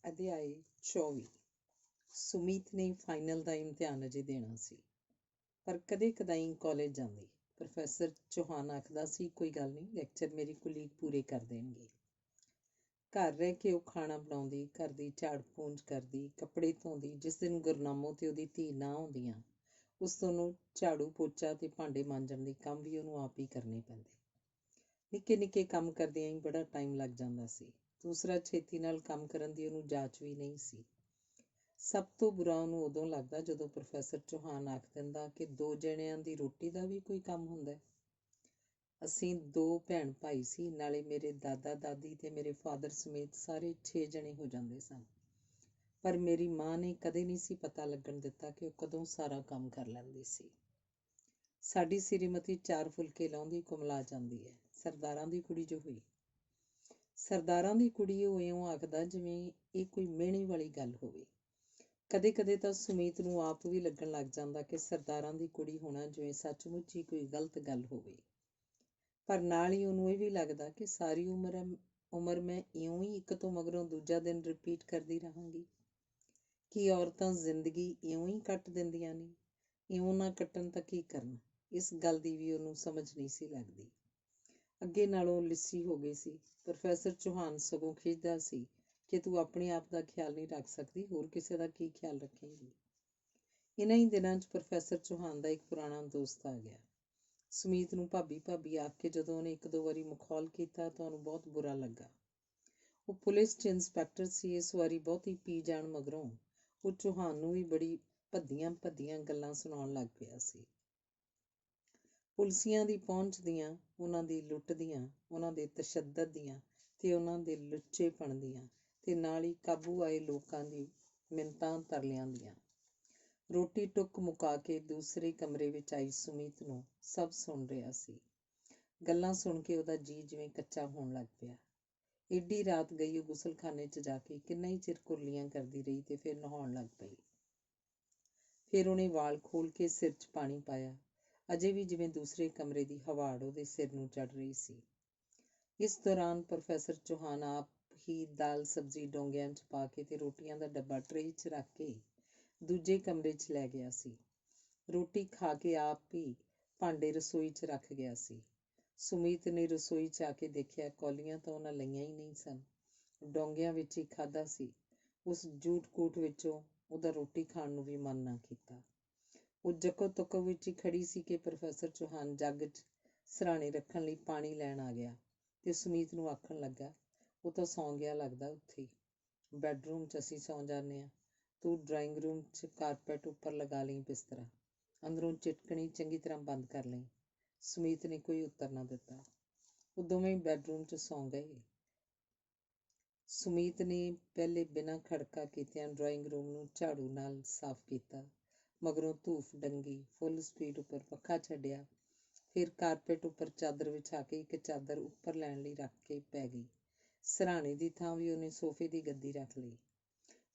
ਅਧਿਆਇ 24। ਸੁਮੀਤ ਨੇ ਫਾਈਨਲ ਦਾ ਇਮਤਿਹਾਨ ਅਜੇ ਦੇਣਾ ਸੀ, ਪਰ ਕਦੇ ਕਦਾਈ ਕਾਲਜ ਜਾਂਦੀ। ਪ੍ਰੋਫੈਸਰ ਚੌਹਾਨ ਆਖਦਾ ਸੀ, ਕੋਈ ਗੱਲ ਨਹੀਂ, ਲੈਕਚਰ ਮੇਰੀ ਕੁਲੀਗ ਪੂਰੇ ਕਰ ਦੇਣਗੇ। ਘਰ ਰਹਿ ਕੇ ਉਹ ਖਾਣਾ ਬਣਾਉਂਦੀ, ਘਰ ਦੀ ਝਾੜ ਪੂੰਝ ਕਰਦੀ, ਕੱਪੜੇ ਧੋਂਦੀ। ਜਿਸ ਦਿਨ ਗੁਰਨਾਮੋ ਤੇ ਉਹਦੀ ਧੀ ਨਾ ਆਉਂਦੀਆਂ, ਉਸ ਤੋਂ ਉਹਨੂੰ ਝਾੜੂ ਪੋਚਾ ਤੇ ਭਾਂਡੇ ਮਾਂਜਣ ਦੇ ਕੰਮ ਵੀ ਉਹਨੂੰ ਆਪ ਹੀ ਕਰਨੇ ਪੈਂਦੇ। ਨਿੱਕੇ ਨਿੱਕੇ ਕੰਮ ਕਰਦਿਆਂ ਹੀ ਬੜਾ ਟਾਈਮ ਲੱਗ ਜਾਂਦਾ ਸੀ। ਦੂਸਰਾ, ਛੇਤੀ ਨਾਲ ਕੰਮ ਕਰਨ ਦੀ ਉਹਨੂੰ ਜਾਚ ਵੀ ਨਹੀਂ ਸੀ। ਸਭ ਤੋਂ ਬੁਰਾ ਉਹਨੂੰ ਉਦੋਂ ਲੱਗਦਾ ਜਦੋਂ ਪ੍ਰੋਫੈਸਰ ਚੌਹਾਨ ਆਖ ਦਿੰਦਾ ਕਿ 2 ਜਣਿਆਂ ਦੀ ਰੋਟੀ ਦਾ ਵੀ ਕੋਈ ਕੰਮ ਹੁੰਦਾ। ਅਸੀਂ 2 ਭੈਣ ਭਾਈ ਸੀ, ਨਾਲੇ ਮੇਰੇ ਦਾਦਾ ਦਾਦੀ ਤੇ ਮੇਰੇ ਫਾਦਰ ਸਮੇਤ ਸਾਰੇ 6 ਜਣੇ ਹੋ ਜਾਂਦੇ ਸਨ। ਪਰ ਮੇਰੀ ਮਾਂ ਨੇ ਕਦੇ ਨਹੀਂ ਸੀ ਪਤਾ ਲੱਗਣ ਦਿੱਤਾ ਕਿ ਉਹ ਕਦੋਂ ਸਾਰਾ ਕੰਮ ਕਰ ਲੈਂਦੀ ਸੀ। ਸਾਡੀ ਸ੍ਰੀਮਤੀ 4 ਫੁਲਕੇ ਲਾਉਂਦੀ ਕੁਮਲਾ ਜਾਂਦੀ ਹੈ। ਸਰਦਾਰਾਂ ਦੀ ਕੁੜੀ ਜੋ ਹੋਈ। ਸਰਦਾਰਾਂ ਦੀ ਕੁੜੀ, ਉਹ ਇਉਂ ਆਖਦਾ ਜਿਵੇਂ ਇਹ ਕੋਈ ਮਿਹਣੇ ਵਾਲੀ ਗੱਲ ਹੋਵੇ। ਕਦੇ ਕਦੇ ਤਾਂ ਸੁਮੀਤ ਨੂੰ ਆਪ ਵੀ ਲੱਗਣ ਲੱਗ ਜਾਂਦਾ ਕਿ ਸਰਦਾਰਾਂ ਦੀ ਕੁੜੀ ਹੋਣਾ ਜਿਵੇਂ ਸੱਚਮੁੱਚ ਹੀ ਕੋਈ ਗਲਤ ਗੱਲ ਹੋਵੇ। ਪਰ ਨਾਲ ਹੀ ਉਹਨੂੰ ਇਹ ਵੀ ਲੱਗਦਾ ਕਿ ਸਾਰੀ ਉਮਰ ਮੈਂ ਇਉਂ ਹੀ ਇੱਕ ਤੋਂ ਮਗਰੋਂ ਦੂਜਾ ਦਿਨ ਰਿਪੀਟ ਕਰਦੀ ਰਹਾਂਗੀ। ਕੀ ਔਰਤਾਂ ਜ਼ਿੰਦਗੀ ਇਉਂ ਹੀ ਕੱਟ ਦਿੰਦੀਆਂ ਨੇ? ਇਉਂ ਨਾ ਕੱਟਣ ਤਾਂ ਕੀ ਕਰਨ? ਇਸ ਗੱਲ ਦੀ ਵੀ ਉਹਨੂੰ ਸਮਝ ਨਹੀਂ ਸੀ ਲੱਗਦੀ। ਅੱਗੇ ਨਾਲੋਂ ਲਿੱਸੀ ਹੋ ਗਈ ਸੀ। ਪ੍ਰੋਫੈਸਰ ਚੌਹਾਨ ਸਗੋਂ ਖਿਝਦਾ ਸੀ ਕਿ ਤੂੰ ਆਪਣੇ ਆਪ ਦਾ ਖਿਆਲ ਨਹੀਂ ਰੱਖ ਸਕਦੀ, ਹੋਰ ਕਿਸੇ ਦਾ ਕੀ ਖਿਆਲ ਰੱਖੇਂਗੀ। ਇਹਨਾਂ ਹੀ ਦਿਨਾਂ 'ਚ ਪ੍ਰੋਫੈਸਰ ਚੌਹਾਨ ਦਾ ਇੱਕ ਪੁਰਾਣਾ ਦੋਸਤ ਆ ਗਿਆ। ਸੁਮੀਤ ਨੂੰ ਭਾਬੀ ਭਾਬੀ ਆਖ ਕੇ ਜਦੋਂ ਉਹਨੇ 1-2 ਵਾਰੀ ਮਖੌਲ ਕੀਤਾ ਤਾਂ ਉਹਨੂੰ ਬਹੁਤ ਬੁਰਾ ਲੱਗਾ। ਉਹ ਪੁਲਿਸ 'ਚ ਇੰਸਪੈਕਟਰ ਸੀ। ਇਸ ਵਾਰੀ ਬਹੁਤੀ ਪੀ ਜਾਣ ਮਗਰੋਂ ਉਹ ਚੌਹਾਨ ਨੂੰ ਵੀ ਬੜੀ ਭੱਦੀਆਂ ਗੱਲਾਂ ਸੁਣਾਉਣ ਲੱਗ ਪਿਆ ਸੀ। ਪੁਲਸੀਆਂ ਦੀ ਪਹੁੰਚ ਦੀਆਂ, ਉਹਨਾਂ ਦੀ ਲੁੱਟ ਦੀਆਂ, ਉਹਨਾਂ ਦੇ ਤਸ਼ੱਦਦ ਦੀਆਂ ਤੇ ਉਹਨਾਂ ਦੇ ਲੁੱਚੇਪਣ ਦੀਆਂ, ਤੇ ਨਾਲ ਹੀ ਕਾਬੂ ਆਏ ਲੋਕਾਂ ਦੀ ਮਿੰਨਤਾਂ ਤਰਲਿਆਂ ਦੀਆਂ। ਰੋਟੀ ਟੁੱਕ ਮੁਕਾ ਕੇ ਦੂਸਰੇ ਕਮਰੇ ਵਿੱਚ ਆਈ ਸੁਮੀਤ ਨੂੰ ਸਭ ਸੁਣ ਰਿਹਾ ਸੀ। ਗੱਲਾਂ ਸੁਣ ਕੇ ਉਹਦਾ ਜੀਅ ਜਿਵੇਂ ਕੱਚਾ ਹੋਣ ਲੱਗ ਪਿਆ। ਏਡੀ ਰਾਤ ਗਈ ਉਹ ਗੁਸਲਖਾਨੇ 'ਚ ਜਾ ਕੇ ਕਿੰਨਾ ਹੀ ਚਿਰ ਕੁਰਲੀਆਂ ਕਰਦੀ ਰਹੀ ਤੇ ਫਿਰ ਨਹਾਉਣ ਲੱਗ ਪਈ। ਫਿਰ ਉਹਨੇ ਵਾਲ ਖੋਲ੍ਹ ਕੇ ਸਿਰ 'ਚ ਪਾਣੀ ਪਾਇਆ। ਅਜੇ ਵੀ ਜਿਵੇਂ ਦੂਸਰੇ ਕਮਰੇ ਦੀ ਹਵਾੜ ਉਹਦੇ ਸਿਰ ਨੂੰ ਚੜ੍ਹ ਰਹੀ ਸੀ। ਇਸ ਦੌਰਾਨ ਪ੍ਰੋਫੈਸਰ ਚੌਹਾਨ ਆਪ ਹੀ ਦਾਲ ਸਬਜ਼ੀ ਡੋਂਗਿਆਂ 'ਚ ਪਾ ਕੇ ਤੇ ਰੋਟੀਆਂ ਦਾ ਡੱਬਾ ਟਰੇ 'ਚ ਰੱਖ ਕੇ ਦੂਜੇ ਕਮਰੇ 'ਚ ਲੈ ਗਿਆ ਸੀ। ਰੋਟੀ ਖਾ ਕੇ ਆਪ ਹੀ ਭਾਂਡੇ ਰਸੋਈ 'ਚ ਰੱਖ ਗਿਆ ਸੀ। ਸੁਮੀਤ ਨੇ ਰਸੋਈ 'ਚ ਆ ਕੇ ਦੇਖਿਆ, ਕੌਲੀਆਂ ਤਾਂ ਉਹਨਾਂ ਲਈਆਂ ਹੀ ਨਹੀਂ ਸਨ। ਡੋਂਗਿਆਂ ਵਿੱਚ ਹੀ ਖਾਧਾ ਸੀ। ਉਸ ਜੂਟ ਕੂਟ ਵਿੱਚੋਂ ਉਹਦਾ ਰੋਟੀ ਖਾਣ ਨੂੰ ਵੀ ਮਨ ਨਾ ਕੀਤਾ। ਉਹ ਜੱਕੋ ਤੱਕੋ ਵਿੱਚ ਹੀ ਖੜੀ ਸੀ ਕਿ ਪ੍ਰੋਫੈਸਰ ਚੌਹਾਨ ਜੱਗ 'ਚ ਸਿਰਹਾਣੇ ਰੱਖਣ ਲਈ ਪਾਣੀ ਲੈਣ ਆ ਗਿਆ ਤੇ ਸੁਮੀਤ ਨੂੰ ਆਖਣ ਲੱਗਾ, ਉਹ ਤਾਂ ਸੌਂ ਗਿਆ ਲੱਗਦਾ ਉੱਥੇ ਹੀ। ਬੈਡਰੂਮ 'ਚ ਅਸੀਂ ਸੌਂ ਜਾਂਦੇ ਹਾਂ। ਤੂੰ ਡਰਾਇੰਗ ਰੂਮ 'ਚ ਕਾਰਪੈਟ ਉੱਪਰ ਲਗਾ ਲਈ ਬਿਸਤਰਾ। ਅੰਦਰੋਂ ਚਿਟਕਣੀ ਚੰਗੀ ਤਰ੍ਹਾਂ ਬੰਦ ਕਰ ਲਈ। ਸੁਮੀਤ ਨੇ ਕੋਈ ਉੱਤਰ ਨਾ ਦਿੱਤਾ। ਉਹ ਦੋਵੇਂ ਬੈਡਰੂਮ 'ਚ ਸੌਂ ਗਏ। ਸੁਮੀਤ ਨੇ ਪਹਿਲੇ ਬਿਨਾਂ ਖੜਕਾ ਕੀਤਿਆਂ ਡਰਾਇੰਗ ਰੂਮ ਨੂੰ ਝਾੜੂ ਨਾਲ ਸਾਫ਼ ਕੀਤਾ। ਮਗਰੋਂ ਧੂਫ ਡੰਗੀ, ਫੁੱਲ ਸਪੀਡ ਉੱਪਰ ਪੱਖਾ ਛੱਡਿਆ। ਫਿਰ ਕਾਰਪੇਟ ਉੱਪਰ ਚਾਦਰ ਵਿਛਾ ਕੇ ਇੱਕ ਚਾਦਰ ਉੱਪਰ ਲੈਣ ਲਈ ਰੱਖ ਕੇ ਪੈ ਗਈ। ਸਿਰਹਾਣੇ ਦੀ ਥਾਂ ਵੀ ਉਹਨੇ ਸੋਫੇ ਦੀ ਗੱਦੀ ਰੱਖ ਲਈ।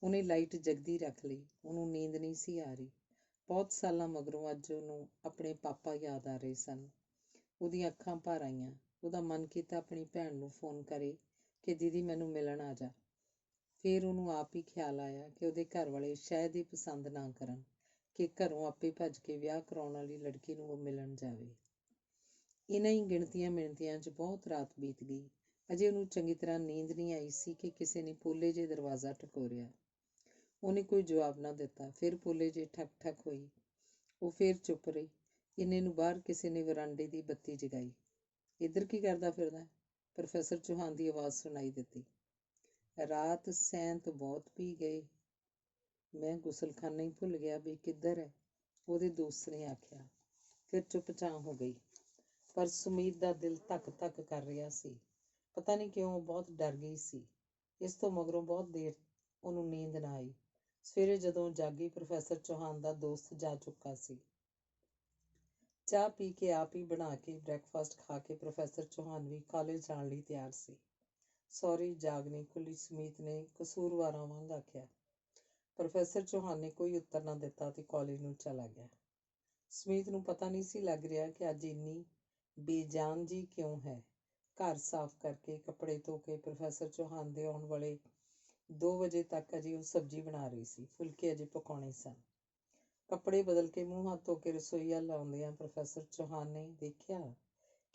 ਉਹਨੇ ਲਾਈਟ ਜਗਦੀ ਰੱਖ ਲਈ। ਉਹਨੂੰ ਨੀਂਦ ਨਹੀਂ ਸੀ ਆ ਰਹੀ। ਬਹੁਤ ਸਾਲਾਂ ਮਗਰੋਂ ਅੱਜ ਉਹਨੂੰ ਆਪਣੇ ਪਾਪਾ ਯਾਦ ਆ ਰਹੇ ਸਨ। ਉਹਦੀਆਂ ਅੱਖਾਂ ਭਰ ਆਈਆਂ। ਉਹਦਾ ਮਨ ਕੀਤਾ ਆਪਣੀ ਭੈਣ ਨੂੰ ਫੋਨ ਕਰੇ ਕਿ ਦੀਦੀ ਮੈਨੂੰ ਮਿਲਣ ਆ ਜਾ। ਫਿਰ ਉਹਨੂੰ ਆਪ ਹੀ ਖਿਆਲ ਆਇਆ ਕਿ ਉਹਦੇ ਘਰ ਵਾਲੇ ਸ਼ਾਇਦ ਹੀ ਪਸੰਦ ਨਾ ਕਰਨ ਕਿ ਘਰੋਂ ਆਪੇ ਭੱਜ ਕੇ ਵਿਆਹ ਕਰਾਉਣ ਵਾਲੀ ਲੜਕੀ ਨੂੰ ਉਹ ਮਿਲਣ ਜਾਵੇ। ਇਹਨਾਂ ਹੀ ਗਿਣਤੀਆਂ ਮਿਣਤੀਆਂ 'ਚ ਬਹੁਤ ਰਾਤ ਬੀਤ ਗਈ। ਅਜੇ ਉਹਨੂੰ ਚੰਗੀ ਤਰ੍ਹਾਂ ਨੀਂਦ ਨਹੀਂ ਆਈ ਸੀ ਕਿ ਕਿਸੇ ਨੇ ਪੋਲੇ ਜਿਹੇ ਦਰਵਾਜ਼ਾ ਠਕੋਰਿਆ। ਉਹਨੇ ਕੋਈ ਜਵਾਬ ਨਾ ਦਿੱਤਾ। ਫਿਰ ਪੋਲੇ ਜਿਹੇ ਠਕ ਠਕ ਹੋਈ। ਉਹ ਫਿਰ ਚੁੱਪ ਰਹੀ। ਇੰਨੇ ਨੂੰ ਬਾਹਰ ਕਿਸੇ ਨੇ ਵਰਾਂਡੇ ਦੀ ਬੱਤੀ ਜਗਾਈ। ਇੱਧਰ ਕੀ ਕਰਦਾ ਫਿਰਦਾ? ਪ੍ਰੋਫੈਸਰ ਚੌਹਾਨ ਦੀ ਆਵਾਜ਼ ਸੁਣਾਈ ਦਿੱਤੀ। ਰਾਤ ਸੈਂਤ ਬਹੁਤ ਪੀ ਗਏ। ਮੈਂ ਗੁਸਲਖਾਨਾ ਹੀ ਭੁੱਲ ਗਿਆ ਵੀ ਕਿੱਧਰ ਹੈ, ਉਹਦੇ ਦੋਸਤ ਨੇ ਆਖਿਆ। ਫਿਰ ਚੁੱਪ-ਚਾਂ ਹੋ ਗਈ। ਪਰ ਸੁਮੀਤ ਦਾ ਦਿਲ ਧੱਕ ਧੱਕ ਕਰ ਰਿਹਾ ਸੀ। ਪਤਾ ਨਹੀਂ ਕਿਉਂ ਉਹ ਬਹੁਤ ਡਰ ਗਈ ਸੀ। ਇਸ ਤੋਂ ਮਗਰੋਂ ਬਹੁਤ ਦੇਰ ਉਹਨੂੰ ਨੀਂਦ ਨਾ ਆਈ। ਸਵੇਰੇ ਜਦੋਂ ਜਾਗੀ, ਪ੍ਰੋਫੈਸਰ ਚੌਹਾਨ ਦਾ ਦੋਸਤ ਜਾ ਚੁੱਕਾ ਸੀ। ਚਾਹ ਪੀ ਕੇ ਆਪ ਹੀ ਬਣਾ ਕੇ ਬ੍ਰੈਕਫਾਸਟ ਖਾ ਕੇ ਪ੍ਰੋਫੈਸਰ ਚੌਹਾਨ ਵੀ ਕਾਲਜ ਜਾਣ ਲਈ ਤਿਆਰ ਸੀ। ਸੌਰੀ, ਜਾਗ ਨਹੀਂ ਖੁੱਲ੍ਹੀ, ਸੁਮੀਤ ਨੇ ਕਸੂਰਵਾਰਾਂ ਵਾਂਗ ਆਖਿਆ। ਪ੍ਰੋਫੈਸਰ ਚੌਹਾਨ ਨੇ ਕੋਈ ਉੱਤਰ ਨਾ ਦਿੱਤਾ ਤੇ ਕਾਲਜ ਨੂੰ ਚਲਾ ਗਿਆ। ਸੁਮੀਤ ਨੂੰ ਪਤਾ ਨਹੀਂ ਸੀ ਲੱਗ ਰਿਹਾ ਕਿ ਅੱਜ ਇੰਨੀ ਬੇਜਾਨ ਜੀ ਕਿਉਂ ਹੈ। ਘਰ ਸਾਫ਼ ਕਰਕੇ, ਕੱਪੜੇ ਧੋ ਕੇ ਪ੍ਰੋਫੈਸਰ ਚੌਹਾਨ ਦੇ ਆਉਣ ਵਾਲੇ 2 ਵਜੇ ਤੱਕ ਅਜੇ ਉਹ ਸਬਜ਼ੀ ਬਣਾ ਰਹੀ ਸੀ। ਫੁਲਕੇ ਅਜੇ ਪਕਾਉਣੇ ਸਨ। ਕੱਪੜੇ ਬਦਲ ਕੇ ਮੂੰਹ ਹੱਥ ਧੋ ਕੇ ਰਸੋਈ ਵੱਲ ਆਉਂਦਿਆਂ ਪ੍ਰੋਫੈਸਰ ਚੌਹਾਨ ਨੇ ਦੇਖਿਆ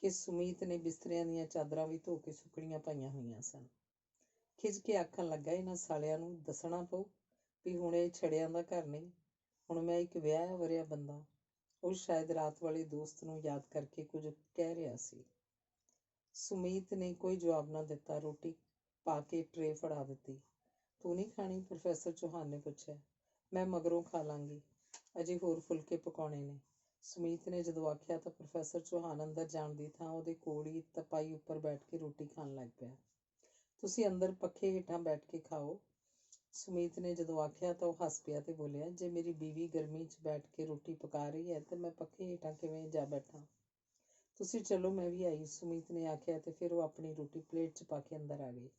ਕਿ ਸੁਮੀਤ ਨੇ ਬਿਸਤਰਿਆਂ ਦੀਆਂ ਚਾਦਰਾਂ ਵੀ ਧੋ ਕੇ ਸੁੱਕਣੀਆਂ ਪਾਈਆਂ ਹੋਈਆਂ ਸਨ। ਖਿਝ ਕੇ ਆਖਣ ਲੱਗਾ, ਇਹਨਾਂ ਸਾਲਿਆਂ ਨੂੰ ਦੱਸਣਾ ਪਊ ਵੀ ਹੁਣ ਇਹ ਛੜਿਆਂ ਦਾ ਘਰ ਨਹੀਂ, ਹੁਣ ਮੈਂ ਇੱਕ ਵਿਆਹਿਆ ਵਰਿਆ ਬੰਦਾ। ਉਹ ਸ਼ਾਇਦ ਰਾਤ ਵਾਲੇ ਦੋਸਤ ਨੂੰ ਯਾਦ ਕਰਕੇ ਕੁਝ ਕਹਿ ਰਿਹਾ ਸੀ। ਸੁਮੀਤ ਨੇ ਕੋਈ ਜਵਾਬ ਨਾ ਦਿੱਤਾ। ਰੋਟੀ ਪਾ ਕੇ ਟਰੇ ਫੜਾ ਦਿੱਤੀ। ਤੂੰ ਨਹੀਂ ਖਾਣੀ? ਪ੍ਰੋਫੈਸਰ ਚੌਹਾਨ ਨੇ ਪੁੱਛਿਆ। ਮੈਂ ਮਗਰੋਂ ਖਾ ਲਾਂਗੀ, ਅਜੇ ਹੋਰ ਫੁਲਕੇ ਪਕਾਉਣੇ ਨੇ। ਸੁਮੀਤ ਨੇ ਜਦੋਂ ਆਖਿਆ ਤਾਂ ਪ੍ਰੋਫੈਸਰ ਚੌਹਾਨ ਅੰਦਰ ਜਾਣ ਦੀ ਥਾਂ ਉਹਦੇ ਕੋਲ ਹੀ ਤਪਾਈ ਉੱਪਰ ਬੈਠ ਕੇ ਰੋਟੀ ਖਾਣ ਲੱਗ ਪਿਆ। ਤੁਸੀਂ ਅੰਦਰ ਪੱਖੇ ਹੇਠਾਂ ਬੈਠ ਕੇ ਖਾਓ। ਸੁਮੀਤ ਨੇ ਜਦੋਂ ਆਖਿਆ ਤਾਂ ਉਹ ਹੱਸ ਪਿਆ ਤੇ ਬੋਲਿਆ, ਜੇ ਮੇਰੀ ਬੀਵੀ ਗਰਮੀ 'ਚ ਬੈਠ ਕੇ ਰੋਟੀ ਪਕਾ ਰਹੀ ਹੈ ਤਾਂ ਮੈਂ ਪੱਖੇ ਹੇਠਾਂ ਕਿਵੇਂ ਜਾ ਬੈਠਾਂ? ਤੁਸੀਂ ਚਲੋ, ਮੈਂ ਵੀ ਆਈ, ਸੁਮੀਤ ਨੇ ਆਖਿਆ ਤੇ ਫਿਰ ਉਹ ਆਪਣੀ ਰੋਟੀ ਪਲੇਟ 'ਚ ਪਾ ਕੇ ਅੰਦਰ ਆ ਗਈ।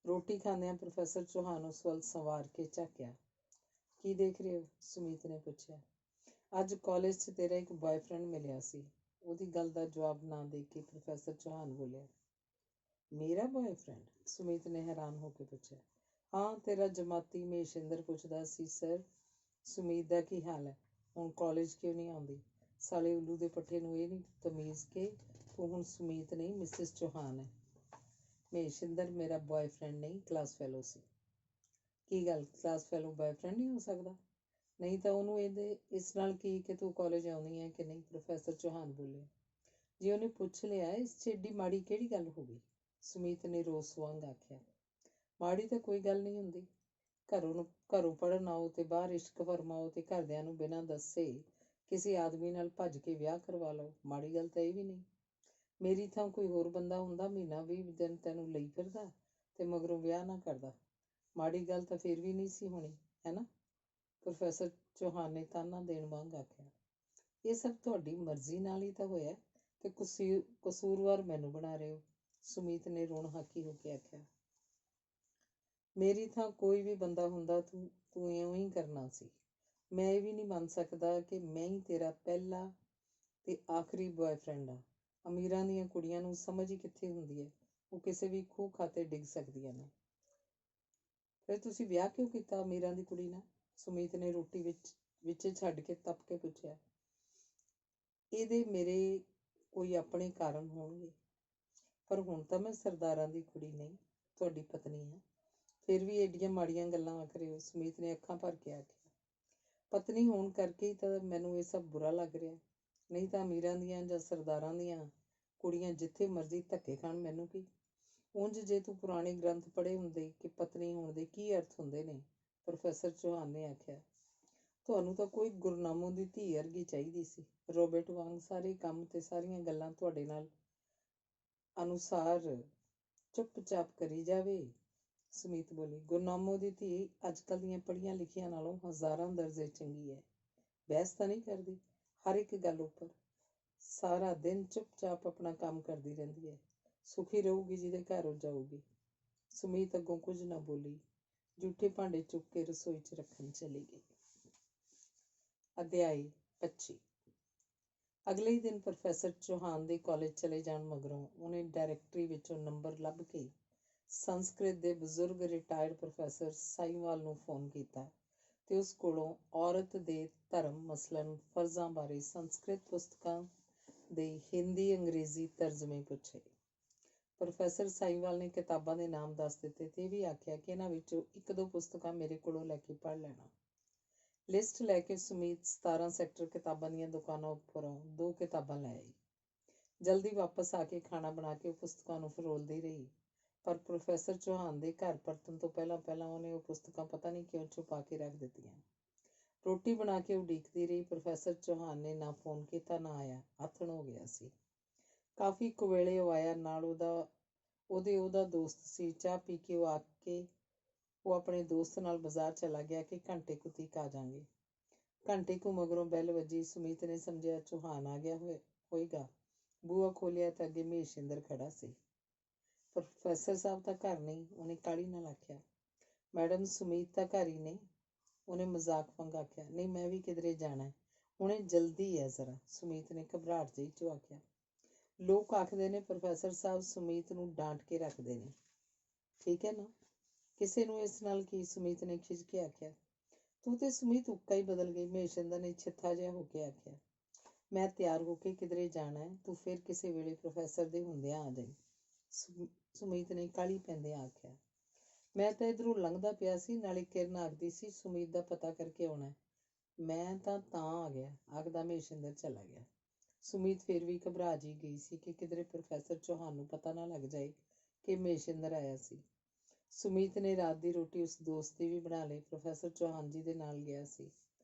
ਰੋਟੀ ਖਾਂਦਿਆਂ ਪ੍ਰੋਫੈਸਰ ਚੌਹਾਨ ਉਸ ਵੱਲ ਸੰਵਾਰ ਕੇ ਝਾਕਿਆ। ਕੀ ਦੇਖ ਰਹੇ ਹੋ? ਸੁਮੀਤ ਨੇ ਪੁੱਛਿਆ। ਅੱਜ ਕਾਲਜ 'ਚ ਤੇਰਾ ਇੱਕ ਬॉयਫ੍ਰੈਂਡ ਮਿਲਿਆ ਸੀ। ਉਹਦੀ ਗੱਲ ਦਾ ਜਵਾਬ ਨਾ ਦੇ ਕੇ ਪ੍ਰੋਫੈਸਰ ਚੌਹਾਨ ਬੋਲਿਆ। ਮੇਰਾ ਬॉयਫ੍ਰੈਂਡ? ਸੁਮੀਤ ਨੇ ਹੈਰਾਨ ਹੋ ਕੇ ਪੁੱਛਿਆ। ਹਾਂ, ਤੇਰਾ ਜਮਾਤੀ ਮਹੇਸ਼ਿੰਦਰ ਪੁੱਛਦਾ ਸੀ ਸਰ, ਸੁਮੀਤ ਦਾ ਕੀ ਹਾਲ ਹੈ? ਹੁਣ ਕਾਲਜ ਕਿਉਂ ਨਹੀਂ ਆਉਂਦੀ? ਸਾਲੇ ਉੱਲੂ ਦੇ ਪੱਠੇ ਨੂੰ ਇਹ ਨਹੀਂ ਤਮੀਜ਼ ਕਿ ਤੂੰ ਹੁਣ ਸੁਮੀਤ ਨਹੀਂ, ਮਿਸਿਸ ਚੌਹਾਨ ਹੈ। ਮਹੇਸ਼ਿੰਦਰ ਮੇਰਾ ਬॉयਫ੍ਰੈਂਡ ਨਹੀਂ, ਕਲਾਸ ਫੈਲੋ ਸੀ। ਕੀ ਗੱਲ, ਕਲਾਸ ਫੈਲੋ ਬॉयਫ੍ਰੈਂਡ ਨਹੀਂ ਹੋ ਸਕਦਾ? ਨਹੀਂ ਤਾਂ ਉਹਨੂੰ ਇਸ ਨਾਲ ਕੀ ਕਿ ਤੂੰ ਕਾਲਜ ਆਉਂਦੀ ਹੈ ਕਿ ਨਹੀਂ? ਪ੍ਰੋਫੈਸਰ ਚੌਹਾਨ ਬੋਲੇ। ਜੇ ਉਹਨੇ ਪੁੱਛ ਲਿਆ, ਇਸ 'ਚ ਏਡੀ ਮਾੜੀ ਕਿਹੜੀ ਗੱਲ ਹੋ ਗਈ? ਸੁਮੀਤ ਨੇ ਰੋਸ ਵਾਂਗ ਆਖਿਆ। ਮਾੜੀ ਤਾਂ ਕੋਈ ਗੱਲ ਨਹੀਂ ਹੁੰਦੀ। ਘਰੋਂ ਪੜ੍ਹਨ ਆਓ ਤੇ ਬਾਹਰ ਇਸ਼ਕ ਫਰਮਾਓ ਤੇ ਘਰਦਿਆਂ ਨੂੰ ਬਿਨਾਂ ਦੱਸੇ ਕਿਸੇ ਆਦਮੀ ਨਾਲ ਭੱਜ ਕੇ ਵਿਆਹ ਕਰਵਾ ਲਓ, ਮਾੜੀ ਗੱਲ ਤਾਂ ਇਹ ਵੀ ਨਹੀਂ। ਮੇਰੀ ਥਾਂ ਕੋਈ ਹੋਰ ਬੰਦਾ ਹੁੰਦਾ, ਮਹੀਨਾ 20 ਦਿਨ ਤੈਨੂੰ ਲਈ ਫਿਰਦਾ ਤੇ ਮਗਰੋਂ ਵਿਆਹ ਨਾ ਕਰਦਾ, ਮਾੜੀ ਗੱਲ ਤਾਂ ਫਿਰ ਵੀ ਨਹੀਂ ਸੀ ਹੋਣੀ, ਹੈ ਨਾ? ਪ੍ਰੋਫੈਸਰ ਚੌਹਾਨ ਨੇ ਤਾਨਾ ਦੇਣ ਵਾਂਗ ਆਖਿਆ। ਇਹ ਸਭ ਤੁਹਾਡੀ ਮਰਜ਼ੀ ਨਾਲ ਹੀ ਤਾਂ ਹੋਇਆ ਤੇ ਕਸੂਰਵਾਰ ਮੈਨੂੰ ਬਣਾ ਰਹੇ ਹੋ, ਸੁਮੀਤ ਨੇ ਰੋਣ ਹਾਕੀ ਹੋ ਕੇ ਆਖਿਆ। ਮੇਰੀ ਥਾਂ ਕੋਈ ਵੀ ਬੰਦਾ ਹੁੰਦਾ ਤੂੰ ਇਉਂ ਹੀ ਕਰਨਾ ਸੀ। ਮੈਂ ਇਹ ਵੀ ਨਹੀਂ ਮੰਨ ਸਕਦਾ ਕਿ ਮੈਂ ਹੀ ਤੇਰਾ ਪਹਿਲਾ ਤੇ ਆਖਰੀ ਬॉयਫ੍ਰੈਂਡ ਆ। ਅਮੀਰਾਂ ਦੀਆਂ ਕੁੜੀਆਂ ਨੂੰ ਸਮਝ ਹੀ ਕਿੱਥੇ ਹੁੰਦੀ ਹੈ, ਉਹ ਕਿਸੇ ਵੀ ਖੂਹ ਖਾਤੇ ਡਿੱਗ ਸਕਦੀਆਂ ਨੇ। ਫਿਰ ਤੁਸੀਂ ਵਿਆਹ ਕਿਉਂ ਕੀਤਾ ਅਮੀਰਾਂ ਦੀ ਕੁੜੀ ਨਾਲ? ਸੁਮੀਤ ਨੇ ਰੋਟੀ ਵਿੱਚ ਛੱਡ ਕੇ ਤਪ ਕੇ ਪੁੱਛਿਆ। ਇਹਦੇ ਮੇਰੇ ਕੋਈ ਆਪਣੇ ਕਾਰਨ ਹੋਣਗੇ, ਪਰ ਹੁਣ ਤਾਂ ਮੈਂ ਸਰਦਾਰਾਂ ਦੀ ਕੁੜੀ ਨਹੀਂ, ਤੁਹਾਡੀ ਪਤਨੀ ਹਾਂ। ਫਿਰ ਵੀ ਏਡੀਆਂ ਮਾੜੀਆਂ ਗੱਲਾਂ ਆਖ ਰਹੇ ਹੋ? ਸੁਮੀਤ ਨੇ ਅੱਖਾਂ ਭਰ ਕੇ ਆਖਿਆ। ਪਤਨੀ ਹੋਣ ਕਰਕੇ ਹੀ ਤਾਂ ਮੈਨੂੰ ਇਹ ਸਭ ਬੁਰਾ ਲੱਗ ਰਿਹਾ, ਨਹੀਂ ਤਾਂ ਅਮੀਰਾਂ ਦੀਆਂ ਜਾਂ ਸਰਦਾਰਾਂ ਦੀਆਂ ਕੁੜੀਆਂ ਜਿੱਥੇ ਮਰਜ਼ੀ ਧੱਕੇ ਖਾਣ, ਮੈਨੂੰ ਕੀ। ਉਂਝ ਜੇ ਤੂੰ ਪੁਰਾਣੇ ਗ੍ਰੰਥ ਪੜ੍ਹੇ ਹੁੰਦੇ ਕਿ ਪਤਨੀ ਹੋਣ ਦੇ ਕੀ ਅਰਥ ਹੁੰਦੇ ਨੇ, ਪ੍ਰੋਫੈਸਰ ਚੌਹਾਨ ਨੇ ਆਖਿਆ। ਤੁਹਾਨੂੰ ਤਾਂ ਕੋਈ ਗੁਰਨਾਮੋਂ ਦੀ ਧੀ ਵਰਗੀ ਚਾਹੀਦੀ ਸੀ, ਰੋਬਰਟ ਵਾਂਗ ਸਾਰੇ ਕੰਮ ਤੇ ਸਾਰੀਆਂ ਗੱਲਾਂ ਤੁਹਾਡੇ ਨਾਲ ਅਨੁਸਾਰ ਚੁੱਪਚਾਪ ਕਰੀ ਜਾਵੇ। ਸੁਮੀਤ ਬੋਲੀ। ਗੁਰਨਾਮੋਂ ਦੀ ਧੀ ਅੱਜ ਕੱਲ੍ਹ ਦੀਆਂ ਪੜ੍ਹੀਆਂ ਲਿਖੀਆਂ ਨਾਲੋਂ ਹਜ਼ਾਰਾਂ ਦਰਜੇ ਚੰਗੀ ਹੈ। ਬਹਿਸ ਤਾਂ ਨਹੀਂ ਕਰਦੀ ਹਰ ਇੱਕ ਗੱਲ ਉੱਪਰ, ਸਾਰਾ ਦਿਨ ਚੁੱਪਚਾਪ ਆਪਣਾ ਕੰਮ ਕਰਦੀ ਰਹਿੰਦੀ ਹੈ। ਸੁਖੀ ਰਹੂਗੀ ਜਿਹਦੇ ਘਰ ਉਹ ਜਾਊਗੀ। ਸੁਮੀਤ ਅੱਗੋਂ ਕੁਝ ਨਾ ਬੋਲੀ, ਜੂਠੇ ਭਾਂਡੇ ਚੁੱਕ ਕੇ ਰਸੋਈ 'ਚ ਰੱਖਣ ਚਲੀ ਗਈ। ਅਧਿਆਇ 25। ਅਗਲੇ ਹੀ ਦਿਨ ਪ੍ਰੋਫੈਸਰ ਚੌਹਾਨ ਦੇ ਕਾਲਜ ਚਲੇ ਜਾਣ ਮਗਰੋਂ ਉਹਨੇ ਡਾਇਰੈਕਟਰੀ ਵਿੱਚੋਂ ਨੰਬਰ ਲੱਭ ਕੇ ਸੰਸਕ੍ਰਿਤ ਦੇ ਬਜ਼ੁਰਗ ਰਿਟਾਇਰਡ ਪ੍ਰੋਫੈਸਰ ਸਾਈਵਾਲ ਨੂੰ ਫੋਨ ਕੀਤਾ ਤੇ ਉਸ ਕੋਲੋਂ ਔਰਤ ਦੇ ਧਰਮ, ਮਸਲਨ ਫਰਜ਼ਾਂ ਬਾਰੇ ਸੰਸਕ੍ਰਿਤ ਪੁਸਤਕਾਂ ਦੇ ਹਿੰਦੀ ਅੰਗਰੇਜ਼ੀ ਤਰਜਮੇ ਪੁੱਛੇ। ਪ੍ਰੋਫੈਸਰ ਸਾਈਵਾਲ ਨੇ ਕਿਤਾਬਾਂ ਦੇ ਨਾਮ ਦੱਸ ਦਿੱਤੇ ਤੇ ਇਹ ਵੀ ਆਖਿਆ ਕਿ ਇਹਨਾਂ ਵਿੱਚੋਂ 1-2 ਪੁਸਤਕਾਂ ਮੇਰੇ ਕੋਲੋਂ ਲੈ ਕੇ ਪੜ੍ਹ ਲੈਣਾ। ਲਿਸਟ ਲੈ ਕੇ ਸੁਮੀਤ 17 ਸੈਕਟਰ ਕਿਤਾਬਾਂ ਦੀਆਂ ਦੁਕਾਨਾਂ ਉੱਪਰੋਂ 2 ਕਿਤਾਬਾਂ ਲੈ ਆਈ। ਜਲਦੀ ਵਾਪਸ ਆ ਕੇ ਖਾਣਾ ਬਣਾ ਕੇ ਉਹ ਪੁਸਤਕਾਂ ਨੂੰ ਫਰੋਲਦੀ ਰਹੀ, ਪਰ ਪ੍ਰੋਫੈਸਰ ਚੌਹਾਨ ਦੇ ਘਰ ਪਰਤਣ ਤੋਂ ਪਹਿਲਾਂ ਉਹਨੇ ਉਹ ਪੁਸਤਕਾਂ ਪਤਾ ਨਹੀਂ ਕਿਉਂ ਛੁਪਾ ਕੇ ਰੱਖ ਦਿੱਤੀਆਂ। ਰੋਟੀ ਬਣਾ ਕੇ ਉਡੀਕਦੀ ਰਹੀ। ਪ੍ਰੋਫੈਸਰ ਚੌਹਾਨ ਨੇ ਨਾ ਫੋਨ ਕੀਤਾ, ਨਾ ਆਇਆ। ਆਥਣ ਹੋ ਗਿਆ ਸੀ। ਕਾਫੀ ਕੁਵੇਲੇ ਉਹ ਆਇਆ। ਨਾਲ ਉਹਦਾ ਦੋਸਤ ਸੀ। ਚਾਹ ਪੀ ਕੇ ਉਹ ਆਪਣੇ ਦੋਸਤ ਨਾਲ ਬਾਜ਼ਾਰ ਚਲਾ ਗਿਆ ਕਿ ਘੰਟੇ ਕੁ ਤੀਕ ਆ ਜਾਵਾਂਗੇ। ਘੰਟੇ ਕੁ ਮਗਰੋਂ ਬੈਲ ਵੱਜੀ। ਸੁਮੀਤ ਨੇ ਸਮਝਿਆ ਚੌਹਾਨ ਆ ਗਿਆ ਹੋਏਗਾ। ਬੂਹਾ ਖੋਲ੍ਹਿਆ ਤਾਂ ਅੱਗੇ ਮਹੇਸ਼ਿੰਦਰ ਖੜਾ ਸੀ। ਪ੍ਰੋਫੈਸਰ ਸਾਹਿਬ ਤਾਂ ਘਰ ਨਹੀਂ, ਉਹਨੇ ਕਾਹਲੀ ਨਾਲ ਆਖਿਆ। ਮੈਡਮ, ਸੁਮੀਤ ਤਾਂ ਘਰ ਹੀ ਨੇ, ਉਹਨੇ ਮਜ਼ਾਕ ਵਾਂਗ ਆਖਿਆ। ਨਹੀਂ, ਮੈਂ ਵੀ ਕਿਧਰੇ ਜਾਣਾ, ਹੁਣੇ ਜਲਦੀ ਹੈ ਜ਼ਰਾ, ਸੁਮੀਤ ਨੇ ਘਬਰਾਹਟ ਜਿਹੀ 'ਚੋਂ ਆਖਿਆ। ਲੋਕ ਆਖਦੇ ਨੇ ਪ੍ਰੋਫੈਸਰ ਸਾਹਿਬ ਸੁਮੀਤ ਨੂੰ ਡਾਂਟ ਕੇ ਰੱਖਦੇ ਨੇ, ਠੀਕ ਹੈ ਨਾ? ਕਿਸੇ ਨੂੰ ਇਸ ਨਾਲ ਕੀ? ਸੁਮੀਤ ਨੇ ਖਿਝ ਕੇ ਆਖਿਆ। ਤੂੰ ਤੇ ਸੁਮੀਤ ਉੱਕਾ ਹੀ ਬਦਲ ਗਈ, ਮਹੇਸ਼ਿੰਦਰ ਨੇ ਛਿੱਥਾ ਜਿਹਾ ਹੋ ਕੇ ਆਖਿਆ। ਮੈਂ ਤਿਆਰ ਹੋ ਕੇ ਕਿਧਰੇ ਜਾਣਾ ਹੈ, ਤੂੰ ਫਿਰ ਕਿਸੇ ਵੇਲੇ ਪ੍ਰੋਫੈਸਰ ਦੇ ਹੁੰਦਿਆਂ ਆ ਜਾਈਂ, ਸੁਮੀਤ ਨੇ ਕਾਹਲੀ ਪੈਂਦਿਆਂ ਆਖਿਆ। ਮੈਂ ਤਾਂ ਇੱਧਰੋਂ ਲੰਘਦਾ ਪਿਆ ਸੀ, ਨਾਲੇ ਕਿਰਨ ਆਖਦੀ ਸੀ ਸੁਮੀਤ ਦਾ ਪਤਾ ਕਰਕੇ ਆਉਣਾ। ਮੈਂ ਤਾਂ ਆ ਗਿਆ, ਆਖਦਾ ਮਹੇਸ਼ਿੰਦਰ ਚਲਾ ਗਿਆ। ਸੁਮੀਤ ਫਿਰ ਵੀ ਘਬਰਾ ਜਿਹੀ ਗਈ ਸੀ ਕਿ ਕਿਧਰੇ ਪ੍ਰੋਫੈਸਰ ਚੌਹਾਨ ਨੂੰ ਪਤਾ ਨਾ ਲੱਗ ਜਾਏ ਕਿ ਮਹੇਸ਼ਿੰਦਰ ਆਇਆ ਸੀ। ਸੁਮੀਤ ਨੇ ਰਾਤ ਦੀ ਰੋਟੀ ਉਸ ਦੋਸਤ ਦੀ ਵੀ ਬਣਾ ਲਈ। ਪ੍ਰੋਫੈਸਰ ਚੌਹਾਨ ਜੀ ਦੇ ਨਾਲ ਗਿਆ ਸੀ।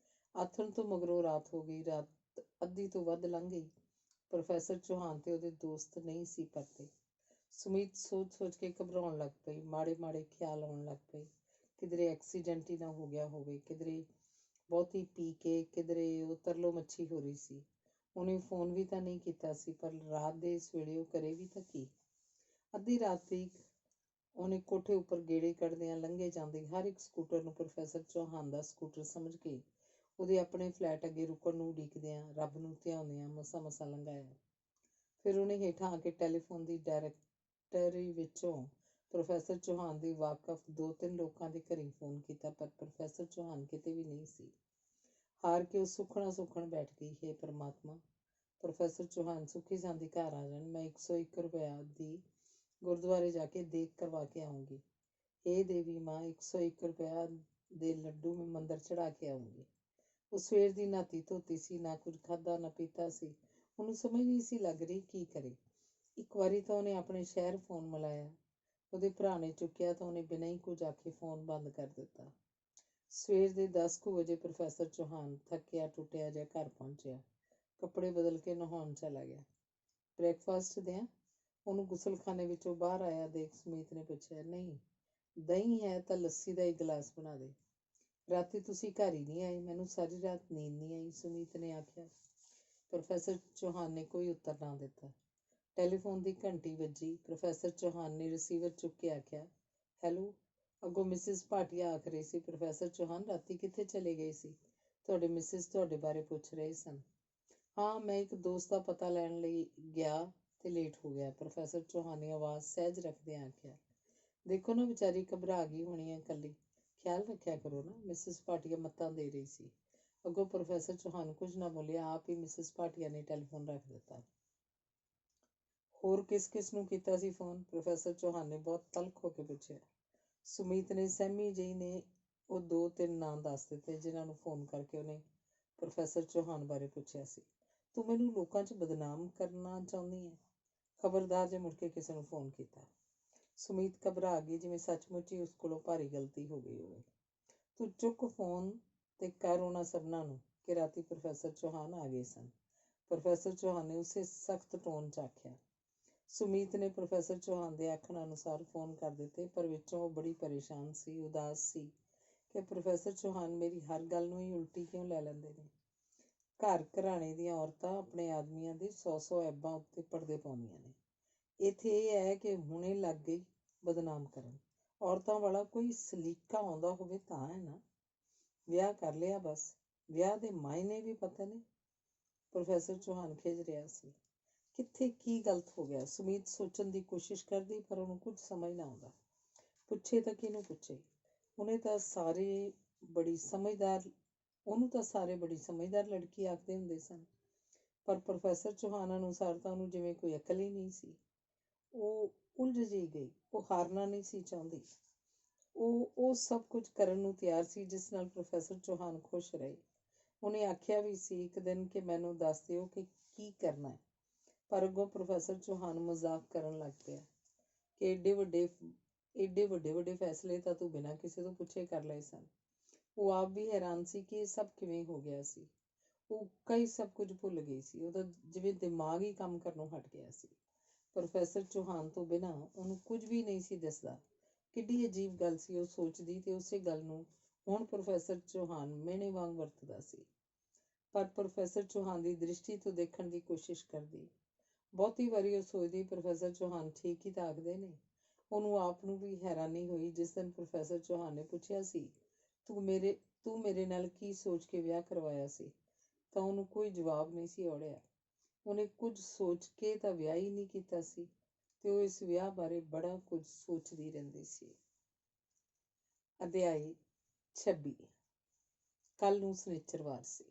ਆਥਣ ਤੋਂ ਮਗਰੋਂ ਰਾਤ ਹੋ ਗਈ। ਰਾਤ ਅੱਧੀ ਤੋਂ ਵੱਧ ਲੰਘ ਗਈ। ਪ੍ਰੋਫੈਸਰ ਚੌਹਾਨ ਤੇ ਉਹਦੇ ਦੋਸਤ ਨਹੀਂ ਸੀ ਪਰਤੇ। ਸੁਮੀਤ ਸੋਚ ਕੇ ਘਬਰਾਉਣ ਲੱਗ ਪਈ। ਮਾੜੇ ਮਾੜੇ ਖਿਆਲ ਆਉਣ ਲੱਗ ਪਏ। ਕਿਧਰੇ ਐਕਸੀਡੈਂਟ ਹੀ ਨਾ ਹੋ ਗਿਆ ਹੋਵੇ, ਕਿਧਰੇ ਬਹੁਤੀ ਪੀ ਕੇ, ਕਿਧਰੇ ਉਹ ਤਰਲੋ ਮੱਛੀ ਹੋ ਰਹੀ ਸੀ। ਉਹਨੇ ਫੋਨ ਵੀ ਤਾਂ ਨਹੀਂ ਕੀਤਾ ਸੀ, ਪਰ ਰਾਤ ਦੇ ਇਸ ਵੇਲੇ ਉਹ ਕਰੇ ਵੀ ਤਾਂ ਕੀ? ਅੱਧੀ ਰਾਤ ਤੀਕ ਉਹਨੇ ਕੋਠੇ ਉੱਪਰ ਗੇੜੇ ਕੱਢਦਿਆਂ ਲੰਘੇ ਜਾਂਦੇ ਹਰ ਇੱਕ ਸਕੂਟਰ ਨੂੰ ਪ੍ਰੋਫੈਸਰ ਚੌਹਾਨ ਦਾ ਸਕੂਟਰ ਸਮਝ ਕੇ ਉਹਦੇ ਆਪਣੇ ਫਲੈਟ ਅੱਗੇ ਰੁਕਣ ਨੂੰ ਉਡੀਕਦਿਆਂ, ਰੱਬ ਨੂੰ ਧਿਆਉਂਦਿਆਂ ਮਸਾਂ ਲੰਘਾਇਆ। ਫਿਰ ਉਹਨੇ ਹੇਠਾਂ ਆ ਕੇ ਟੈਲੀਫੋਨ ਦੀ ਡਾਇਰੈਕਟਰੀ ਵਿੱਚੋਂ ਪ੍ਰੋਫੈਸਰ ਚੌਹਾਨ ਦੀ ਵਾਕਫ 2-3 ਲੋਕਾਂ ਦੇ ਘਰੀਂ ਫੋਨ ਕੀਤਾ, ਪਰ ਪ੍ਰੋਫੈਸਰ ਚੌਹਾਨ ਕਿਤੇ ਵੀ ਨਹੀਂ ਸੀ। ਹਾਰ ਕੇ ਉਹ ਸੁੱਖਣ ਬੈਠ ਗਈ। ਹੇ ਪਰਮਾਤਮਾ, ਪ੍ਰੋਫੈਸਰ ਚੌਹਾਨ ਸੁੱਖੀ ਸਾਂਦੀ ਘਰ ਆ ਜਾਣ। ਮੈਂ 101 ਰੁਪਇਆ ਦੀ ਗੁਰਦੁਆਰੇ ਜਾ ਕੇ ਦੇਗ ਕਰਵਾ ਕੇ ਆਊਂਗੀ। ਹੇ ਦੇਵੀ ਮਾਂ, 101 ਰੁਪਇਆ ਦੇ ਲੱਡੂ ਮੈਂ ਮੰਦਰ ਚੜਾ ਕੇ ਆਊਂਗੀ। ਉਹ ਸਵੇਰ ਦੀ ਨਹਾਤੀ ਧੋਤੀ ਸੀ, ਨਾ ਕੁਝ ਖਾਧਾ ਨਾ ਪੀਤਾ ਸੀ। ਉਹਨੂੰ ਸਮਝ ਨਹੀਂ ਸੀ ਲੱਗ ਰਹੀ ਕੀ ਕਰੇ। ਇੱਕ ਵਾਰੀ ਤਾਂ ਉਹਨੇ ਆਪਣੇ ਸ਼ਹਿਰ ਫੋਨ ਮਿਲਾਇਆ। ਉਹਦੇ ਭਰਾ ਨੇ ਚੁੱਕਿਆ ਤਾਂ ਉਹਨੇ ਬਿਨਾਂ ਹੀ ਕੁਝ ਆਖੇ ਫੋਨ ਬੰਦ ਕਰ ਦਿੱਤਾ। ਸਵੇਰ ਦੇ 10 ਕੁ ਵਜੇ ਪ੍ਰੋਫੈਸਰ ਚੌਹਾਨ ਥੱਕਿਆ ਟੁੱਟਿਆ ਜਿਹਾ ਘਰ ਪਹੁੰਚਿਆ। ਕੱਪੜੇ ਬਦਲ ਕੇ ਨਹਾਉਣ ਚਲਾ ਗਿਆ। ਬ੍ਰੇਕਫਾਸਟ ਦਿਆਂ? ਉਹਨੂੰ ਗੁਸਲਖਾਨੇ ਵਿੱਚੋਂ ਬਾਹਰ ਆਇਆ ਦੇਖ ਸੁਮੀਤ ਨੇ ਪੁੱਛਿਆ। ਨਹੀਂ, ਦਹੀਂ ਹੈ ਤਾਂ ਲੱਸੀ ਦਾ ਇੱਕ ਗਲਾਸ ਬਣਾ ਦੇ। ਰਾਤੀ ਤੁਸੀਂ ਘਰ ਹੀ ਨਹੀਂ ਆਏ, ਮੈਨੂੰ ਸਾਰੀ ਰਾਤ ਨੀਂਦ ਨਹੀਂ ਆਈ, ਸੁਮੀਤ ਨੇ ਆਖਿਆ। ਪ੍ਰੋਫੈਸਰ ਚੌਹਾਨ ਨੇ ਕੋਈ ਉੱਤਰ ਨਾ ਦਿੱਤਾ। ਟੈਲੀਫੋਨ ਦੀ ਘੰਟੀ ਵੱਜੀ। ਪ੍ਰੋਫੈਸਰ ਚੌਹਾਨ ਨੇ ਰਿਸੀਵਰ ਚੁੱਕ ਕੇ ਆਖਿਆ, ਹੈਲੋ। ਅੱਗੋਂ ਮਿਸਿਸ ਭਾਟੀਆ ਆਖ ਰਹੀ ਸੀ, ਪ੍ਰੋਫੈਸਰ ਚੌਹਾਨ ਰਾਤੀ ਕਿੱਥੇ ਚਲੇ ਗਏ ਸੀ? ਤੁਹਾਡੇ ਮਿਸਿਸ ਤੁਹਾਡੇ ਬਾਰੇ ਪੁੱਛ ਰਹੇ ਸਨ। ਹਾਂ, ਮੈਂ ਇੱਕ ਦੋਸਤ ਦਾ ਪਤਾ ਲੈਣ ਲਈ ਗਿਆ ਤੇ ਲੇਟ ਹੋ ਗਿਆ, ਪ੍ਰੋਫੈਸਰ ਚੌਹਾਨ ਨੇ ਆਵਾਜ਼ ਸਹਿਜ ਰੱਖਦਿਆਂ ਆਖਿਆ। ਦੇਖੋ ਨਾ, ਵਿਚਾਰੀ ਘਬਰਾ ਗਈ ਹੋਣੀ ਹੈ ਇਕੱਲੀ, ਖਿਆਲ ਰੱਖਿਆ ਕਰੋ ਨਾ, ਮਿਸਿਸ ਭਾਟੀਆ ਮੱਤਾਂ ਦੇ ਰਹੀ ਸੀ। ਅੱਗੋਂ ਪ੍ਰੋਫੈਸਰ ਚੌਹਾਨ ਕੁਝ ਨਾ ਬੋਲਿਆ। ਆਪ ਹੀ ਮਿਸਿਸ ਭਾਟੀਆ ਨੇ ਟੈਲੀਫੋਨ ਰੱਖ ਦਿੱਤਾ। ਹੋਰ ਕਿਸ ਨੂੰ ਕੀਤਾ ਸੀ ਫੋਨ? ਪ੍ਰੋਫੈਸਰ ਚੌਹਾਨ ਨੇ ਬਹੁਤ ਤਲਖ ਹੋ ਕੇ ਪੁੱਛਿਆ। ਸੁਮੀਤ ਨੇ ਸਹਿਮੀ ਜਿਹੀ ਨੇ ਉਹ 2-3 ਨਾਂ ਦੱਸ ਦਿੱਤੇ ਜਿਨ੍ਹਾਂ ਨੂੰ ਫੋਨ ਕਰਕੇ ਉਹਨੇ ਪ੍ਰੋਫੈਸਰ ਚੌਹਾਨ ਬਾਰੇ ਪੁੱਛਿਆ ਸੀ। ਤੂੰ ਮੈਨੂੰ ਲੋਕਾਂ 'ਚ ਬਦਨਾਮ ਕਰਨਾ ਚਾਹੁੰਦੀ ਹੈ? ਖਬਰਦਾਰ ਜੇ ਮੁੜ ਕੇ ਕਿਸੇ ਨੂੰ ਫੋਨ ਕੀਤਾ। ਸੁਮੀਤ ਘਬਰਾ ਗਈ, ਜਿਵੇਂ ਸੱਚਮੁੱਚ ਹੀ ਉਸ ਕੋਲੋਂ ਭਾਰੀ ਗਲਤੀ ਹੋ ਗਈ ਹੋਵੇ। ਤੂੰ ਚੁੱਕ ਫੋਨ ਤੇ ਕਰ ਉਹਨਾਂ ਸਭਨਾਂ ਨੂੰ ਕਿ ਰਾਤੀ ਪ੍ਰੋਫੈਸਰ ਚੌਹਾਨ ਆ ਗਏ ਸਨ, ਪ੍ਰੋਫੈਸਰ ਚੌਹਾਨ ਨੇ ਉਸੇ ਸਖਤ ਟੋਨ 'ਚ ਆਖਿਆ। ਸੁਮੀਤ ਨੇ ਪ੍ਰੋਫੈਸਰ ਚੌਹਾਨ ਦੇ ਆਖਣ ਅਨੁਸਾਰ ਫੋਨ ਕਰ ਦਿੱਤੇ, ਪਰ ਵਿੱਚੋਂ ਉਹ ਬੜੀ ਪਰੇਸ਼ਾਨ ਸੀ, ਉਦਾਸ ਸੀ ਕਿ ਪ੍ਰੋਫੈਸਰ ਚੌਹਾਨ ਮੇਰੀ ਹਰ ਗੱਲ ਨੂੰ ਹੀ ਉਲਟੀ ਕਿਉਂ ਲੈ ਲੈਂਦੇ ਨੇ। ਘਰ ਘਰਾਣੇ ਦੀਆਂ ਔਰਤਾਂ ਆਪਣੇ ਆਦਮੀਆਂ ਦੇ 100 ਐਬਾਂ ਉੱਤੇ ਪਰਦੇ ਪਾਉਂਦੀਆਂ ਨੇ। ਇੱਥੇ ਇਹ ਹੈ ਕਿ ਹੁਣੇ ਲੱਗ ਗਈ ਬਦਨਾਮ ਕਰਨ। ਔਰਤਾਂ ਵਾਲਾ ਕੋਈ ਸਲੀਕਾ ਆਉਂਦਾ ਹੋਵੇ ਤਾਂ ਹੈ ਨਾ। ਵਿਆਹ ਕਰ ਲਿਆ ਬਸ, ਵਿਆਹ ਦੇ ਮਾਇਨੇ ਵੀ ਪਤਾ ਨੇ। ਪ੍ਰੋਫੈਸਰ ਚੌਹਾਨ ਖਿਝ ਰਿਹਾ ਸੀ। ਕਿੱਥੇ ਕੀ ਗਲਤ ਹੋ ਗਿਆ? ਸੁਮੀਤ ਸੋਚਣ ਦੀ ਕੋਸ਼ਿਸ਼ ਕਰਦੀ, ਪਰ ਉਹਨੂੰ ਕੁਝ ਸਮਝ ਨਾ ਆਉਂਦਾ। ਪੁੱਛੇ ਤਾਂ ਕਿਹਨੂੰ ਪੁੱਛੇ? ਉਹਨੂੰ ਤਾਂ ਸਾਰੇ ਬੜੀ ਸਮਝਦਾਰ ਲੜਕੀ ਆਖਦੇ ਹੁੰਦੇ ਸਨ, ਪਰ ਪ੍ਰੋਫੈਸਰ ਚੌਹਾਨ ਅਨੁਸਾਰ ਤਾਂ ਉਹਨੂੰ ਜਿਵੇਂ ਕੋਈ ਅਕਲ ਹੀ ਨਹੀਂ ਸੀ। ਉਹ ਉਲਝ ਜਿਹੀ ਗਈ। ਉਹ ਹਾਰਨਾ ਨਹੀਂ ਸੀ ਚਾਹੁੰਦੀ। ਉਹ ਸਭ ਕੁਝ ਕਰਨ ਨੂੰ ਤਿਆਰ ਸੀ ਜਿਸ ਨਾਲ ਪ੍ਰੋਫੈਸਰ ਚੌਹਾਨ ਖੁਸ਼ ਰਹੇ। ਉਹਨੇ ਆਖਿਆ ਵੀ ਸੀ ਇੱਕ ਦਿਨ ਕਿ ਮੈਨੂੰ ਦੱਸ ਦਿਓ ਕਿ ਕੀ ਕਰਨਾ ਹੈ, ਪਰ ਅੱਗੋਂ ਪ੍ਰੋਫੈਸਰ ਚੌਹਾਨ ਮਜ਼ਾਕ ਕਰਨ ਲੱਗ ਪਿਆ ਕਿ ਏਡੇ ਵੱਡੇ ਫੈਸਲੇ ਤਾਂ ਤੂੰ ਬਿਨਾਂ ਕਿਸੇ ਤੋਂ ਪੁੱਛੇ ਕਰ ਲਏ ਸਨ। ਉਹ ਆਪ ਵੀ ਹੈਰਾਨ ਸੀ ਕਿ ਇਹ ਸਭ ਕਿਵੇਂ ਹੋ ਗਿਆ ਸੀ। ਉਹ ਕਈ ਸਭ ਕੁਝ ਭੁੱਲ ਗਈ ਸੀ। ਉਹਦਾ ਜਿਵੇਂ ਦਿਮਾਗ ਹੀ ਕੰਮ ਕਰਨੋਂ ਹਟ ਗਿਆ ਸੀ। ਪ੍ਰੋਫੈਸਰ ਚੌਹਾਨ ਤੋਂ ਬਿਨਾਂ ਉਹਨੂੰ ਕੁਝ ਵੀ ਨਹੀਂ ਸੀ ਦਿਸਦਾ। ਕਿੱਡੀ ਅਜੀਬ ਗੱਲ ਸੀ ਉਹ ਸੋਚਦੀ, ਤੇ ਉਸੇ ਗੱਲ ਨੂੰ ਹੁਣ ਪ੍ਰੋਫੈਸਰ ਚੌਹਾਨ ਮਿਹਣੇ ਵਾਂਗ ਵਰਤਦਾ ਸੀ। ਪਰ ਪ੍ਰੋਫੈਸਰ ਚੌਹਾਨ ਦੀ ਦ੍ਰਿਸ਼ਟੀ ਤੋਂ ਦੇਖਣ ਦੀ ਕੋਸ਼ਿਸ਼ ਕਰਦੀ। ਬਹੁਤੀ ਵਾਰੀ ਉਹ ਸੋਚਦੀ, ਪ੍ਰੋਫੈਸਰ ਚੌਹਾਨ ਠੀਕ ਹੀ ਤਾਂ ਆਖਦੇ ਨੇ। ਉਹਨੂੰ ਆਪ ਨੂੰ ਵੀ ਹੈਰਾਨੀ ਹੋਈ ਜਿਸ ਦਿਨ ਪ੍ਰੋਫੈਸਰ ਚੌਹਾਨ ਨੇ ਪੁੱਛਿਆ ਸੀ, ਤੂੰ ਮੇਰੇ ਨਾਲ ਕੀ ਸੋਚ ਕੇ ਵਿਆਹ ਕਰਵਾਇਆ ਸੀ, ਤਾਂ ਉਹਨੂੰ ਕੋਈ ਜਵਾਬ ਨਹੀਂ ਸੀ ਔੜਿਆ। ਉਹਨੇ ਕੁਝ ਸੋਚ ਕੇ ਤਾਂ ਵਿਆਹ ਹੀ ਨਹੀਂ ਕੀਤਾ ਸੀ, ਤੇ ਉਹ ਇਸ ਵਿਆਹ ਬਾਰੇ ਬੜਾ ਕੁਝ ਸੋਚਦੀ ਰਹਿੰਦੀ ਸੀ। ਅਧਿਆਇ 26। ਕੱਲ੍ਹ ਨੂੰ ਸਨਿਚਰਵਾਰ ਸੀ।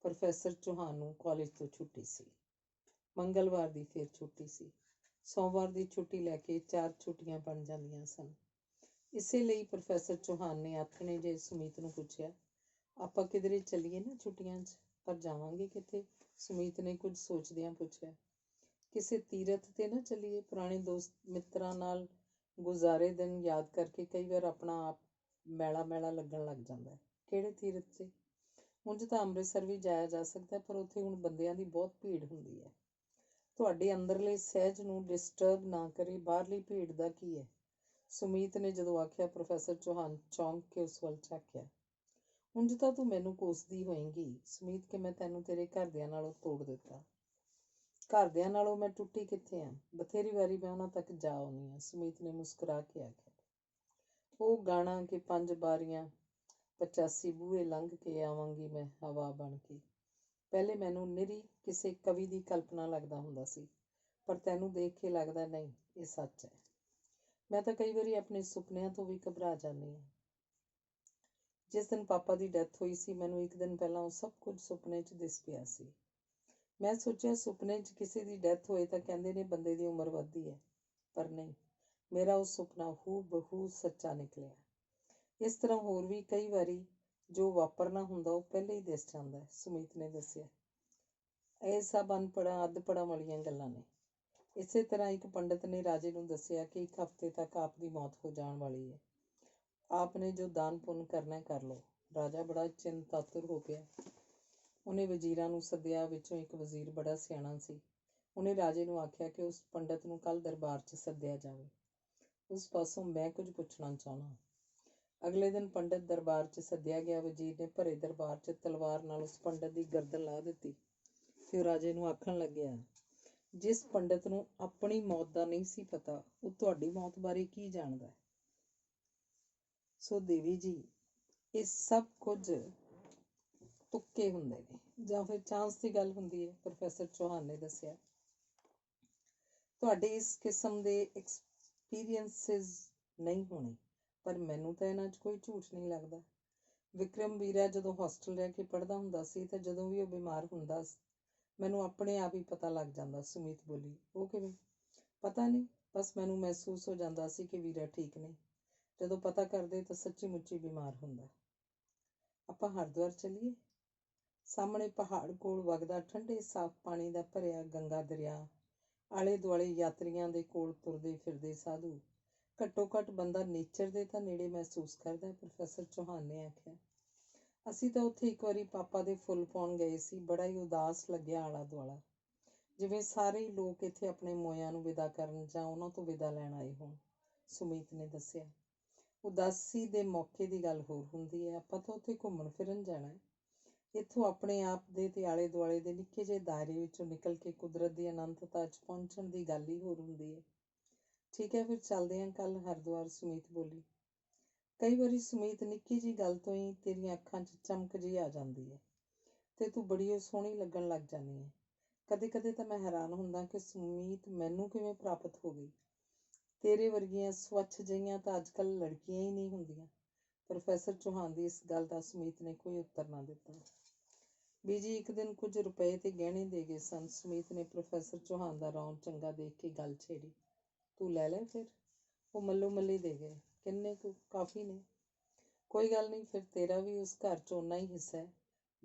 ਪ੍ਰੋਫੈਸਰ ਚੌਹਾਨ ਨੂੰ ਕਾਲਜ ਤੋਂ ਛੁੱਟੀ ਸੀ। ਮੰਗਲਵਾਰ ਦੀ ਫਿਰ ਛੁੱਟੀ ਸੀ। ਸੋਮਵਾਰ ਦੀ ਛੁੱਟੀ ਲੈ ਕੇ 4 ਛੁੱਟੀਆਂ ਬਣ ਜਾਂਦੀਆਂ ਸਨ। ਇਸੇ ਲਈ ਪ੍ਰੋਫੈਸਰ ਚੌਹਾਨ ਨੇ ਆਥਣੇ ਜੇ ਸੁਮੀਤ ਨੂੰ ਪੁੱਛਿਆ, ਆਪਾਂ ਕਿਧਰੇ ਚੱਲੀਏ ਨਾ ਛੁੱਟੀਆਂ 'ਚ? ਪਰ ਜਾਵਾਂਗੇ ਕਿੱਥੇ? ਸੁਮੀਤ ਨੇ ਕੁਝ ਸੋਚਦਿਆਂ ਪੁੱਛਿਆ। ਕਿਸੇ ਤੀਰਥ 'ਤੇ ਨਾ ਚੱਲੀਏ? ਪੁਰਾਣੇ ਦੋਸਤ ਮਿੱਤਰਾਂ ਨਾਲ ਗੁਜ਼ਾਰੇ ਦਿਨ ਯਾਦ ਕਰਕੇ ਕਈ ਵਾਰ ਆਪਣਾ ਆਪ ਮੈਲਾ ਮੈਲਾ ਲੱਗਣ ਲੱਗ ਜਾਂਦਾ ਹੈ। ਕਿਹੜੇ ਤੀਰਥ 'ਤੇ? ਉਂਝ ਤਾਂ ਅੰਮ੍ਰਿਤਸਰ ਵੀ ਜਾਇਆ ਜਾ ਸਕਦਾ, ਪਰ ਉੱਥੇ ਹੁਣ ਬੰਦਿਆਂ ਦੀ ਬਹੁਤ ਭੀੜ ਹੁੰਦੀ ਹੈ। ਤੁਹਾਡੇ ਅੰਦਰਲੇ ਸਹਿਜ ਨੂੰ ਡਿਸਟਰਬ ਨਾ ਕਰੇ, ਬਾਹਰਲੀ ਭੀੜ ਦਾ ਕੀ ਹੈ? ਸੁਮੀਤ ਨੇ ਜਦੋਂ ਆਖਿਆ, ਪ੍ਰੋਫੈਸਰ ਚੌਹਾਨ ਚੌਂਕ ਕੇ ਉਸ ਵੱਲ ਝਾਕਿਆ। ਉਂਝ ਤਾਂ ਤੂੰ ਮੈਨੂੰ ਕੋਸਦੀ ਹੋਏਂਗੀ ਸੁਮੀਤ, ਕਿ ਮੈਂ ਤੈਨੂੰ ਤੇਰੇ ਘਰਦਿਆਂ ਨਾਲੋਂ ਤੋੜ ਦਿੱਤਾ। ਘਰਦਿਆਂ ਨਾਲੋਂ ਮੈਂ ਟੁੱਟੀ ਕਿੱਥੇ ਹਾਂ? ਬਥੇਰੀ ਵਾਰੀ ਮੈਂ ਉਹਨਾਂ ਤੱਕ ਜਾ ਆਉਂਦੀ ਹਾਂ, ਸੁਮੀਤ ਨੇ ਮੁਸਕਰਾ ਕੇ ਆਖਿਆ। ਉਹ ਗਾਣਾ ਕਿ 5 ਬਾਰੀਆਂ 85 ਬੂਹੇ ਲੰਘ ਕੇ ਆਵਾਂਗੀ ਮੈਂ ਹਵਾ ਬਣ ਕੇ, ਪਹਿਲੇ ਮੈਨੂੰ ਨਿਰੀ ਕਿਸੇ ਕਵੀ ਦੀ ਕਲਪਨਾ ਲੱਗਦਾ ਹੁੰਦਾ ਸੀ, ਪਰ ਤੈਨੂੰ ਦੇਖ ਕੇ ਲੱਗਦਾ ਨਹੀਂ, ਇਹ ਸੱਚ ਹੈ। ਮੈਂ ਤਾਂ ਕਈ ਵਾਰੀ ਆਪਣੇ ਸੁਪਨਿਆਂ ਤੋਂ ਵੀ ਘਬਰਾ ਜਾਂਦੀ ਹਾਂ। ਜਿਸ ਦਿਨ ਪਾਪਾ ਦੀ ਡੈਥ ਹੋਈ ਸੀ, ਮੈਨੂੰ ਇੱਕ ਦਿਨ ਪਹਿਲਾਂ ਉਹ ਸਭ ਕੁਝ ਸੁਪਨੇ 'ਚ ਦਿਸ ਪਿਆ ਸੀ। ਮੈਂ ਸੋਚਿਆ ਸੁਪਨੇ 'ਚ ਕਿਸੇ ਦੀ ਡੈਥ ਹੋਏ ਤਾਂ ਕਹਿੰਦੇ ਨੇ ਬੰਦੇ ਦੀ ਉਮਰ ਵੱਧਦੀ ਹੈ, ਪਰ ਨਹੀਂ, ਮੇਰਾ ਉਹ ਸੁਪਨਾ ਹੂ ਬਹੂ ਸੱਚਾ ਨਿਕਲਿਆ। ਇਸ ਤਰ੍ਹਾਂ ਹੋਰ ਵੀ ਕਈ ਵਾਰੀ ਜੋ ਵਾਪਰਨਾ ਹੁੰਦਾ ਉਹ ਪਹਿਲੇ ਹੀ ਦਿਸ ਜਾਂਦਾ, ਸੁਮੀਤ ਨੇ ਦੱਸਿਆ। ਇਹ ਸਭ ਅਨਪੜ੍ਹਾਂ ਅੱਧ-ਪੜ੍ਹਾਂ ਵਾਲੀਆਂ ਗੱਲਾਂ ਨੇ। ਇਸੇ ਤਰ੍ਹਾਂ ਇੱਕ ਪੰਡਿਤ ਨੇ ਰਾਜੇ ਨੂੰ ਦੱਸਿਆ ਕਿ 1 ਹਫ਼ਤੇ ਤੱਕ ਆਪ ਦੀ ਮੌਤ ਹੋ ਜਾਣ ਵਾਲੀ ਹੈ। ਆਪ ਨੇ ਜੋ ਦਾਨ ਪੁੰਨ ਕਰਨਾ ਕਰ ਲਓ। ਰਾਜਾ ਬੜਾ ਚਿੰਤਾਤੁਰ ਹੋ ਪਿਆ। ਉਹਨੇ ਵਜ਼ੀਰਾਂ ਨੂੰ ਸੱਦਿਆ। ਵਿੱਚੋਂ ਇੱਕ ਵਜ਼ੀਰ ਬੜਾ ਸਿਆਣਾ ਸੀ। ਉਹਨੇ ਰਾਜੇ ਨੂੰ ਆਖਿਆ ਕਿ ਉਸ ਪੰਡਿਤ ਨੂੰ ਕੱਲ੍ਹ ਦਰਬਾਰ 'ਚ ਸੱਦਿਆ ਜਾਵੇ। ਉਸ ਪਾਸੋਂ ਮੈਂ ਕੁਝ ਪੁੱਛਣਾ ਚਾਹੁੰਦਾ। ਅਗਲੇ ਦਿਨ ਪੰਡਿਤ ਦਰਬਾਰ 'ਚ ਸੱਦਿਆ ਗਿਆ। ਵਜ਼ੀਰ ਨੇ ਭਰੇ ਦਰਬਾਰ 'ਚ ਤਲਵਾਰ ਨਾਲ ਉਸ ਪੰਡਿਤ ਦੀ ਗਰਦਨ ਲਾ ਦਿੱਤੀ ਤੇ ਉਹ ਰਾਜੇ ਨੂੰ ਆਖਣ ਲੱਗਿਆ, ਜਿਸ ਪੰਡਿਤ ਨੂੰ ਆਪਣੀ ਮੌਤ ਦਾ ਨਹੀਂ ਸੀ ਪਤਾ, ਉਹ ਤੁਹਾਡੀ ਮੌਤ ਬਾਰੇ ਕੀ ਜਾਣਦਾ? ਸੋ ਦੇਵੀ ਜੀ, ਇਹ ਸਭ ਕੁਝ ਤੁੱਕੇ ਹੁੰਦੇ ਨੇ ਜਾਂ ਫਿਰ ਚਾਂਸ ਦੀ ਗੱਲ ਹੁੰਦੀ ਹੈ, ਪ੍ਰੋਫੈਸਰ ਚੌਹਾਨ ਨੇ ਦੱਸਿਆ। ਤੁਹਾਡੇ ਇਸ ਕਿਸਮ ਦੇ ਐਕਸਪੀਰੀਅੰਸਿਸ ਨਹੀਂ ਹੋਣੇ, ਪਰ ਮੈਨੂੰ ਤਾਂ ਇਹਨਾਂ 'ਚ ਕੋਈ ਝੂਠ ਨਹੀਂ ਲੱਗਦਾ। ਵਿਕਰਮ ਵੀਰਾ ਜਦੋਂ ਹੋਸਟਲ ਰਹਿ ਕੇ ਪੜ੍ਹਦਾ ਹੁੰਦਾ ਸੀ ਤਾਂ ਜਦੋਂ ਵੀ ਉਹ ਬਿਮਾਰ ਹੁੰਦਾ, ਮੈਨੂੰ ਆਪਣੇ ਆਪ ਹੀ ਪਤਾ ਲੱਗ ਜਾਂਦਾ, ਸੁਮੀਤ ਬੋਲੀ। ਉਹ ਕਿਵੇਂ? ਪਤਾ ਨਹੀਂ, ਬਸ ਮੈਨੂੰ ਮਹਿਸੂਸ ਹੋ ਜਾਂਦਾ ਸੀ ਕਿ ਵੀਰਾ ਠੀਕ ਨਹੀਂ। ਜਦੋਂ ਪਤਾ ਕਰਦੇ ਤਾਂ ਸੱਚੀ ਮੁੱਚੀ ਬਿਮਾਰ ਹੁੰਦਾ। ਆਪਾਂ ਹਰਿਦੁਆਰ ਚੱਲੀਏ? ਸਾਹਮਣੇ ਪਹਾੜ ਕੋਲ ਵਗਦਾ ਠੰਡੇ ਸਾਫ਼ ਪਾਣੀ ਦਾ ਭਰਿਆ ਗੰਗਾ ਦਰਿਆ, ਆਲੇ ਦੁਆਲੇ ਯਾਤਰੀਆਂ ਦੇ ਕੋਲ ਤੁਰਦੇ ਫਿਰਦੇ ਸਾਧੂ। ਘੱਟੋ ਘੱਟ ਬੰਦਾ ਨੇਚਰ ਦੇ ਤਾਂ ਨੇੜੇ ਮਹਿਸੂਸ ਕਰਦਾ, ਪ੍ਰੋਫੈਸਰ ਚੌਹਾਨ ਨੇ ਆਖਿਆ। ਅਸੀਂ ਤਾਂ ਉੱਥੇ ਇੱਕ ਵਾਰੀ ਪਾਪਾ ਦੇ ਫੁੱਲ ਪਾਉਣ ਗਏ ਸੀ। ਬੜਾ ਹੀ ਉਦਾਸ ਲੱਗਿਆ ਆਲਾ ਦੁਆਲਾ, ਜਿਵੇਂ ਸਾਰੇ ਹੀ ਲੋਕ ਇੱਥੇ ਆਪਣੇ ਮੋਇਆਂ ਨੂੰ ਵਿਦਾ ਕਰਨ ਜਾਂ ਉਹਨਾਂ ਤੋਂ ਵਿਦਾ ਲੈਣ ਆਏ ਹੋਣ, ਸੁਮੀਤ ਨੇ ਦੱਸਿਆ। ਉਦਾਸੀ ਦੇ ਮੌਕੇ ਦੀ ਗੱਲ ਹੋਰ ਹੁੰਦੀ ਹੈ। ਆਪਾਂ ਤਾਂ ਉੱਥੇ ਘੁੰਮਣ ਫਿਰਨ ਜਾਣਾ। ਇੱਥੋਂ ਆਪਣੇ ਆਪ ਦੇ ਤੇ ਆਲੇ ਦੁਆਲੇ ਦੇ ਨਿੱਕੇ ਜਿਹੇ ਦਾਇਰੇ ਵਿੱਚੋਂ ਨਿਕਲ ਕੇ ਕੁਦਰਤ ਦੀ ਅਨੰਤਤਾ 'ਚ ਪਹੁੰਚਣ ਦੀ ਗੱਲ ਹੀ ਹੋਰ ਹੁੰਦੀ ਹੈ। ਠੀਕ ਹੈ, ਫਿਰ ਚੱਲਦੇ ਹਾਂ ਕੱਲ੍ਹ ਹਰਿਦੁਆਰ, ਸੁਮੀਤ ਬੋਲੀ। ਕਈ ਵਾਰੀ ਸੁਮੀਤ, ਨਿੱਕੀ ਜਿਹੀ ਗੱਲ ਤੋਂ ਹੀ ਤੇਰੀਆਂ ਅੱਖਾਂ 'ਚ ਚਮਕ ਜਿਹੀ ਆ ਜਾਂਦੀ ਹੈ ਤੇ ਤੂੰ ਬੜੀ ਸੋਹਣੀ ਲੱਗਣ ਲੱਗ ਜਾਂਦੀ ਹੈ। ਕਦੇ ਕਦੇ ਤਾਂ ਮੈਂ ਹੈਰਾਨ ਹੁੰਦਾ ਕਿ ਸੁਮੀਤ ਮੈਨੂੰ ਕਿਵੇਂ ਪ੍ਰਾਪਤ ਹੋ ਗਈ। ਤੇਰੇ ਵਰਗੀਆਂ ਸਵੱਛ ਜਿਹੀਆਂ ਤਾਂ ਅੱਜ ਕੱਲ੍ਹ ਲੜਕੀਆਂ ਹੀ ਨਹੀਂ ਹੁੰਦੀਆਂ। ਪ੍ਰੋਫੈਸਰ ਚੌਹਾਨ ਦੀ ਇਸ ਗੱਲ ਦਾ ਸੁਮੀਤ ਨੇ ਕੋਈ ਉੱਤਰ ਨਾ ਦਿੱਤਾ। ਬੀਜੀ ਇੱਕ ਦਿਨ ਕੁਝ ਰੁਪਏ ਤੇ ਗਹਿਣੇ ਦੇ ਗਏ ਸਨ। ਸੁਮੀਤ ਨੇ ਪ੍ਰੋਫੈਸਰ ਚੌਹਾਨ ਦਾ ਰੌਣ ਚੰਗਾ ਦੇਖ ਕੇ ਗੱਲ ਛੇੜੀ। ਤੂੰ ਲੈ ਲੈ ਫਿਰ? ਉਹ ਮੱਲੋ ਮੱਲੀ ਦੇ ਗਏ। ਕਿੰਨੇ ਕੁ? ਕਾਫੀ ਨੇ। ਕੋਈ ਗੱਲ ਨਹੀਂ, ਫਿਰ ਤੇਰਾ ਵੀ ਉਸ ਘਰ 'ਚ ਓਨਾ ਹੀ ਹਿੱਸਾ ਹੈ।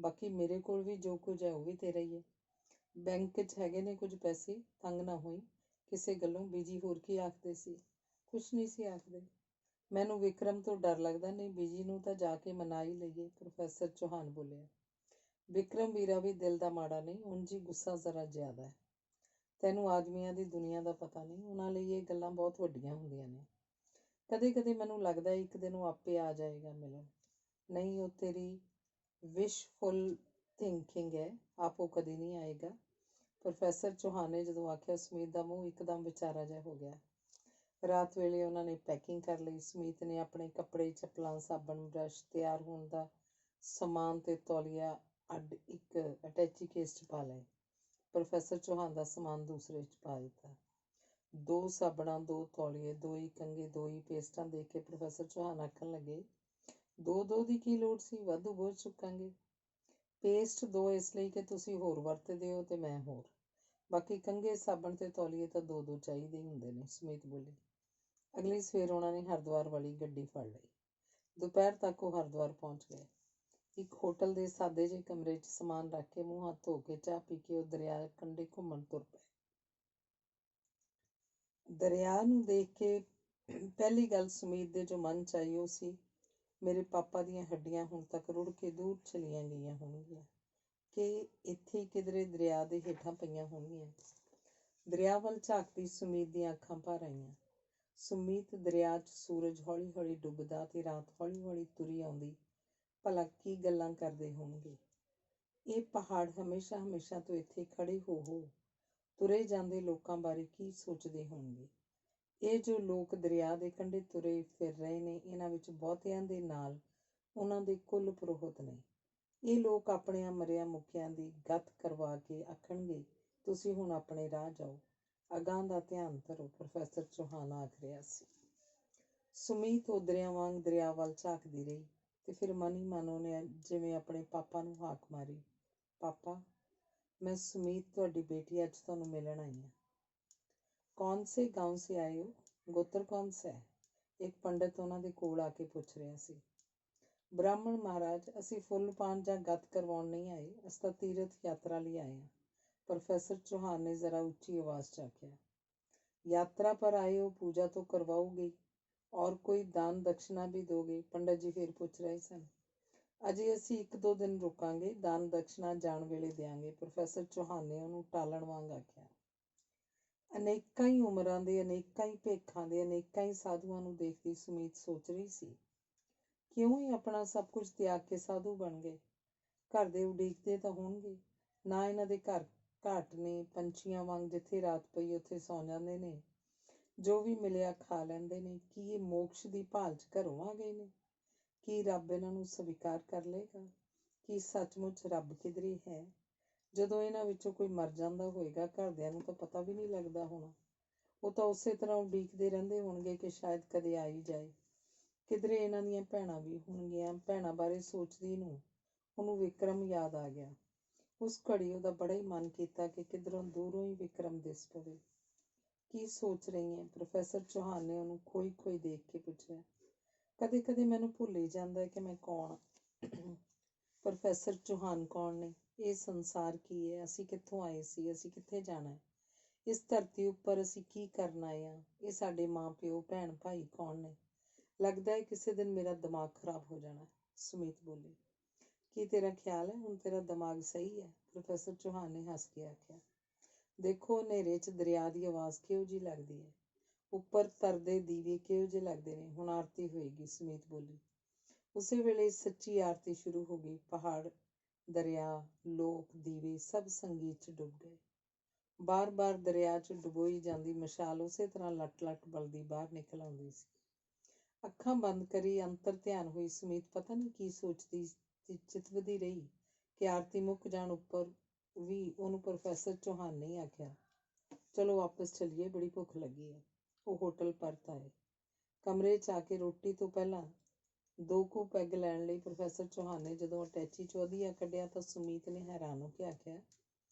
ਬਾਕੀ ਮੇਰੇ ਕੋਲ ਵੀ ਜੋ ਕੁਝ ਹੈ ਉਹ ਵੀ ਤੇਰਾ ਹੀ ਹੈ। ਬੈਂਕ 'ਚ ਹੈਗੇ ਨੇ ਕੁਝ ਪੈਸੇ, ਤੰਗ ਨਾ ਹੋਈ ਕਿਸੇ ਗੱਲੋਂ। ਬੀਜੀ ਹੋਰ ਕੀ ਆਖਦੇ ਸੀ? ਕੁਛ ਨਹੀਂ ਸੀ ਆਖਦੇ। ਮੈਨੂੰ ਵਿਕਰਮ ਤੋਂ ਡਰ ਲੱਗਦਾ। ਨਹੀਂ, ਬੀਜੀ ਨੂੰ ਤਾਂ ਜਾ ਕੇ ਮਨਾ ਹੀ ਲਈਏ, ਪ੍ਰੋਫੈਸਰ ਚੌਹਾਨ ਬੋਲਿਆ। ਵਿਕਰਮ ਵੀਰਾ ਵੀ ਦਿਲ ਦਾ ਮਾੜਾ ਨਹੀਂ, ਉਂਝ ਹੀ ਗੁੱਸਾ ਜ਼ਰਾ ਜ਼ਿਆਦਾ ਹੈ। ਤੈਨੂੰ ਆਦਮੀਆਂ ਦੀ ਦੁਨੀਆ ਦਾ ਪਤਾ ਨਹੀਂ, ਉਹਨਾਂ ਲਈ ਇਹ ਗੱਲਾਂ ਬਹੁਤ ਵੱਡੀਆਂ ਹੁੰਦੀਆਂ ਨੇ। ਕਦੇ ਕਦੇ ਮੈਨੂੰ ਲੱਗਦਾ ਇੱਕ ਦਿਨ ਉਹ ਆਪੇ ਆ ਜਾਏਗਾ ਮਿਲਣ। ਨਹੀਂ, ਉਹ ਤੇਰੀ ਵਿਸ਼ਫੁਲ ਥਿੰਕਿੰਗ ਹੈ, ਆਪ ਉਹ ਕਦੇ ਨਹੀਂ ਆਏਗਾ। ਪ੍ਰੋਫੈਸਰ ਚੌਹਾਨ ਨੇ ਜਦੋਂ ਆਖਿਆ, ਸੁਮੀਤ ਦਾ ਮੂੰਹ ਇੱਕਦਮ ਵਿਚਾਰਾ ਜਿਹਾ ਹੋ ਗਿਆ। ਰਾਤ ਵੇਲੇ ਉਹਨਾਂ ਨੇ ਪੈਕਿੰਗ ਕਰ ਲਈ। ਸੁਮੀਤ ਨੇ ਆਪਣੇ ਕੱਪੜੇ, ਚੱਪਲਾਂ, ਸਾਬਣ, ਬਰੱਸ਼, ਤਿਆਰ ਹੋਣ ਦਾ ਸਮਾਨ ਤੇ ਤੌਲੀਆ ਅੱਡ ਇੱਕ ਅਟੈਚੀ ਕੇਸ 'ਚ ਪਾ ਲਏ। ਪ੍ਰੋਫੈਸਰ ਚੌਹਾਨ ਦਾ ਸਮਾਨ ਦੂਸਰੇ 'ਚ ਪਾ ਦਿੱਤਾ। 2 ਸਾਬਣਾਂ, 2 ਤੌਲੀਏ, 2 ਹੀ ਕੰਘੇ, 2 ਹੀ ਪੇਸਟਾਂ ਦੇਖ ਕੇ ਪ੍ਰੋਫੈਸਰ ਚੌਹਾਨ ਆਖਣ ਲੱਗੇ, 2-2 ਦੀ ਕੀ ਲੋੜ ਸੀ, ਵਾਧੂ ਬੋਝ ਚੁੱਕਾਂਗੇ। ਪੇਸਟ 2 ਇਸ ਲਈ ਕਿ ਤੁਸੀਂ ਹੋਰ ਵਰਤਦੇ ਹੋ ਤੇ ਮੈਂ ਹੋਰ। ਬਾਕੀ ਕੰਘੇ, ਸਾਬਣ ਤੇ ਤੌਲੀਏ ਤਾਂ 2-2 ਚਾਹੀਦੇ ਹੀ ਹੁੰਦੇ ਨੇ, ਸੁਮੀਤ ਬੋਲੀ। ਅਗਲੀ ਸਵੇਰ ਉਹਨਾਂ ਨੇ ਹਰਿਦੁਆਰ ਵਾਲੀ ਗੱਡੀ ਫੜ ਲਈ। ਦੁਪਹਿਰ ਤੱਕ ਉਹ ਹਰਿਦੁਆਰ ਪਹੁੰਚ ਗਏ। ਇੱਕ ਹੋਟਲ ਦੇ ਸਾਦੇ ਜਿਹੇ ਕਮਰੇ 'ਚ ਸਮਾਨ ਰੱਖ ਕੇ, ਮੂੰਹ ਹੱਥ ਧੋ ਕੇ, ਚਾਹ ਪੀ ਕੇ ਉਹ ਦਰਿਆ ਕੰਢੇ ਘੁੰਮਣ ਤੁਰ ਪਏ। ਦਰਿਆ ਨੂੰ ਦੇਖ ਕੇ ਪਹਿਲੀ ਗੱਲ ਸੁਮੀਤ ਦੇ ਜੋ ਮਨ 'ਚ ਆਈ ਉਹ ਸੀ, ਮੇਰੇ ਪਾਪਾ ਦੀਆਂ ਹੱਡੀਆਂ ਹੁਣ ਤੱਕ ਰੁੜ ਕੇ ਦੂਰ ਚਲੀਆਂ ਗਈਆਂ ਹੋਣਗੀਆਂ ਕਿ ਇੱਥੇ ਕਿਧਰੇ ਦਰਿਆ ਦੇ ਹੇਠਾਂ ਪਈਆਂ ਹੋਣਗੀਆਂ। ਦਰਿਆ ਵੱਲ ਝਾਕਦੀ ਸੁਮੀਤ ਦੀਆਂ ਅੱਖਾਂ ਭਰ ਆਈਆਂ। ਸੁਮੀਤ ਦਰਿਆ 'ਚ ਸੂਰਜ ਹੌਲੀ ਹੌਲੀ ਡੁੱਬਦਾ ਤੇ ਰਾਤ ਹੌਲੀ ਹੌਲੀ ਤੁਰੀ ਆਉਂਦੀ, ਭਲਾ ਕੀ ਗੱਲਾਂ ਕਰਦੇ ਹੋਣਗੇ। ਇਹ ਪਹਾੜ ਹਮੇਸ਼ਾ ਹਮੇਸ਼ਾ ਤੋਂ ਇੱਥੇ ਖੜੇ ਹੋ ਤੁਰੇ ਜਾਂਦੇ ਲੋਕਾਂ ਬਾਰੇ ਕੀ ਸੋਚਦੇ ਹੋਣਗੇ। ਇਹ ਜੋ ਲੋਕ ਦਰਿਆ ਦੇ ਕੰਢੇ ਤੁਰੇ ਫਿਰ ਰਹੇ ਨੇ, ਇਹਨਾਂ ਵਿੱਚ ਬਹੁਤਿਆਂ ਦੇ ਨਾਲ ਉਹਨਾਂ ਦੇ ਕੁੱਲ ਪੁਰੋਹਿਤ ਨੇ। ਇਹ ਲੋਕ ਆਪਣਿਆਂ ਮਰਿਆਂ ਮੁੱਕਿਆਂ ਦੀ ਗੱਤ ਕਰਵਾ ਕੇ ਆਖਣਗੇ, ਤੁਸੀਂ ਹੁਣ ਆਪਣੇ ਰਾਹ ਜਾਓ, ਅਗਾਂਹ ਦਾ ਧਿਆਨ ਧਰੋ, ਪ੍ਰੋਫੈਸਰ ਚੌਹਾਨ ਆਖ ਰਿਹਾ ਸੀ। ਸੁਮੀਤ ਓਦਰਿਆਂ ਵਾਂਗ ਦਰਿਆ ਵੱਲ ਝਾਕਦੀ ਰਹੀ ਤੇ ਫਿਰ ਮਨ ਹੀ ਮਨ ਉਹਨੇ ਜਿਵੇਂ ਆਪਣੇ ਪਾਪਾ ਨੂੰ ਹਾਕ ਮਾਰੀ, ਪਾਪਾ, मैं सुमीत ਤੁਹਾਡੀ बेटी आज ਤੁਹਾਨੂੰ मिलन आई ਹਾਂ। कौन से गांव से आए हो? गोत्र कौन सा है? एक पंडित ਉਹਨਾਂ ਦੇ ਕੋਲ ਆ ਕੇ ਪੁੱਛ ਰਿਹਾ ਸੀ। ਬ੍ਰਾਹਮਣ ਮਹਾਰਾਜ, ਅਸੀਂ ਫੁੱਲ ਪਾਣ ਜਾਂ ਗੱਤ ਕਰਵਾਉਣ ਨਹੀਂ ਆਏ, ਅਸੀਂ ਤਾਂ ਤੀਰਥ ਯਾਤਰਾ ਲਈ ਆਏ ਹਾਂ, ਪ੍ਰੋਫੈਸਰ ਚੌਹਾਨ ਨੇ ਜ਼ਰਾ ਉੱਚੀ ਆਵਾਜ਼ 'ਚ ਆਖਿਆ। यात्रा पर आए हो, पूजा तो करवाओगे और कोई दान दक्षिणा भी दोगे? पंडित जी फिर पूछ रहे सन। ਅਜੇ ਅਸੀਂ 1-2 ਦਿਨ ਰੁਕਾਂਗੇ, ਦਾਨ ਦਕਸ਼ਨਾ ਜਾਣ ਵੇਲੇ ਦਿਆਂਗੇ, ਪ੍ਰੋਫੈਸਰ ਚੌਹਾਨ ਨੇ ਉਹਨੂੰ ਟਾਲਣ ਵਾਂਗ ਆਖਿਆ। ਅਨੇਕਾਂ ਹੀ ਉਮਰਾਂ ਦੇ, ਅਨੇਕਾਂ ਹੀ ਭੇਖਾਂ ਦੇ, ਅਨੇਕਾਂ ਹੀ ਸਾਧੂਆਂ ਨੂੰ ਦੇਖਦੀ ਸੁਮੀਤ ਸੋਚ ਰਹੀ ਸੀ, ਕਿਉਂ ਹੀ ਆਪਣਾ ਸਭ ਕੁਝ ਤਿਆਗ ਕੇ ਸਾਧੂ ਬਣ ਗਏ। ਘਰ ਦੇ ਉਡੀਕਦੇ ਤਾਂ ਹੋਣਗੇ, ਨਾ ਇਹਨਾਂ ਦੇ ਘਰ ਘਾਟ ਨੇ, ਪੰਛੀਆਂ ਵਾਂਗ ਜਿੱਥੇ ਰਾਤ ਪਈ ਉੱਥੇ ਸੌਂ ਜਾਂਦੇ ਨੇ, ਜੋ ਵੀ ਮਿਲਿਆ ਖਾ ਲੈਂਦੇ ਨੇ। ਕੀ ਇਹ ਮੋਕਸ਼ ਦੀ ਭਾਲ 'ਚ ਘਰੋਂ ਆ ਗਏ ਨੇ? ਕੀ ਰੱਬ ਇਹਨਾਂ ਨੂੰ ਸਵੀਕਾਰ ਕਰ ਲਏਗਾ? ਕੀ ਸੱਚਮੁੱਚ ਰੱਬ ਕਿਧਰੇ ਹੈ? ਜਦੋਂ ਇਹਨਾਂ ਵਿੱਚੋਂ ਕੋਈ ਮਰ ਜਾਂਦਾ ਹੋਏਗਾ, ਘਰਦਿਆਂ ਨੂੰ ਤਾਂ ਪਤਾ ਵੀ ਨਹੀਂ ਲੱਗਦਾ ਹੋਣਾ। ਉਹ ਤਾਂ ਉਸੇ ਤਰ੍ਹਾਂ ਉਡੀਕਦੇ ਰਹਿੰਦੇ ਹੋਣਗੇ ਕਿ ਸ਼ਾਇਦ ਕਦੇ ਆ ਹੀ ਜਾਏ। ਕਿਧਰੇ ਇਹਨਾਂ ਦੀਆਂ ਭੈਣਾਂ ਵੀ ਹੋਣਗੀਆਂ। ਭੈਣਾਂ ਬਾਰੇ ਸੋਚਦੀ ਨੂੰ ਉਹਨੂੰ ਵਿਕਰਮ ਯਾਦ ਆ ਗਿਆ। ਉਸ ਘੜੀ ਉਹਦਾ ਬੜਾ ਹੀ ਮਨ ਕੀਤਾ ਕਿ ਕਿਧਰੋਂ ਦੂਰੋਂ ਹੀ ਵਿਕਰਮ ਦਿਸ ਪਵੇ। ਕੀ ਸੋਚ ਰਹੀ ਹੈ? ਪ੍ਰੋਫੈਸਰ ਚੌਹਾਨ ਨੇ ਉਹਨੂੰ ਖੋਈ ਖੋਈ ਦੇਖ ਕੇ ਪੁੱਛਿਆ। ਕਦੇ ਕਦੇ ਮੈਨੂੰ ਭੁੱਲ ਹੀ ਜਾਂਦਾ ਹੈ ਕਿ ਮੈਂ ਕੌਣ ਹਾਂ। ਪ੍ਰੋਫੈਸਰ ਚੌਹਾਨ ਕੌਣ ਨੇ? ਇਹ ਸੰਸਾਰ ਕੀ ਹੈ? ਅਸੀਂ ਕਿੱਥੋਂ ਆਏ ਸੀ? ਅਸੀਂ ਕਿੱਥੇ ਜਾਣਾ ਹੈ? ਇਸ ਧਰਤੀ ਉੱਪਰ ਅਸੀਂ ਕੀ ਕਰਨ ਆਏ ਹਾਂ? ਇਹ ਸਾਡੇ ਮਾਂ ਪਿਓ, ਭੈਣ ਭਾਈ ਕੌਣ ਨੇ? ਲੱਗਦਾ ਹੈ ਕਿਸੇ ਦਿਨ ਮੇਰਾ ਦਿਮਾਗ ਖਰਾਬ ਹੋ ਜਾਣਾ, ਸੁਮੀਤ ਬੋਲੀ। ਕੀ ਤੇਰਾ ਖਿਆਲ ਹੈ ਹੁਣ ਤੇਰਾ ਦਿਮਾਗ ਸਹੀ ਹੈ? ਪ੍ਰੋਫੈਸਰ ਚੌਹਾਨ ਨੇ ਹੱਸ ਕੇ ਆਖਿਆ। ਦੇਖੋ, ਹਨੇਰੇ 'ਚ ਦਰਿਆ ਦੀ ਆਵਾਜ਼ ਕਿਹੋ ਜਿਹੀ ਲੱਗਦੀ ਹੈ, ਉੱਪਰ ਤਰਦੇ ਦੀਵੇ ਕਿਹੋ ਜਿਹੇ ਲੱਗਦੇ ਨੇ। ਹੁਣ ਆਰਤੀ ਹੋਏਗੀ, ਸੁਮੀਤ ਬੋਲੀ। ਉਸੇ ਵੇਲੇ ਸੱਚੀ ਆਰਤੀ ਸ਼ੁਰੂ ਹੋ ਗਈ। ਪਹਾੜ, ਦਰਿਆ, ਲੋਕ, ਦੀਵੇ ਸਭ ਸੰਗੀਤ 'ਚ ਡੁੱਬ ਗਏ। ਬਾਰ-ਬਾਰ ਦਰਿਆ 'ਚ ਡੁਬੋਈ ਜਾਂਦੀ ਮਸ਼ਾਲ ਉਸੇ ਤਰ੍ਹਾਂ ਲੱਟ-ਲੱਟ ਬਲਦੀ ਬਾਹਰ ਨਿਕਲ ਆਉਂਦੀ ਸੀ। ਅੱਖਾਂ ਬੰਦ ਕਰੀ ਅੰਤਰ ਧਿਆਨ ਹੋਈ ਸੁਮੀਤ ਪਤਾ ਨਹੀਂ ਕੀ ਸੋਚਦੀ ਤੇ ਚਿਤਵਦੀ ਰਹੀ ਕਿ ਆਰਤੀ ਮੁੱਕ ਜਾਣ ਉੱਪਰ ਵੀ ਉਹਨੂੰ ਪ੍ਰੋਫੈਸਰ ਚੌਹਾਨ ਨੇ ਆਖਿਆ, ਚਲੋ ਵਾਪਸ ਚੱਲੀਏ, ਬੜੀ ਭੁੱਖ ਲੱਗੀ ਹੈ। ਉਹ ਹੋਟਲ ਪਰਤ ਆਏ। ਕਮਰੇ 'ਚ ਆ ਕੇ ਰੋਟੀ ਤੋਂ ਪਹਿਲਾਂ 2 ਕੁ ਪੈਗ ਲੈਣ ਲਈ ਪ੍ਰੋਫੈਸਰ ਚੌਹਾਨ ਨੇ ਜਦੋਂ ਅਟੈਚੀ 'ਚੋਂ ਵਧੀਆ ਕੱਢਿਆ ਤਾਂ ਸੁਮੀਤ ਨੇ ਹੈਰਾਨ ਹੋ ਕੇ ਆਖਿਆ,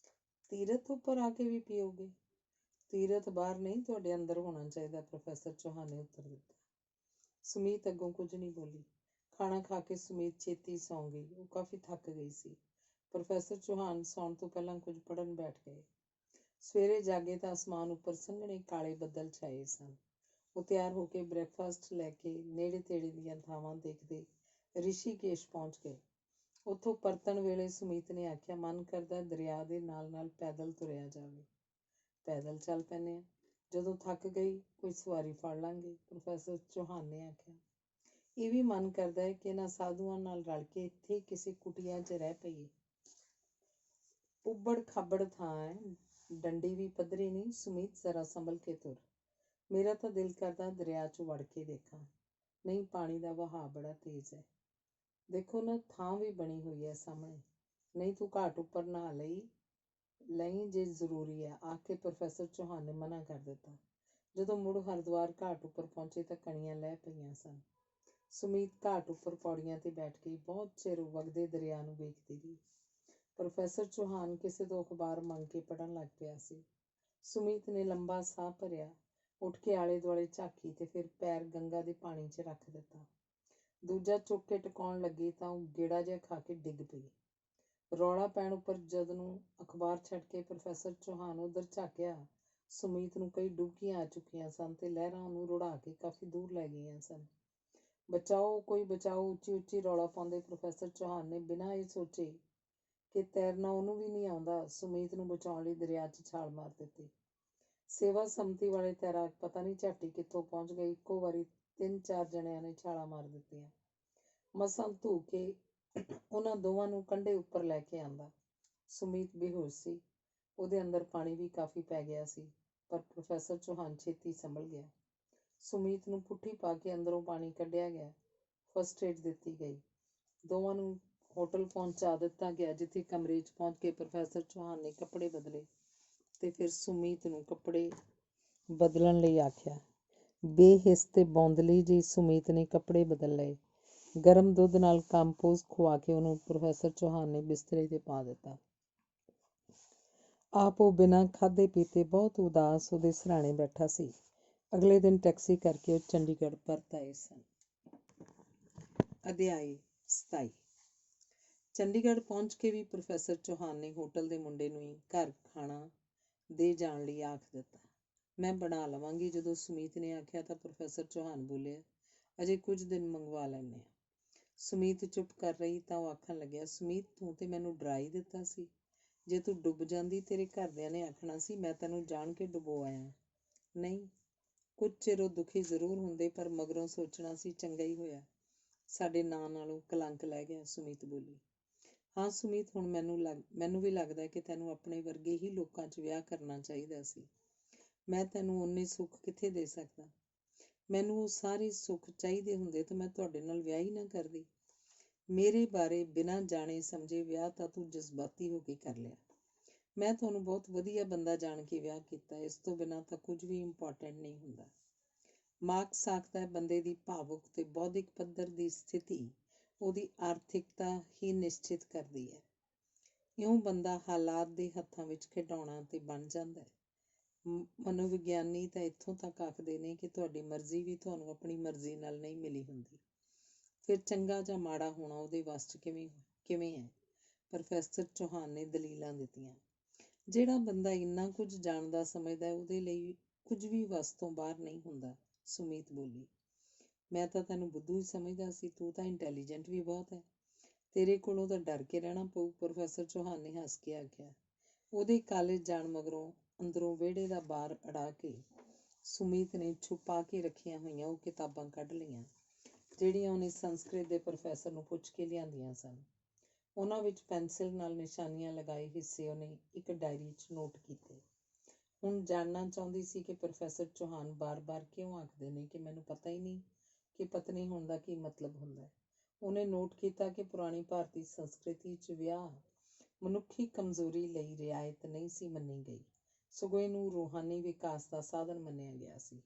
ਤੀਰਥ ਉੱਪਰ ਆ ਕੇ ਵੀ ਪੀਓਗੇ? ਤੀਰਥ ਬਾਹਰ ਨਹੀਂ, ਤੁਹਾਡੇ ਅੰਦਰ ਹੋਣਾ ਚਾਹੀਦਾ, ਪ੍ਰੋਫੈਸਰ ਚੌਹਾਨ ਨੇ ਉੱਤਰ ਦਿੱਤਾ। ਸੁਮੀਤ ਅੱਗੋਂ ਕੁਝ ਨਹੀਂ ਬੋਲੀ। ਖਾਣਾ ਖਾ ਕੇ ਸੁਮੀਤ ਛੇਤੀ ਸੌਂ ਗਈ। ਉਹ ਕਾਫੀ ਥੱਕ ਗਈ ਸੀ। ਪ੍ਰੋਫੈਸਰ ਚੌਹਾਨ ਸੌਣ ਤੋਂ ਪਹਿਲਾਂ ਕੁਝ ਪੜ੍ਹਨ ਬੈਠ ਗਏ। ਸਵੇਰੇ ਜਾਗੇ ਤਾਂ ਅਸਮਾਨ ਉੱਪਰ ਸੰਘਣੇ ਕਾਲੇ ਬੱਦਲ ਛਾਏ ਸਨ। ਉਹ ਤਿਆਰ ਹੋ ਕੇ ਬ੍ਰੇਕਫਾਸਟ ਲੈ ਕੇ ਨੇੜੇ ਤੇੜੇ ਦੀਆਂ ਥਾਵਾਂ ਦੇਖਦੇ ਰਿਸ਼ੀਕੇਸ਼ ਪਹੁੰਚ ਗਏ। ਉੱਥੋਂ ਪਰਤਣ ਵੇਲੇ ਸੁਮੀਤ ਨੇ ਆਖਿਆ, ਮਨ ਕਰਦਾ ਦਰਿਆ ਦੇ ਨਾਲ ਨਾਲ ਪੈਦਲ ਤੁਰਿਆ ਜਾਵੇ। ਪੈਦਲ ਚੱਲ ਪੈਂਦੇ ਹਾਂ, ਜਦੋਂ ਥੱਕ ਗਈ ਕੋਈ ਸਵਾਰੀ ਫੜ ਲਾਂਗੇ, ਪ੍ਰੋਫੈਸਰ ਚੌਹਾਨ ਨੇ ਆਖਿਆ। ਇਹ ਵੀ ਮਨ ਕਰਦਾ ਹੈ ਕਿ ਇਹਨਾਂ ਸਾਧੂਆਂ ਨਾਲ ਰਲ ਕੇ ਇੱਥੇ ਕਿਸੇ ਕੁਟੀਆ 'ਚ ਰਹਿ ਪਈਏ। ਉੱਬੜ ਖਾਬੜ ਥਾਂ ਹੈ, ਡੰਡੀ ਵੀ ਪੱਧਰੀ ਨਹੀਂ। ਸੁਮੀਤ ਜ਼ਰਾ ਸੰਭਲ ਕੇ ਤੁਰ। ਮੇਰਾ ਤਾਂ ਦਿਲ ਕਰਦਾ ਦਰਿਆ 'ਚ ਵੜ ਕੇ ਦੇਖਾਂ, ਨਹੀਂ ਪਾਣੀ ਦਾ ਵਹਾਅ ਬੜਾ ਤੇਜ਼ ਹੈ। ਦੇਖੋ ਨਾ, ਥਾਂ ਵੀ ਬਣੀ ਹੋਈ ਹੈ ਸਾਹਮਣੇ, ਨਹੀਂ ਤੂੰ ਘਾਟ ਉੱਪਰ ਨਹਾ ਲਈ ਜੇ ਜ਼ਰੂਰੀ ਹੈ, ਆਖ ਕੇ ਪ੍ਰੋਫੈਸਰ ਚੌਹਾਨ ਨੇ ਮਨਾ ਕਰ ਦਿੱਤਾ। ਜਦੋਂ ਮੁੜ ਹਰਿਦੁਆਰ ਘਾਟ ਉੱਪਰ ਪਹੁੰਚੇ ਤਾਂ ਕਣੀਆਂ ਲਹਿ ਪਈਆਂ ਸਨ। ਸੁਮੀਤ ਘਾਟ ਉੱਪਰ ਪੌੜੀਆਂ ਤੇ ਬੈਠ ਕੇ ਬਹੁਤ ਚਿਰ ਵਗਦੇ ਦਰਿਆ ਨੂੰ ਵੇਖਦੀ ਰਹੀ। ਪ੍ਰੋਫੈਸਰ ਚੌਹਾਨ ਕਿਸੇ ਤੋਂ ਅਖਬਾਰ ਮੰਗ ਕੇ ਪੜ੍ਹਨ ਲੱਗ ਪਿਆ ਸੀ। ਸੁਮੀਤ ਨੇ ਲੰਬਾ ਸਾਹ ਭਰਿਆ, ਉੱਠ ਕੇ ਆਲੇ ਦੁਆਲੇ ਝਾਕੀ ਤੇ ਫਿਰ ਪੈਰ ਗੰਗਾ ਦੇ ਪਾਣੀ 'ਚ ਰੱਖ ਦਿੱਤਾ। ਦੂਜਾ ਚੁੱਕ ਕੇ ਟਿਕਾਉਣ ਲੱਗੀ ਤਾਂ ਉਹ ਗੇੜਾ ਜਿਹਾ ਖਾ ਕੇ ਡਿੱਗ ਪਈ। ਰੌਲਾ ਪੈਣ ਉੱਪਰ ਜਦ ਨੂੰ ਅਖਬਾਰ ਛੱਡ ਕੇ ਪ੍ਰੋਫੈਸਰ ਚੌਹਾਨ ਉੱਧਰ ਝਾਕਿਆ, ਸੁਮੀਤ ਨੂੰ ਕਈ ਡੁਬਕੀਆਂ ਆ ਚੁੱਕੀਆਂ ਸਨ ਤੇ ਲਹਿਰਾਂ ਉਹਨੂੰ ਰੁੜਾ ਕੇ ਕਾਫੀ ਦੂਰ ਲੈ ਗਈਆਂ ਸਨ। ਬਚਾਓ, ਕੋਈ ਬਚਾਓ, ਉੱਚੀ ਉੱਚੀ ਰੌਲਾ ਪਾਉਂਦੇ ਪ੍ਰੋਫੈਸਰ ਚੌਹਾਨ ਨੇ ਬਿਨਾਂ ਇਹ ਸੋਚੇ ਕਿ ਤੈਰਨਾ ਉਹਨੂੰ ਵੀ ਨਹੀਂ ਆਉਂਦਾ, ਸੁਮੀਤ ਨੂੰ ਬਚਾਉਣ ਲਈ ਦਰਿਆ 'ਚ ਛਾਲ ਮਾਰ ਦਿੱਤੀ। ਸੇਵਾ ਸੰਮਤੀ ਵਾਲੇ ਤੈਰਾਕ ਪਤਾ ਨਹੀਂ ਝਾਟੀ ਕਿੱਥੋਂ ਪਹੁੰਚ ਗਏ। ਇੱਕੋ ਵਾਰੀ 3-4 ਜਣਿਆਂ ਨੇ ਛਾਲਾਂ ਮਾਰ ਦਿੱਤੀਆਂ। ਮਸਾਂ ਧੂ ਕੇ ਉਹਨਾਂ ਦੋਵਾਂ ਨੂੰ ਕੰਢੇ ਉੱਪਰ ਲੈ ਕੇ ਆਂਦਾ। ਸੁਮੀਤ ਬੇਹੋਸ਼ ਸੀ। ਉਹਦੇ ਅੰਦਰ ਪਾਣੀ ਵੀ ਕਾਫੀ ਪੈ ਗਿਆ ਸੀ, ਪਰ ਪ੍ਰੋਫੈਸਰ ਚੌਹਾਨ ਛੇਤੀ ਸੰਭਲ ਗਿਆ। ਸੁਮੀਤ ਨੂੰ ਪੁੱਠੀ ਪਾ ਕੇ ਅੰਦਰੋਂ ਪਾਣੀ ਕੱਢਿਆ ਗਿਆ। ਫਸਟ ਏਡ ਦਿੱਤੀ ਗਈ। ਦੋਵਾਂ ਨੂੰ ਹੋਟਲ ਪਹੁੰਚਾ ਦਿੱਤਾ ਗਿਆ, ਜਿੱਥੇ ਕਮਰੇ 'ਚ ਪਹੁੰਚ ਕੇ ਪ੍ਰੋਫੈਸਰ ਚੌਹਾਨ ਨੇ ਕੱਪੜੇ ਬਦਲੇ ਤੇ ਫਿਰ ਸੁਮੀਤ ਨੂੰ ਕੱਪੜੇ ਬਦਲਣ ਲਈ ਆਖਿਆ। ਬੇਹਿੱਸ ਤੇ ਬੌਂਦਲੀ ਜਿਹੀ ਸੁਮੀਤ ਨੇ ਕੱਪੜੇ ਬਦਲ ਲਏ। ਗਰਮ ਦੁੱਧ ਨਾਲ ਕੰਪੋਜ਼ ਖਵਾ ਕੇ ਉਹਨੂੰ ਪ੍ਰੋਫੈਸਰ ਚੌਹਾਨ ਨੇ ਬਿਸਤਰੇ 'ਤੇ ਪਾ ਦਿੱਤਾ। ਆਪ ਉਹ ਬਿਨਾਂ ਖਾਧੇ ਪੀਤੇ ਬਹੁਤ ਉਦਾਸ ਉਹਦੇ ਸਿਰਹਾਣੇ ਬੈਠਾ ਸੀ। ਅਗਲੇ ਦਿਨ ਟੈਕਸੀ ਕਰਕੇ ਉਹ ਚੰਡੀਗੜ੍ਹ ਪਰਤ ਆਏ ਸਨ। ਅਧਿਆਇ 27। ਚੰਡੀਗੜ੍ਹ ਪਹੁੰਚ ਕੇ ਵੀ ਪ੍ਰੋਫੈਸਰ ਚੌਹਾਨ ਨੇ ਹੋਟਲ ਦੇ ਮੁੰਡੇ ਨੂੰ ਹੀ ਘਰ ਖਾਣਾ ਦੇ ਜਾਣ ਲਈ ਆਖ ਦਿੱਤਾ। ਮੈਂ ਬਣਾ ਲਵਾਂਗੀ। ਜਦੋਂ ਸੁਮੀਤ ਨੇ ਆਖਿਆ ਤਾਂ ਪ੍ਰੋਫੈਸਰ ਚੌਹਾਨ ਬੋਲਿਆ, ਅਜੇ ਕੁਝ ਦਿਨ ਮੰਗਵਾ ਲੈਂਦੇ ਹਾਂ। ਸੁਮੀਤ ਚੁੱਪ ਕਰ ਰਹੀ ਤਾਂ ਉਹ ਆਖਣ ਲੱਗਿਆ, ਸੁਮੀਤ ਤੂੰ ਤੇ ਮੈਨੂੰ ਡਰਾ ਹੀ ਦਿੱਤਾ ਸੀ। ਜੇ ਤੂੰ ਡੁੱਬ ਜਾਂਦੀ ਤੇਰੇ ਘਰਦਿਆਂ ਨੇ ਆਖਣਾ ਸੀ ਮੈਂ ਤੈਨੂੰ ਜਾਣ ਕੇ ਡੁਬੋ ਆਇਆ। ਨਹੀਂ, ਕੁਝ ਚਿਰ ਉਹ ਦੁਖੀ ਜ਼ਰੂਰ ਹੁੰਦੇ, ਪਰ ਮਗਰੋਂ ਸੋਚਣਾ ਸੀ ਚੰਗਾ ਹੀ ਹੋਇਆ। ਸਾਡੇ ਨਾਂ ਨਾਲੋਂ ਕਲੰਕ ਲੈ ਗਿਆ। ਸੁਮੀਤ ਬੋਲੀ। ਹਾਂ ਸੁਮੀਤ, ਹੁਣ ਮੈਨੂੰ ਵੀ ਲੱਗਦਾ ਕਿ ਤੈਨੂੰ ਆਪਣੇ ਵਰਗੇ ਹੀ ਲੋਕਾਂ 'ਚ ਵਿਆਹ ਕਰਨਾ ਚਾਹੀਦਾ ਸੀ। ਮੈਂ ਤੈਨੂੰ ਓਨੇ ਸੁੱਖ ਕਿੱਥੇ ਦੇ ਸਕਦਾ। ਮੈਨੂੰ ਉਹ ਸਾਰੇ ਸੁੱਖ ਚਾਹੀਦੇ ਹੁੰਦੇ ਤਾਂ ਮੈਂ ਤੁਹਾਡੇ ਨਾਲ ਵਿਆਹ ਹੀ ਨਾ ਕਰਦੀ। ਮੇਰੇ ਬਾਰੇ ਬਿਨਾਂ ਜਾਣੇ ਸਮਝੇ ਵਿਆਹ ਤਾਂ ਤੂੰ ਜਜ਼ਬਾਤੀ ਹੋ ਕੇ ਕਰ ਲਿਆ। ਮੈਂ ਤੁਹਾਨੂੰ ਬਹੁਤ ਵਧੀਆ ਬੰਦਾ ਜਾਣ ਕੇ ਵਿਆਹ ਕੀਤਾ। ਇਸ ਤੋਂ ਬਿਨਾਂ ਤਾਂ ਕੁਝ ਵੀ ਇੰਪੋਰਟੈਂਟ ਨਹੀਂ ਹੁੰਦਾ। ਮਾਰਕਸ ਆਖਦਾ ਹੈ, ਬੰਦੇ ਦੀ ਭਾਵੁਕ ਤੇ ਬੌਧਿਕ ਪੱਧਰ ਦੀ ਸਥਿਤੀ ਉਹਦੀ ਆਰਥਿਕਤਾ ਹੀ ਨਿਸ਼ਚਿਤ ਕਰਦੀ ਹੈ। ਇਉਂ ਬੰਦਾ ਹਾਲਾਤ ਦੇ ਹੱਥਾਂ ਵਿੱਚ ਖਿਡੌਣਾ ਤੇ ਬਣ ਜਾਂਦਾ ਹੈ। ਮਨੋਵਿਗਿਆਨੀ ਤਾਂ ਇੱਥੋਂ ਤੱਕ ਆਖਦੇ ਨੇ ਕਿ ਤੁਹਾਡੀ ਮਰਜ਼ੀ ਵੀ ਤੁਹਾਨੂੰ ਆਪਣੀ ਮਰਜ਼ੀ ਨਾਲ ਨਹੀਂ ਮਿਲੀ ਹੁੰਦੀ। ਫਿਰ ਚੰਗਾ ਜਾਂ ਮਾੜਾ ਹੋਣਾ ਉਹਦੇ ਵੱਸ 'ਚ ਕਿਵੇਂ ਹੈ? ਪ੍ਰੋਫੈਸਰ ਚੌਹਾਨ ਨੇ ਦਲੀਲਾਂ ਦਿੱਤੀਆਂ। ਜਿਹੜਾ ਬੰਦਾ ਇੰਨਾ ਕੁਝ ਜਾਣਦਾ ਸਮਝਦਾ ਉਹਦੇ ਲਈ ਕੁਝ ਵੀ ਵੱਸ ਤੋਂ ਬਾਹਰ ਨਹੀਂ ਹੁੰਦਾ। ਸੁਮੀਤ ਬੋਲੀ। ਮੈਂ ਤਾਂ ਤੈਨੂੰ ਬੁੱਧੂ ਹੀ ਸਮਝਦਾ ਸੀ। ਤੂੰ ਤਾਂ ਇੰਟੈਲੀਜੈਂਟ ਵੀ ਬਹੁਤ ਹੈ। ਤੇਰੇ ਕੋਲੋਂ ਤਾਂ ਡਰ ਕੇ ਰਹਿਣਾ ਪਊ। ਪ੍ਰੋਫੈਸਰ ਚੌਹਾਨ ਨੇ ਹੱਸ ਕੇ ਆਖਿਆ। ਉਹਦੇ ਕਾਲਜ ਜਾਣ ਮਗਰੋਂ ਅੰਦਰੋਂ ਵਿਹੜੇ ਦਾ ਬਾਰ ਅੜਾ ਕੇ ਸੁਮੀਤ ਨੇ ਛੁਪਾ ਕੇ ਰੱਖੀਆਂ ਹੋਈਆਂ ਉਹ ਕਿਤਾਬਾਂ ਕੱਢ ਲਈਆਂ, ਜਿਹੜੀਆਂ ਉਹਨੇ ਸੰਸਕ੍ਰਿਤ ਦੇ ਪ੍ਰੋਫੈਸਰ ਨੂੰ ਪੁੱਛ ਕੇ ਲਿਆਂਦੀਆਂ ਸਨ। ਉਹਨਾਂ ਵਿੱਚ ਪੈਨਸਿਲ ਨਾਲ ਨਿਸ਼ਾਨੀਆਂ ਲਗਾਏ ਹਿੱਸੇ ਉਹਨੇ ਇੱਕ ਡਾਇਰੀ 'ਚ ਨੋਟ ਕੀਤੇ। ਹੁਣ ਜਾਣਨਾ ਚਾਹੁੰਦੀ ਸੀ ਕਿ ਪ੍ਰੋਫੈਸਰ ਚੌਹਾਨ ਬਾਰ-ਬਾਰ ਕਿਉਂ ਆਖਦੇ ਨੇ ਕਿ ਮੈਨੂੰ ਪਤਾ ਹੀ ਨਹੀਂ ਕਿ ਪਤਨੀ ਹੋਣ ਦਾ ਕੀ ਮਤਲਬ ਹੁੰਦਾ ਹੈ। ਉਹਨੇ ਨੋਟ ਕੀਤਾ ਕਿ ਪੁਰਾਣੀ ਭਾਰਤੀ ਸੰਸਕ੍ਰਿਤੀ 'ਚ ਵਿਆਹ ਮਨੁੱਖੀ ਕਮਜ਼ੋਰੀ ਲਈ ਰਿਆਇਤ ਨਹੀਂ ਸੀ ਮੰਨੀ ਗਈ, ਸਗੋਂ ਇਹਨੂੰ ਰੂਹਾਨੀ ਵਿਕਾਸ ਦਾ ਸਾਧਨ ਮੰਨਿਆ ਗਿਆ ਸੀ।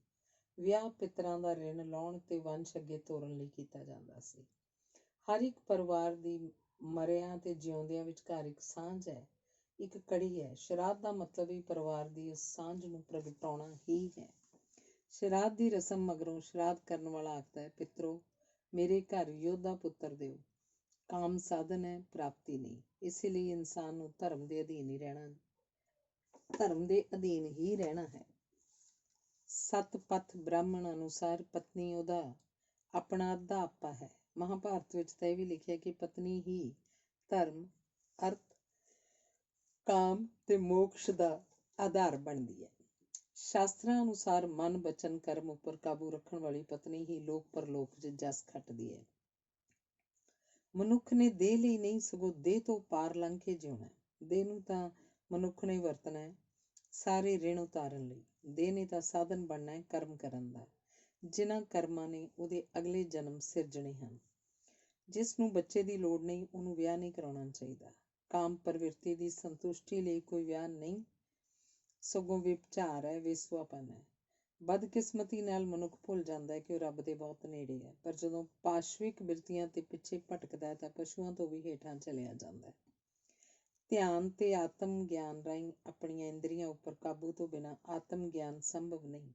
ਵਿਆਹ ਪਿੱਤਰਾਂ ਦਾ ਰਿਣ ਲਾਉਣ ਤੇ ਵੰਸ਼ ਅੱਗੇ ਤੋਰਨ ਲਈ ਕੀਤਾ ਜਾਂਦਾ ਸੀ। ਹਰ ਇੱਕ ਪਰਿਵਾਰ ਦੀ ਮਰਿਆਂ ਤੇ ਜਿਉਂਦਿਆਂ ਵਿਚਕਾਰ ਇੱਕ ਸਾਂਝ ਹੈ, ਇੱਕ ਕੜੀ ਹੈ। ਸ਼ਰਾਧ ਦਾ ਮਤਲਬ ਹੀ ਪਰਿਵਾਰ ਦੀ ਉਸ ਸਾਂਝ ਨੂੰ ਪ੍ਰਗਟਾਉਣਾ ਹੀ ਹੈ। ਸ਼ਰਾਧ ਦੀ ਰਸਮ ਮਗਰੋਂ ਸ਼ਰਾਧ ਕਰਨ ਵਾਲਾ ਆਖਦਾ ਹੈ, ਪਿੱਤਰੋ ਮੇਰੇ ਘਰ ਯੋਧਾ ਪੁੱਤਰ ਦਿਓ। ਕਾਮ ਸਾਧਨ ਹੈ, ਪ੍ਰਾਪਤੀ ਨਹੀਂ। ਇਸੇ ਲਈ ਇਨਸਾਨ ਨੂੰ ਧਰਮ ਦੇ ਅਧੀਨ ਹੀ ਰਹਿਣਾ ਹੈ। ਸੱਤ ਪਥ ਬ੍ਰਾਹਮਣ ਅਨੁਸਾਰ ਪਤਨੀ ਉਹਦਾ ਆਪਣਾ ਅੱਧਾ ਆਪਾ ਹੈ। ਮਹਾਭਾਰਤ ਵਿੱਚ ਤਾਂ ਇਹ ਵੀ ਲਿਖਿਆ ਕਿ ਪਤਨੀ ਹੀ ਧਰਮ, ਅਰਥ, ਕਾਮ ਤੇ ਮੋਕਸ਼ ਦਾ ਆਧਾਰ ਬਣਦੀ ਹੈ। ਸ਼ਾਸਤਰਾਂ ਅਨੁਸਾਰ ਮਨ, ਬਚਨ, ਕਰਮ ਉੱਪਰ ਕਾਬੂ ਰੱਖਣ ਵਾਲੀ ਪਤਨੀ ਹੀ ਲੋਕ ਪਰਲੋਕ 'ਚ ਜਸ ਖੱਟਦੀ ਹੈ। ਮਨੁੱਖ ਨੇ ਦੇਹ ਲਈ ਨਹੀਂ, ਸਗੋਂ ਦੇਹ ਤੋਂ ਪਾਰ ਲੰਘ ਕੇ ਜਿਉਣਾ। ਦੇਹ ਨੂੰ ਤਾਂ ਮਨੁੱਖ ਨੇ ਵਰਤਣਾ ਹੈ ਸਾਰੇ ਰਿਣ ਉਤਾਰਨ ਲਈ। ਦੇਹ ਨੇ ਤਾਂ ਸਾਧਨ ਬਣਨਾ ਹੈ ਕਰਮ ਕਰਨ ਦਾ, ਜਿਨ੍ਹਾਂ ਕਰਮਾਂ ਨੇ ਉਹਦੇ ਅਗਲੇ ਜਨਮ ਸਿਰਜਣੇ ਹਨ। ਜਿਸ ਨੂੰ ਬੱਚੇ ਦੀ ਲੋੜ ਨਹੀਂ, ਉਹਨੂੰ ਵਿਆਹ ਨਹੀਂ ਕਰਾਉਣਾ ਚਾਹੀਦਾ। ਕਾਮ ਪ੍ਰਵਿਰਤੀ ਦੀ ਸੰਤੁਸ਼ਟੀ ਲਈ ਕੋਈ ਵਿਆਹ ਨਹੀਂ, ਸਗੋਂ ਵਿਭਚਾਰ ਹੈ, ਵੇਸਵਾਪਨ ਹੈ। ਬਦਕਿਸਮਤੀ ਨਾਲ ਮਨੁੱਖ ਭੁੱਲ ਜਾਂਦਾ ਹੈ ਕਿ ਉਹ ਰੱਬ ਦੇ ਬਹੁਤ ਨੇੜੇ ਹੈ, ਪਰ ਜਦੋਂ ਪਾਸ਼ਵਿਕ ਬਿਰਤੀਆਂ ਤੇ ਪਿੱਛੇ ਭਟਕਦਾ ਹੈ ਤਾਂ ਪਸ਼ੂਆਂ ਤੋਂ ਵੀ ਹੇਠਾਂ ਚਲਿਆ ਜਾਂਦਾ ਹੈ। ਧਿਆਨ ਤੇ ਆਤਮ ਗਿਆਨ ਰਾਹੀਂ ਆਪਣੀਆਂ ਇੰਦਰੀਆਂ ਉੱਪਰ ਕਾਬੂ ਤੋਂ ਬਿਨਾਂ ਆਤਮ ਗਿਆਨ ਸੰਭਵ ਨਹੀਂ।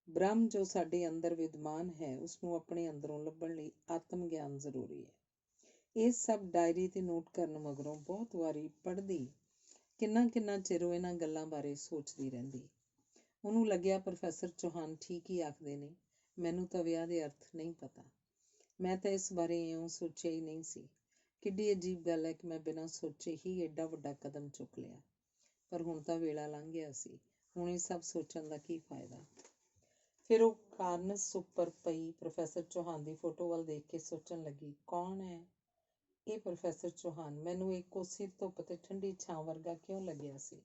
ਬ੍ਰਹਮ ਜੋ ਸਾਡੇ ਅੰਦਰ ਵਿਦਮਾਨ ਹੈ, ਉਸਨੂੰ ਆਪਣੇ ਅੰਦਰੋਂ ਲੱਭਣ ਲਈ ਆਤਮ ਗਿਆਨ ਜ਼ਰੂਰੀ ਹੈ। ਇਹ ਸਭ ਡਾਇਰੀ ਤੇ ਨੋਟ ਕਰਨ ਮਗਰੋਂ ਬਹੁਤ ਵਾਰੀ ਪੜ੍ਹਦੀ ਕਿੰਨਾ ਚਿਰ ਉਹ ਇਹਨਾਂ ਗੱਲਾਂ ਬਾਰੇ ਸੋਚਦੀ ਰਹਿੰਦੀ। ਉਹਨੂੰ ਲੱਗਿਆ ਪ੍ਰੋਫੈਸਰ ਚੌਹਾਨ ਠੀਕ ਹੀ ਆਖਦੇ ਨੇ, ਮੈਨੂੰ ਤਾਂ ਵਿਆਹ ਦੇ ਅਰਥ ਨਹੀਂ ਪਤਾ। ਮੈਂ ਤਾਂ ਇਸ ਬਾਰੇ ਇਉਂ ਸੋਚਿਆ ਹੀ ਨਹੀਂ ਸੀ। ਕਿੱਡੀ ਅਜੀਬ ਗੱਲ ਹੈ ਕਿ ਮੈਂ ਬਿਨਾਂ ਸੋਚੇ ਹੀ ਏਡਾ ਵੱਡਾ ਕਦਮ ਚੁੱਕ ਲਿਆ। ਪਰ ਹੁਣ ਤਾਂ ਵੇਲਾ ਲੰਘ ਗਿਆ ਸੀ, ਹੁਣ ਇਹ ਸਭ ਸੋਚਣ ਦਾ ਕੀ ਫਾਇਦਾ। ਫਿਰ ਉਹ ਕਾਰਨਸ ਉੱਪਰ ਪਈ ਪ੍ਰੋਫੈਸਰ ਚੌਹਾਨ ਦੀ ਫੋਟੋ ਵੱਲ ਦੇਖ ਕੇ ਸੋਚਣ ਲੱਗੀ, ਕੌਣ ਹੈ ਇਹ ਪ੍ਰੋਫੈਸਰ ਚੌਹਾਨ? ਮੈਨੂੰ ਇਹ ਕੋਸੀ ਧੁੱਪ ਤੇ ਠੰਡੀ ਛਾਂ ਵਰਗਾ ਕਿਉਂ ਲੱਗਿਆ ਸੀ?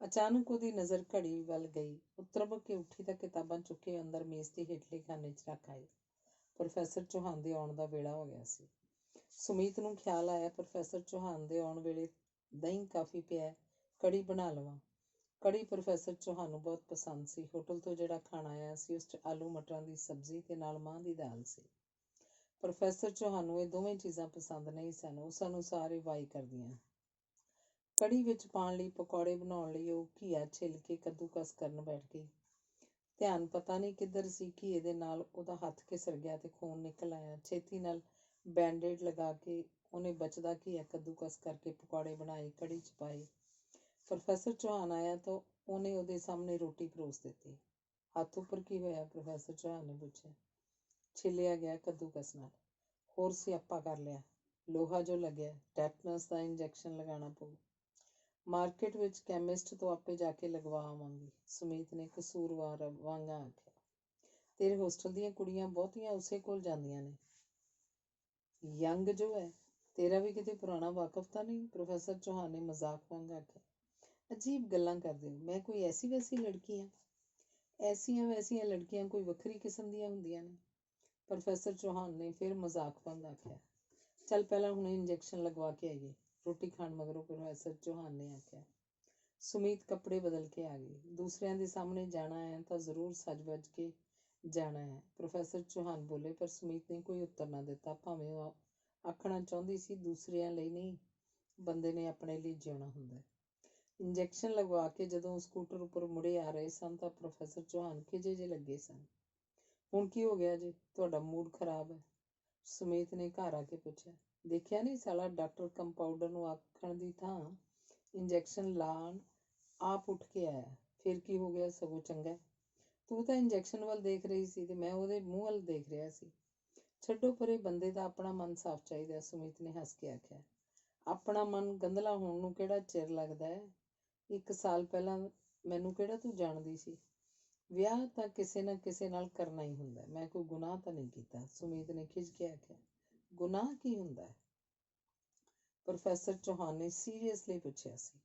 ਅਚਾਨਕ ਉਹਦੀ ਨਜ਼ਰ ਘੜੀ ਵੱਲ ਗਈ। ਉਹ ਤਰਬਕ ਕੇ ਉੱਠੀ ਤਾਂ ਕਿਤਾਬਾਂ ਚੁੱਕ ਕੇ ਅੰਦਰ ਮੇਜ਼ ਦੇ ਹੇਠਲੇ ਖਾਨੇ 'ਚ ਰੱਖ ਆਈ। ਪ੍ਰੋਫੈਸਰ ਚੌਹਾਨ ਦੇ ਆਉਣ ਦਾ ਵੇਲਾ ਹੋ ਗਿਆ ਸੀ। ਸੁਮੀਤ ਨੂੰ ਖਿਆਲ ਆਇਆ, ਪ੍ਰੋਫੈਸਰ ਚੌਹਾਨ ਦੇ ਆਉਣ ਵੇਲੇ ਦਹੀਂ ਕਾਫੀ ਪਿਆ, ਕੜੀ ਬਣਾ ਲਵਾਂ। ਕੜੀ ਪ੍ਰੋਫੈਸਰ ਚੌਹਾਨ ਨੂੰ ਬਹੁਤ ਪਸੰਦ ਸੀ। ਹੋਟਲ ਤੋਂ ਜਿਹੜਾ ਖਾਣਾ ਆਇਆ ਸੀ ਉਸ 'ਚ ਆਲੂ ਮਟਰਾਂ ਦੀ ਸਬਜ਼ੀ ਤੇ ਨਾਲ ਮਾਂਹ ਦੀ ਦਾਲ ਸੀ। ਪ੍ਰੋਫੈਸਰ ਚੌਹਾਨ ਨੂੰ ਇਹ ਦੋਵੇਂ ਚੀਜ਼ਾਂ ਪਸੰਦ ਨਹੀਂ ਸਨ। ਉਸ ਅਨੁਸਾਰ ਇਹ ਵਾਈ ਕਰਦੀਆਂ। ਕੜੀ ਵਿੱਚ ਪਾਉਣ ਲਈ ਪਕੌੜੇ ਬਣਾਉਣ ਲਈ ਉਹ ਘੀਆ ਛਿੱਲ ਕੇ ਕੱਦੂਕਸ ਕਰਨ ਬੈਠ ਗਈ। ਧਿਆਨ ਪਤਾ ਨਹੀਂ ਕਿੱਧਰ ਸੀ। ਘੀਏ ਦੇ ਨਾਲ ਉਹਦਾ ਹੱਥ ਘਿਸਰ ਗਿਆ ਤੇ ਖੂਨ ਨਿਕਲ ਆਇਆ। ਛੇਤੀ ਨਾਲ ਬੈਂਡੇਡ ਲਗਾ ਕੇ ਉਹਨੇ ਬਚਦਾ ਘੀਆ ਕੱਦੂਕਸ ਕਰਕੇ ਪਕੌੜੇ ਬਣਾਏ, ਕੜੀ 'ਚ ਪਾਏ। ਪ੍ਰੋਫੈਸਰ ਚੌਹਾਨ ਆਇਆ ਤਾਂ ਉਹਨੇ ਉਹਦੇ ਸਾਹਮਣੇ ਰੋਟੀ ਪਰੋਸ ਦਿੱਤੀ। ਹੱਥ ਉੱਪਰ ਕੀ ਹੋਇਆ? ਪ੍ਰੋਫੈਸਰ ਚੌਹਾਨ ਨੇ ਪੁੱਛਿਆ। ਛਿੱਲਿਆ ਗਿਆ ਕੱਦੂਕਸ ਨਾਲ। ਹੋਰ ਸਿਆਪਾ ਕਰ ਲਿਆ। ਲੋਹਾ ਜੋ ਲੱਗਿਆ, ਟੈਟਨਸ ਦਾ ਇੰਜੈਕਸ਼ਨ ਲਗਾਉਣਾ ਪਊ। ਮਾਰਕੀਟ ਵਿੱਚ ਕੈਮਿਸਟ ਤੋਂ ਆਪੇ ਜਾ ਕੇ ਲਗਵਾ ਆਵਾਂਗੀ, ਸੁਮੀਤ ਨੇ ਕਸੂਰਵਾਰ ਵਾਂਗਾ ਆਖਿਆ। ਤੇਰੇ ਹੋਸਟਲ ਦੀਆਂ ਕੁੜੀਆਂ ਬਹੁਤੀਆਂ ਉਸੇ ਕੋਲ ਜਾਂਦੀਆਂ ਨੇ। ਯੰਗ ਜੋ ਹੈ, ਤੇਰਾ ਵੀ ਕਿਤੇ ਪੁਰਾਣਾ ਵਾਕਫ ਤਾਂ ਨਹੀਂ? ਪ੍ਰੋਫੈਸਰ ਚੌਹਾਨ ਨੇ ਮਜ਼ਾਕ ਵਾਂਗ ਆਖਿਆ। ਅਜੀਬ ਗੱਲਾਂ ਕਰਦੇ ਹੋ। ਮੈਂ ਕੋਈ ਐਸੀ ਵੈਸੀ ਲੜਕੀ ਹਾਂ? ਐਸੀਆਂ ਵੈਸੀਆਂ ਲੜਕੀਆਂ ਕੋਈ ਵੱਖਰੀ ਕਿਸਮ ਦੀਆਂ ਹੁੰਦੀਆਂ ਨੇ। ਪ੍ਰੋਫੈਸਰ ਚੌਹਾਨ ਨੇ ਫਿਰ ਮਜ਼ਾਕ ਵਾਂਗ ਆਖਿਆ। ਚੱਲ ਪਹਿਲਾਂ ਹੁਣੇ ਇੰਜੈਕਸ਼ਨ ਲਗਵਾ ਕੇ ਆਈਏ, ਰੋਟੀ ਖਾਣ ਮਗਰੋਂ ਪ੍ਰੋਫੈਸਰ ਚੌਹਾਨ ਨੇ ਆਖਿਆ। ਸੁਮੀਤ ਕੱਪੜੇ ਬਦਲ ਕੇ ਆ ਗਈ। ਦੂਸਰਿਆਂ ਦੇ ਸਾਹਮਣੇ ਜਾਣਾ ਹੈ ਤਾਂ ਜ਼ਰੂਰ ਸੱਜ ਵੱਜ ਕੇ ਜਾਣਾ ਹੈ, ਪ੍ਰੋਫੈਸਰ ਚੌਹਾਨ ਬੋਲੇ। ਪਰ ਸੁਮੀਤ ਨੇ ਕੋਈ ਉੱਤਰ ਨਾ ਦਿੱਤਾ। ਭਾਵੇਂ ਉਹ ਆਖਣਾ ਚਾਹੁੰਦੀ ਸੀ, ਦੂਸਰਿਆਂ ਲਈ ਨਹੀਂ, ਬੰਦੇ ਨੇ ਆਪਣੇ ਲਈ ਜਿਉਣਾ ਹੁੰਦਾ। ਇੰਜੈਕਸ਼ਨ ਲਗਵਾ ਕੇ ਜਦੋਂ ਉਹ ਸਕੂਟਰ ਉੱਪਰ ਮੁੜੇ ਆ ਰਹੇ ਸਨ ਤਾਂ ਪ੍ਰੋਫੈਸਰ ਚੌਹਾਨ ਖਿਜੇ ਜਿਹੇ ਲੱਗੇ ਸਨ। ਹੁਣ ਕੀ ਹੋ ਗਿਆ ਜੀ? ਤੁਹਾਡਾ ਮੂਡ ਖਰਾਬ ਹੈ? ਸੁਮੀਤ ਨੇ ਘਰ ਆ ਕੇ ਪੁੱਛਿਆ। ਦੇਖਿਆ ਨਹੀਂ ਸਾਲਾ ਡਾਕਟਰ ਕੰਪਾਊਂਡਰ ਨੂੰ ਆਖਣ ਦੀ ਥਾਂ ਇੰਜੈਕਸ਼ਨ ਲਾਉਣ ਆਪ ਉੱਠ ਕੇ ਆਇਆ। ਫਿਰ ਕੀ ਹੋ ਗਿਆ? ਸਗੋਂ ਚੰਗਾ। ਤੂੰ ਤਾਂ ਇੰਜੈਕਸ਼ਨ ਵੱਲ ਦੇਖ ਰਹੀ ਸੀ ਤੇ ਮੈਂ ਉਹਦੇ ਮੂੰਹ ਵੱਲ ਦੇਖ ਰਿਹਾ ਸੀ। ਛੱਡੋ ਪਰੇ, ਬੰਦੇ ਦਾ ਆਪਣਾ ਮਨ ਸਾਫ਼ ਚਾਹੀਦਾ, ਸੁਮੀਤ ਨੇ ਹੱਸ ਕੇ ਆਖਿਆ। ਆਪਣਾ ਮਨ ਗੰਧਲਾ ਹੋਣ ਨੂੰ ਕਿਹੜਾ ਚਿਰ ਲੱਗਦਾ ਹੈ? 1 ਸਾਲ ਪਹਿਲਾਂ ਮੈਨੂੰ ਕਿਹੜਾ ਤੂੰ ਜਾਣਦੀ ਸੀ? ਵਿਆਹ ਤਾਂ ਕਿਸੇ ਨਾ ਕਿਸੇ ਨਾਲ ਕਰਨਾ ਹੀ ਹੁੰਦਾ। ਮੈਂ ਕੋਈ ਗੁਨਾਹ ਤਾਂ ਨਹੀਂ ਕੀਤਾ, ਸੁਮੀਤ ਨੇ ਖਿਝ ਕੇ ਆਖਿਆ। ਗੁਨਾਹ ਕੀ ਹੁੰਦਾ ਹੈ? ਪ੍ਰੋਫੈਸਰ ਚੌਹਾਨ ਨੇ ਸੀਰੀਅਸਲੀ ਪੁੱਛਿਆ ਸੀ।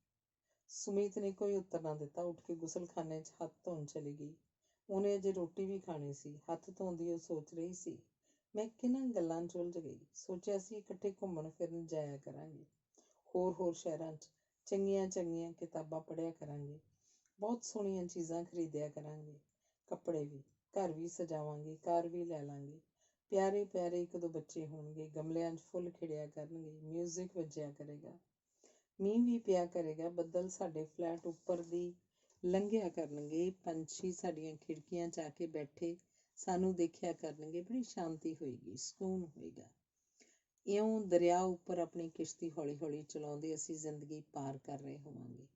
ਸੁਮੀਤ ਨੇ ਕੋਈ ਉੱਤਰ ਨਾ ਦਿੱਤਾ। ਉੱਠ ਕੇ ਗੁਸਲਖਾਨੇ 'ਚ ਹੱਥ ਧੋਣ ਚਲੀ ਗਈ। ਉਹਨੇ ਅਜੇ ਰੋਟੀ ਵੀ ਖਾਣੀ ਸੀ। ਹੱਥ ਧੋਂਦੀ ਉਹ ਸੋਚ ਰਹੀ ਸੀ, ਮੈਂ ਕਿਹਨਾਂ ਗੱਲਾਂ 'ਚ ਉਲਝ ਗਈ। ਸੋਚਿਆ ਸੀ ਇਕੱਠੇ ਘੁੰਮਣ ਫਿਰਨ ਜਾਇਆ ਕਰਾਂਗੇ, ਹੋਰ ਸ਼ਹਿਰਾਂ 'ਚ ਚੰਗੀਆਂ ਕਿਤਾਬਾਂ ਪੜ੍ਹਿਆ ਕਰਾਂਗੇ, ਬਹੁਤ ਸੋਹਣੀਆਂ ਚੀਜ਼ਾਂ ਖਰੀਦਿਆ ਕਰਾਂਗੇ, ਕੱਪੜੇ ਵੀ, ਘਰ ਵੀ ਸਜਾਵਾਂਗੇ, ਕਾਰ ਵੀ ਲੈ ਲਾਂਗੇ। ਪਿਆਰੇ 1-2 ਬੱਚੇ ਹੋਣਗੇ, ਗਮਲਿਆਂ 'ਚ ਫੁੱਲ ਖਿੜਿਆ ਕਰਨਗੇ, ਮਿਊਜ਼ਿਕ ਵੱਜਿਆ ਕਰੇਗਾ, ਮੀਂਹ ਵੀ ਪਿਆ ਕਰੇਗਾ, ਬੱਦਲ ਸਾਡੇ ਫਲੈਟ ਉੱਪਰ ਦੀ ਲੰਘਿਆ ਕਰਨਗੇ, ਪੰਛੀ ਸਾਡੀਆਂ ਖਿੜਕੀਆਂ 'ਚ ਆ ਕੇ ਬੈਠੇ ਸਾਨੂੰ ਦੇਖਿਆ ਕਰਨਗੇ। ਬੜੀ ਸ਼ਾਂਤੀ ਹੋਏਗੀ, ਸਕੂਨ ਹੋਏਗਾ। ਇਉਂ ਦਰਿਆ ਉੱਪਰ ਆਪਣੀ ਕਿਸ਼ਤੀ ਹੌਲੀ ਚਲਾਉਂਦੇ ਅਸੀਂ ਜ਼ਿੰਦਗੀ ਪਾਰ ਕਰ ਰਹੇ ਹੋਵਾਂਗੇ।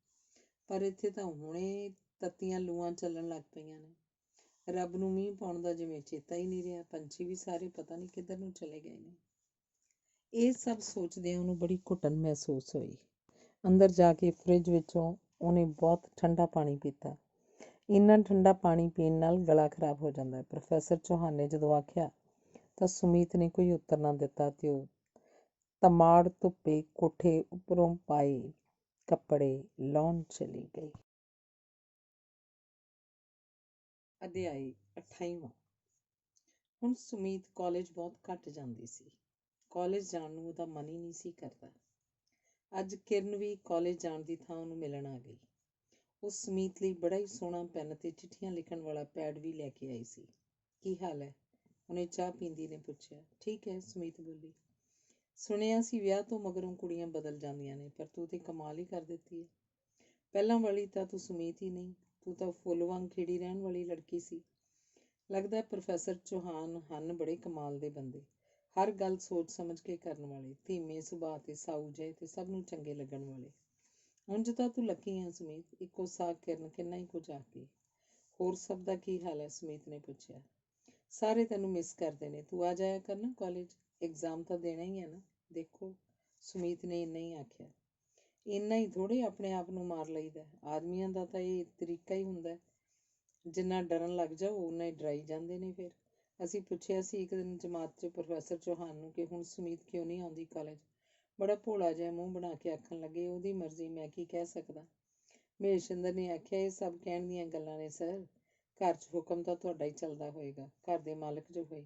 ਪਰ ਇੱਥੇ ਤਾਂ ਹੁਣੇ ਤੱਤੀਆਂ ਲੂਆਂ ਚੱਲਣ ਲੱਗ ਪਈਆਂ ਨੇ। ਰੱਬ ਨੂੰ ਮੀਂਹ ਪਾਉਣ ਦਾ ਜਿਵੇਂ ਚੇਤਾ ਹੀ ਨਹੀਂ ਰਿਹਾ। ਪੰਛੀ ਵੀ ਸਾਰੇ ਪਤਾ ਨਹੀਂ ਕਿੱਧਰ ਨੂੰ ਚਲੇ ਗਏ ਨੇ। ਇਹ ਸਭ ਸੋਚਦਿਆਂ ਉਹਨੂੰ ਬੜੀ ਘੁਟਨ ਮਹਿਸੂਸ ਹੋਈ। ਅੰਦਰ ਜਾ ਕੇ ਫਰਿੱਜ ਵਿੱਚੋਂ ਉਹਨੇ ਬਹੁਤ ਠੰਡਾ ਪਾਣੀ ਪੀਤਾ। ਇੰਨਾ ਠੰਡਾ ਪਾਣੀ ਪੀਣ ਨਾਲ ਗਲਾ ਖਰਾਬ ਹੋ ਜਾਂਦਾ ਹੈ। ਪ੍ਰੋਫੈਸਰ ਚੌਹਾਨ ਨੇ ਜਦੋਂ ਆਖਿਆ ਤਾਂ ਸੁਮੀਤ ਨੇ ਕੋਈ ਉੱਤਰ ਨਾ ਦਿੱਤਾ ਤੇ ਉਹ ਤਮਾੜ ਧੁੱਪੇ ਕੋਠੇ ਉੱਪਰੋਂ ਪਾਏ ਕੱਪੜੇ ਲਾਉਣ ਚਲੀ ਗਈ। ਅਧਿਆਇ 28। ਹੁਣ ਸੁਮੀਤ ਕਾਲਜ ਬਹੁਤ ਘੱਟ ਜਾਂਦੀ ਸੀ। ਕਾਲਜ ਜਾਣ ਨੂੰ ਉਹਦਾ ਮਨ ਹੀ ਨਹੀਂ ਸੀ ਕਰਦਾ। ਅੱਜ ਕਿਰਨ ਵੀ ਕਾਲਜ ਜਾਣ ਦੀ ਥਾਂ ਉਹਨੂੰ ਮਿਲਣ ਆ ਗਈ। ਉਹ ਸਮੀਤ ਲਈ ਬੜਾ ਹੀ ਸੋਹਣਾ ਪੈਨ ਤੇ ਚਿੱਠੀਆਂ ਲਿਖਣ ਵਾਲਾ ਪੈਡ ਵੀ ਲੈ ਕੇ ਆਈ ਸੀ। ਕੀ ਹਾਲ ਹੈ? ਉਹਨੇ ਚਾਹ ਪੀਂਦੀ ਨੇ ਪੁੱਛਿਆ। ਠੀਕ ਹੈ, ਸਮੀਤ ਬੋਲੀ। ਸੁਣਿਆ ਸੀ ਵਿਆਹ ਤੋਂ ਮਗਰੋਂ ਕੁੜੀਆਂ ਬਦਲ ਜਾਂਦੀਆਂ ਨੇ, ਪਰ ਤੂੰ ਤੇ ਕਮਾਲ ਹੀ ਕਰ ਦਿੱਤੀ ਹੈ। ਪਹਿਲਾਂ ਵਾਲੀ ਤਾਂ ਤੂੰ ਸਮੀਤ ਹੀ ਨਹੀਂ, ਤੂੰ ਤਾਂ ਫੁੱਲ ਵਾਂਗ ਖਿੜੀ ਰਹਿਣ ਵਾਲੀ ਲੜਕੀ ਸੀ। ਲੱਗਦਾ ਪ੍ਰੋਫੈਸਰ ਚੌਹਾਨ ਹਨ ਬੜੇ ਕਮਾਲ ਦੇ ਬੰਦੇ, ਹਰ ਗੱਲ ਸੋਚ ਸਮਝ ਕੇ ਕਰਨ ਵਾਲੇ, ਧੀਮੇ ਸੁਭਾਅ ਤੇ ਸਾਊ ਜਿਹੇ ਤੇ ਸਭ ਨੂੰ ਚੰਗੇ ਲੱਗਣ ਵਾਲੇ। ਉਂਝ ਤਾਂ ਤੂੰ ਲੱਕੀ ਹੈ ਸਮੀਤ, ਇੱਕੋ ਸਾਹ ਕਿਰਨ ਕਿੰਨਾ ਹੀ ਕੁਝ ਆਖਦੀ। ਹੋਰ ਸਭ ਦਾ ਕੀ ਹਾਲ ਹੈ? ਸਮੀਤ ਨੇ ਪੁੱਛਿਆ। ਸਾਰੇ ਤੈਨੂੰ ਮਿਸ ਕਰਦੇ ਨੇ, ਤੂੰ ਆ ਜਾਇਆ ਕਰ ਨਾ ਕਾਲਜ, ਐਗਜ਼ਾਮ ਤਾਂ ਦੇਣਾ ਹੀ ਹੈ ਨਾ। ਦੇਖੋ, ਸਮੀਤ ਨੇ ਇੰਨਾ ਹੀ ਆਖਿਆ। ਇੰਨਾ ਹੀ ਥੋੜ੍ਹੇ ਆਪਣੇ ਆਪ ਨੂੰ ਮਾਰ ਲਈਦਾ, ਆਦਮੀਆਂ ਦਾ ਤਾਂ ਇਹ ਤਰੀਕਾ ਹੀ ਹੁੰਦਾ, ਜਿੰਨਾ ਡਰਨ ਲੱਗ ਜਾਓ ਓਨਾ ਹੀ ਡਰਾਈ ਜਾਂਦੇ ਨੇ। ਫਿਰ ਅਸੀਂ ਪੁੱਛਿਆ ਸੀ ਇੱਕ ਦਿਨ ਜਮਾਤ 'ਚ ਪ੍ਰੋਫੈਸਰ ਚੌਹਾਨ ਨੂੰ ਕਿ ਹੁਣ ਸਮੀਤ ਕਿਉਂ ਨਹੀਂ ਆਉਂਦੀ ਕਾਲਜ। ਬੜਾ ਭੋਲਾ ਜਿਹਾ ਮੂੰਹ ਬਣਾ ਕੇ ਆਖਣ ਲੱਗੇ, ਉਹਦੀ ਮਰਜ਼ੀ, ਮੈਂ ਕੀ ਕਹਿ ਸਕਦਾ। ਮਹੇਸ਼ਿੰਦਰ ਨੇ ਆਖਿਆ, ਇਹ ਸਭ ਕਹਿਣ ਦੀਆਂ ਗੱਲਾਂ ਨੇ ਸਰ, ਘਰ 'ਚ ਹੁਕਮ ਤਾਂ ਤੁਹਾਡਾ ਹੀ ਚੱਲਦਾ ਹੋਏਗਾ, ਘਰ ਦੇ ਮਾਲਕ ਜੋ ਹੋਏ।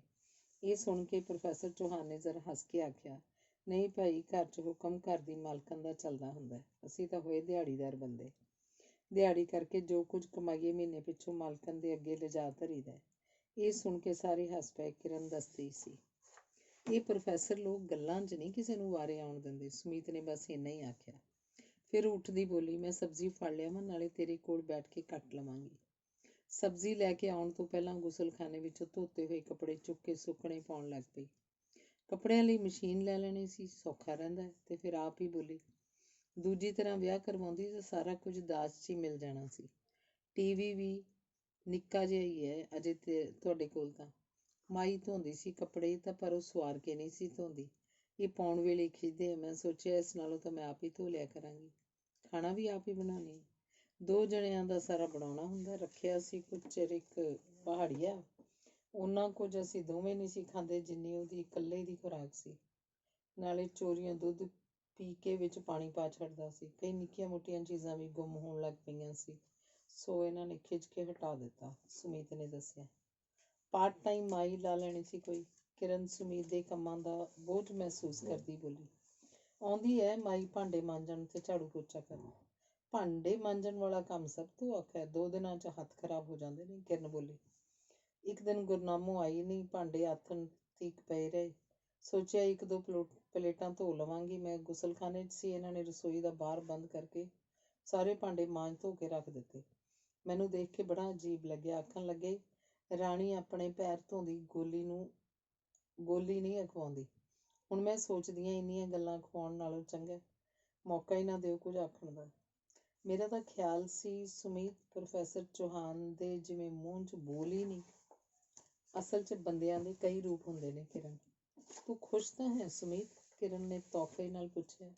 ਇਹ ਸੁਣ ਕੇ ਪ੍ਰੋਫੈਸਰ ਚੌਹਾਨ ਨੇ ਜ਼ਰਾ ਹੱਸ ਕੇ ਆਖਿਆ, ਨਹੀਂ ਭਾਈ, ਘਰ 'ਚ ਹੁਕਮ ਘਰ ਦੀ ਮਾਲਕਣ ਦਾ ਚੱਲਦਾ ਹੁੰਦਾ, ਅਸੀਂ ਤਾਂ ਹੋਏ ਦਿਹਾੜੀਦਾਰ ਬੰਦੇ, ਦਿਹਾੜੀ ਕਰਕੇ ਜੋ ਕੁਝ ਕਮਾਈਏ ਮਹੀਨੇ ਪਿੱਛੋਂ ਮਾਲਕਣ ਦੇ ਅੱਗੇ ਲਿਜਾ ਧਰੀਦਾ। ਇਹ ਸੁਣ ਕੇ ਸਾਰੇ ਹੱਸ ਪਏ। ਕਿਰਨ ਦੱਸਦੀ ਸੀ, ਇਹ ਪ੍ਰੋਫੈਸਰ ਲੋਕ ਗੱਲਾਂ 'ਚ ਨਹੀਂ ਕਿਸੇ ਨੂੰ ਵਾਰੇ ਆਉਣ ਦਿੰਦੇ। ਸਮੀਤ ਨੇ ਬਸ ਇੰਨਾ ਹੀ ਆਖਿਆ। ਫਿਰ ਉੱਠਦੀ ਬੋਲੀ, ਮੈਂ ਸਬਜ਼ੀ ਫੜ ਲਿਆਵਾਂ, ਨਾਲੇ ਤੇਰੇ ਕੋਲ ਬੈਠ ਕੇ ਕੱਟ ਲਵਾਂਗੀ। ਸਬਜ਼ੀ ਲੈ ਕੇ ਆਉਣ ਤੋਂ ਪਹਿਲਾਂ ਗੁਸਲਖਾਨੇ ਵਿੱਚੋਂ ਧੋਤੇ ਹੋਏ ਕੱਪੜੇ ਚੁੱਕ ਕੇ ਸੁੱਕਣੇ ਪਾਉਣ ਲੱਗ ਪਈ। ਕੱਪੜਿਆਂ ਲਈ ਮਸ਼ੀਨ ਲੈ ਲੈਣੀ ਸੀ, ਸੌਖਾ ਰਹਿੰਦਾ। ਤੇ ਫਿਰ ਆਪ ਹੀ ਬੋਲੀ, ਦੂਜੀ ਤਰ੍ਹਾਂ ਵਿਆਹ ਕਰਵਾਉਂਦੀ ਤਾਂ ਸਾਰਾ ਕੁਝ ਦਾਜ 'ਚ ਹੀ ਮਿਲ ਜਾਣਾ ਸੀ। ਟੀਵੀ ਵੀ ਨਿੱਕਾ ਜਿਹਾ ਹੀ ਹੈ ਅਜੇ ਤੇ ਤੁਹਾਡੇ ਕੋਲ ਤਾਂ। ਮਾਈ ਧੋਂਦੀ ਸੀ ਕੱਪੜੇ ਤਾਂ, ਪਰ ਉਹ ਸਵਾਰ ਕੇ ਨਹੀਂ ਸੀ ਧੋਂਦੀ, ਇਹ ਪਾਉਣ ਵੇਲੇ ਖਿੱਚਦੇ। ਮੈਂ ਸੋਚਿਆ ਇਸ ਨਾਲੋਂ ਤਾਂ ਮੈਂ ਆਪ ਹੀ ਧੋ ਲਿਆ ਕਰਾਂਗੀ, ਖਾਣਾ ਵੀ ਆਪ ਹੀ ਬਣਾਉਣੀ, 2 ਜਣਿਆਂ ਦਾ ਸਾਰਾ ਬਣਾਉਣਾ ਹੁੰਦਾ। ਰੱਖਿਆ ਸੀ ਕੁਝ ਚਿਰ ਇੱਕ ਪਹਾੜੀਆ, ਉਹਨਾਂ ਕੁਝ ਅਸੀਂ ਦੋਵੇਂ ਨਹੀਂ ਸੀ ਖਾਂਦੇ ਜਿੰਨੀ ਉਹਦੀ ਇਕੱਲੇ ਦੀ ਖੁਰਾਕ ਸੀ। ਨਾਲੇ ਚੋਰੀਆਂ ਦੁੱਧ ਪੀ ਕੇ ਵਿੱਚ ਪਾਣੀ ਪਾ ਛੱਡਦਾ ਸੀ। ਕਈ ਨਿੱਕੀਆਂ ਮੋਟੀਆਂ ਚੀਜ਼ਾਂ ਵੀ ਗੁੰਮ ਹੋਣ ਲੱਗ ਪਈਆਂ ਸੀ, ਸੋ ਇਹਨਾਂ ਨੇ ਖਿੱਚ ਕੇ ਹਟਾ ਦਿੱਤਾ। ਸਮੀਤ ਨੇ ਦੱਸਿਆ, ਪਾਰਟ ਟਾਈਮ ਮਾਈ ਲਾ ਲੈਣੀ ਸੀ ਕੋਈ। ਕਿਰਨ ਸਮੀਤ ਦੇ ਕੰਮਾਂ ਦਾ ਬੋਝ ਮਹਿਸੂਸ ਕਰਦੀ ਬੋਲੀ, ਆਉਂਦੀ ਹੈ ਮਾਈ ਭਾਂਡੇ ਮਾਂਜਣ ਤੇ ਝਾੜੂ ਪੋਚਾ ਕਰਨ। ਭਾਂਡੇ ਮਾਂਜਣ ਵਾਲਾ ਕੰਮ ਸਭ ਤੋਂ ਔਖਾ ਹੈ, 2 ਦਿਨਾਂ 'ਚ ਹੱਥ ਖਰਾਬ ਹੋ ਜਾਂਦੇ ਨੇ। ਕਿਰਨ ਬੋਲੀ, ਇੱਕ ਦਿਨ ਗੁਰਨਾਮੋ ਆਈ ਨਹੀਂ, ਭਾਂਡੇ ਆਥਣ ਤੀਕ ਪਏ ਰਹੇ। ਸੋਚਿਆ 1-2 ਪਲੇਟਾਂ ਧੋ ਲਵਾਂਗੀ। ਮੈਂ ਗੁਸਲਖਾਨੇ 'ਚ ਸੀ, ਇਹਨਾਂ ਨੇ ਰਸੋਈ ਦਾ ਬਾਹਰ ਬੰਦ ਕਰਕੇ ਸਾਰੇ ਭਾਂਡੇ ਮਾਂਜ ਧੋ ਕੇ ਰੱਖ ਦਿੱਤੇ। ਮੈਨੂੰ ਦੇਖ ਕੇ ਬੜਾ ਅਜੀਬ ਲੱਗਿਆ। ਆਖਣ ਲੱਗੇ, ਰਾਣੀ ਆਪਣੇ ਪੈਰ ਧੋਂਦੀ ਗੋਲੀ ਨੂੰ ਗੋਲੀ ਨਹੀਂ ਅਖਵਾਉਂਦੀ। ਹੁਣ ਮੈਂ ਸੋਚਦੀ ਹਾਂ ਇੰਨੀਆਂ ਗੱਲਾਂ ਅਖਵਾਉਣ ਨਾਲੋਂ ਚੰਗਾ ਮੌਕਾ ਹੀ ਨਾ ਦਿਓ ਕੁਝ ਆਖਣ ਦਾ। ਮੇਰਾ ਤਾਂ ਖਿਆਲ ਸੀ ਸੁਮੀਤ ਪ੍ਰੋਫੈਸਰ ਚੌਹਾਨ ਦੇ ਜਿਵੇਂ ਮੂੰਹ 'ਚ ਬੋਲ ਹੀ ਨਹੀਂ। ਅਸਲ 'ਚ ਬੰਦਿਆਂ ਦੇ ਕਈ ਰੂਪ ਹੁੰਦੇ ਨੇ। ਕਿਰਨ, ਤੂੰ ਖੁਸ਼ ਤਾਂ ਹੈ ਸੁਮੀਤ? ਕਿਰਨ ਨੇ ਤੋਹਫ਼ੇ ਨਾਲ ਪੁੱਛਿਆ।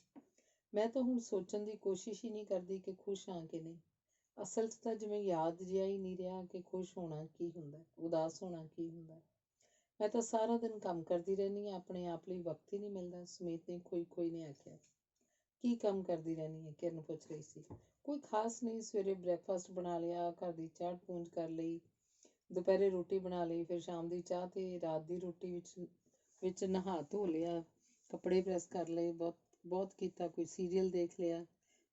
ਮੈਂ ਤਾਂ ਹੁਣ ਸੋਚਣ ਦੀ ਕੋਸ਼ਿਸ਼ ਹੀ ਨਹੀਂ ਕਰਦੀ ਕਿ ਖੁਸ਼ ਹਾਂ ਕਿ ਨਹੀਂ। ਅਸਲ 'ਚ ਤਾਂ ਜਿਵੇਂ ਯਾਦ ਜਿਹਾ ਹੀ ਨਹੀਂ ਰਿਹਾ ਕਿ ਖੁਸ਼ ਹੋਣਾ ਕੀ ਹੁੰਦਾ, ਉਦਾਸ ਹੋਣਾ ਕੀ ਹੁੰਦਾ। ਮੈਂ ਤਾਂ ਸਾਰਾ ਦਿਨ ਕੰਮ ਕਰਦੀ ਰਹਿੰਦੀ ਹਾਂ, ਆਪਣੇ ਆਪ ਲਈ ਵਕਤ ਹੀ ਨਹੀਂ ਮਿਲਦਾ। ਸਮੀਤ ਨੇ ਖੋਈ ਨੇ ਆਖਿਆ। ਕੀ ਕੰਮ ਕਰਦੀ ਰਹਿੰਦੀ ਹੈ? ਕਿਰਨ ਪੁੱਛ ਰਹੀ ਸੀ। ਕੋਈ ਖਾਸ ਨਹੀਂ, ਸਵੇਰੇ ਬ੍ਰੇਕਫਾਸਟ ਬਣਾ ਲਿਆ, ਘਰ ਦੀ ਝਾੜ ਪੂੰਝ ਕਰ ਲਈ, ਦੁਪਹਿਰੇ ਰੋਟੀ ਬਣਾ ਲਈ, ਫਿਰ ਸ਼ਾਮ ਦੀ ਚਾਹ ਤੇ ਰਾਤ ਦੀ ਰੋਟੀ ਵਿੱਚ ਨਹਾ ਧੋ ਲਿਆ, ਕੱਪੜੇ ਪ੍ਰੈਸ ਕਰ ਲਏ, ਬਹੁਤ ਕੀਤਾ। ਕੋਈ ਸੀਰੀਅਲ ਦੇਖ ਲਿਆ,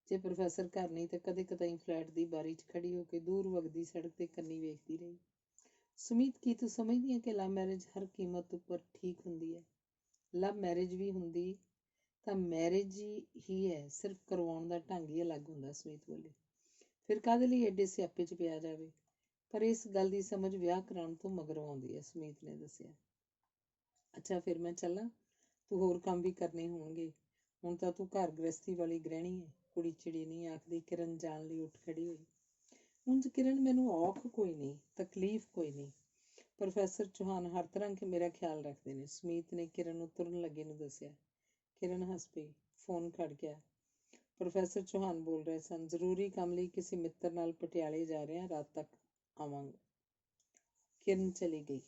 ਜੇ ਪ੍ਰੋਫੈਸਰ ਘਰ ਨਹੀਂ ਤਾਂ ਕਦੇ ਕਦਾਈ ਫਲੈਟ ਦੀ ਬਾਰੀ 'ਚ ਖੜੀ ਹੋ ਕੇ ਦੂਰ ਵਗਦੀ ਸੜਕ ਤੇ ਕੰਨੀ ਵੇਖਦੀ ਰਹੀ। ਸੁਮੀਤ, ਕੀ ਤੂੰ ਸਮਝਦੀ ਹੈ ਕਿ ਲਵ ਮੈਰਿਜ ਹਰ ਕੀਮਤ ਉੱਪਰ ਠੀਕ ਹੁੰਦੀ ਹੈ? ਲਵ ਮੈਰਿਜ ਵੀ ਹੁੰਦੀ ਤਾਂ ਮੈਰਿਜ ਹੀ ਹੈ, ਸਿਰਫ ਕਰਵਾਉਣ ਦਾ ਢੰਗ ਹੀ ਅਲੱਗ ਹੁੰਦਾ। ਸਮੀਤ ਬੋਲੀ, ਫਿਰ ਕਾਹਦੇ ਲਈ ਐਡੇ ਸਿਆਪੇ 'ਚ ਪਿਆ ਜਾਵੇ? ਪਰ ਇਸ ਗੱਲ ਦੀ ਸਮਝ ਵਿਆਹ ਕਰਾਉਣ ਤੋਂ ਮਗਰੋਂ ਆਉਂਦੀ ਹੈ, ਸਮੀਤ ਨੇ ਦੱਸਿਆ। ਅੱਛਾ, ਫਿਰ ਮੈਂ ਚੱਲਾਂ? ਤੂੰ ਹੋਰ ਕੰਮ ਵੀ ਕਰਨੇ ਹੋਣਗੇ, ਹੁਣ ਤਾਂ ਤੂੰ ਘਰ ਗ੍ਰਸਤੀ ਵਾਲੀ ਗ੍ਰਹਿਣੀ ਹੈ। ਕੁੜੀ ਚਿੜੀ ਨਹੀਂ ਆਖਦੀ। ਕਿਰਨ ਜਾਣ ਲਈ ਉੱਠ ਖੜੀ ਹੋਈ। ਉਂਝ ਕਿਰਨ, ਮੈਨੂੰ ਔਖ ਕੋਈ ਨਹੀਂ, ਤਕਲੀਫ ਕੋਈ ਨਹੀਂ। ਪ੍ਰੋਫੈਸਰ ਚੌਹਾਨ ਹਰ ਤਰ੍ਹਾਂ ਕਿ ਮੇਰਾ ਖਿਆਲ ਰੱਖਦੇ ਨੇ, ਸਮੀਤ ਨੇ ਕਿਰਨ ਨੂੰ ਤੁਰਨ ਲੱਗੇ ਨੂੰ ਦੱਸਿਆ। ਕਿਰਨ ਹੱਸ ਪਈ। ਫੋਨ ਖੜ ਗਿਆ। ਪ੍ਰੋਫੈਸਰ ਚੌਹਾਨ ਬੋਲ ਰਹੇ ਸਨ, ਜ਼ਰੂਰੀ ਕੰਮ ਲਈ ਕਿਸੇ ਮਿੱਤਰ ਨਾਲ ਪਟਿਆਲੇ ਜਾ ਰਿਹਾ, ਰਾਤ ਤੱਕ ਆਵਾਂਗਾ। ਕਿਰਨ ਚਲੀ ਗਈ।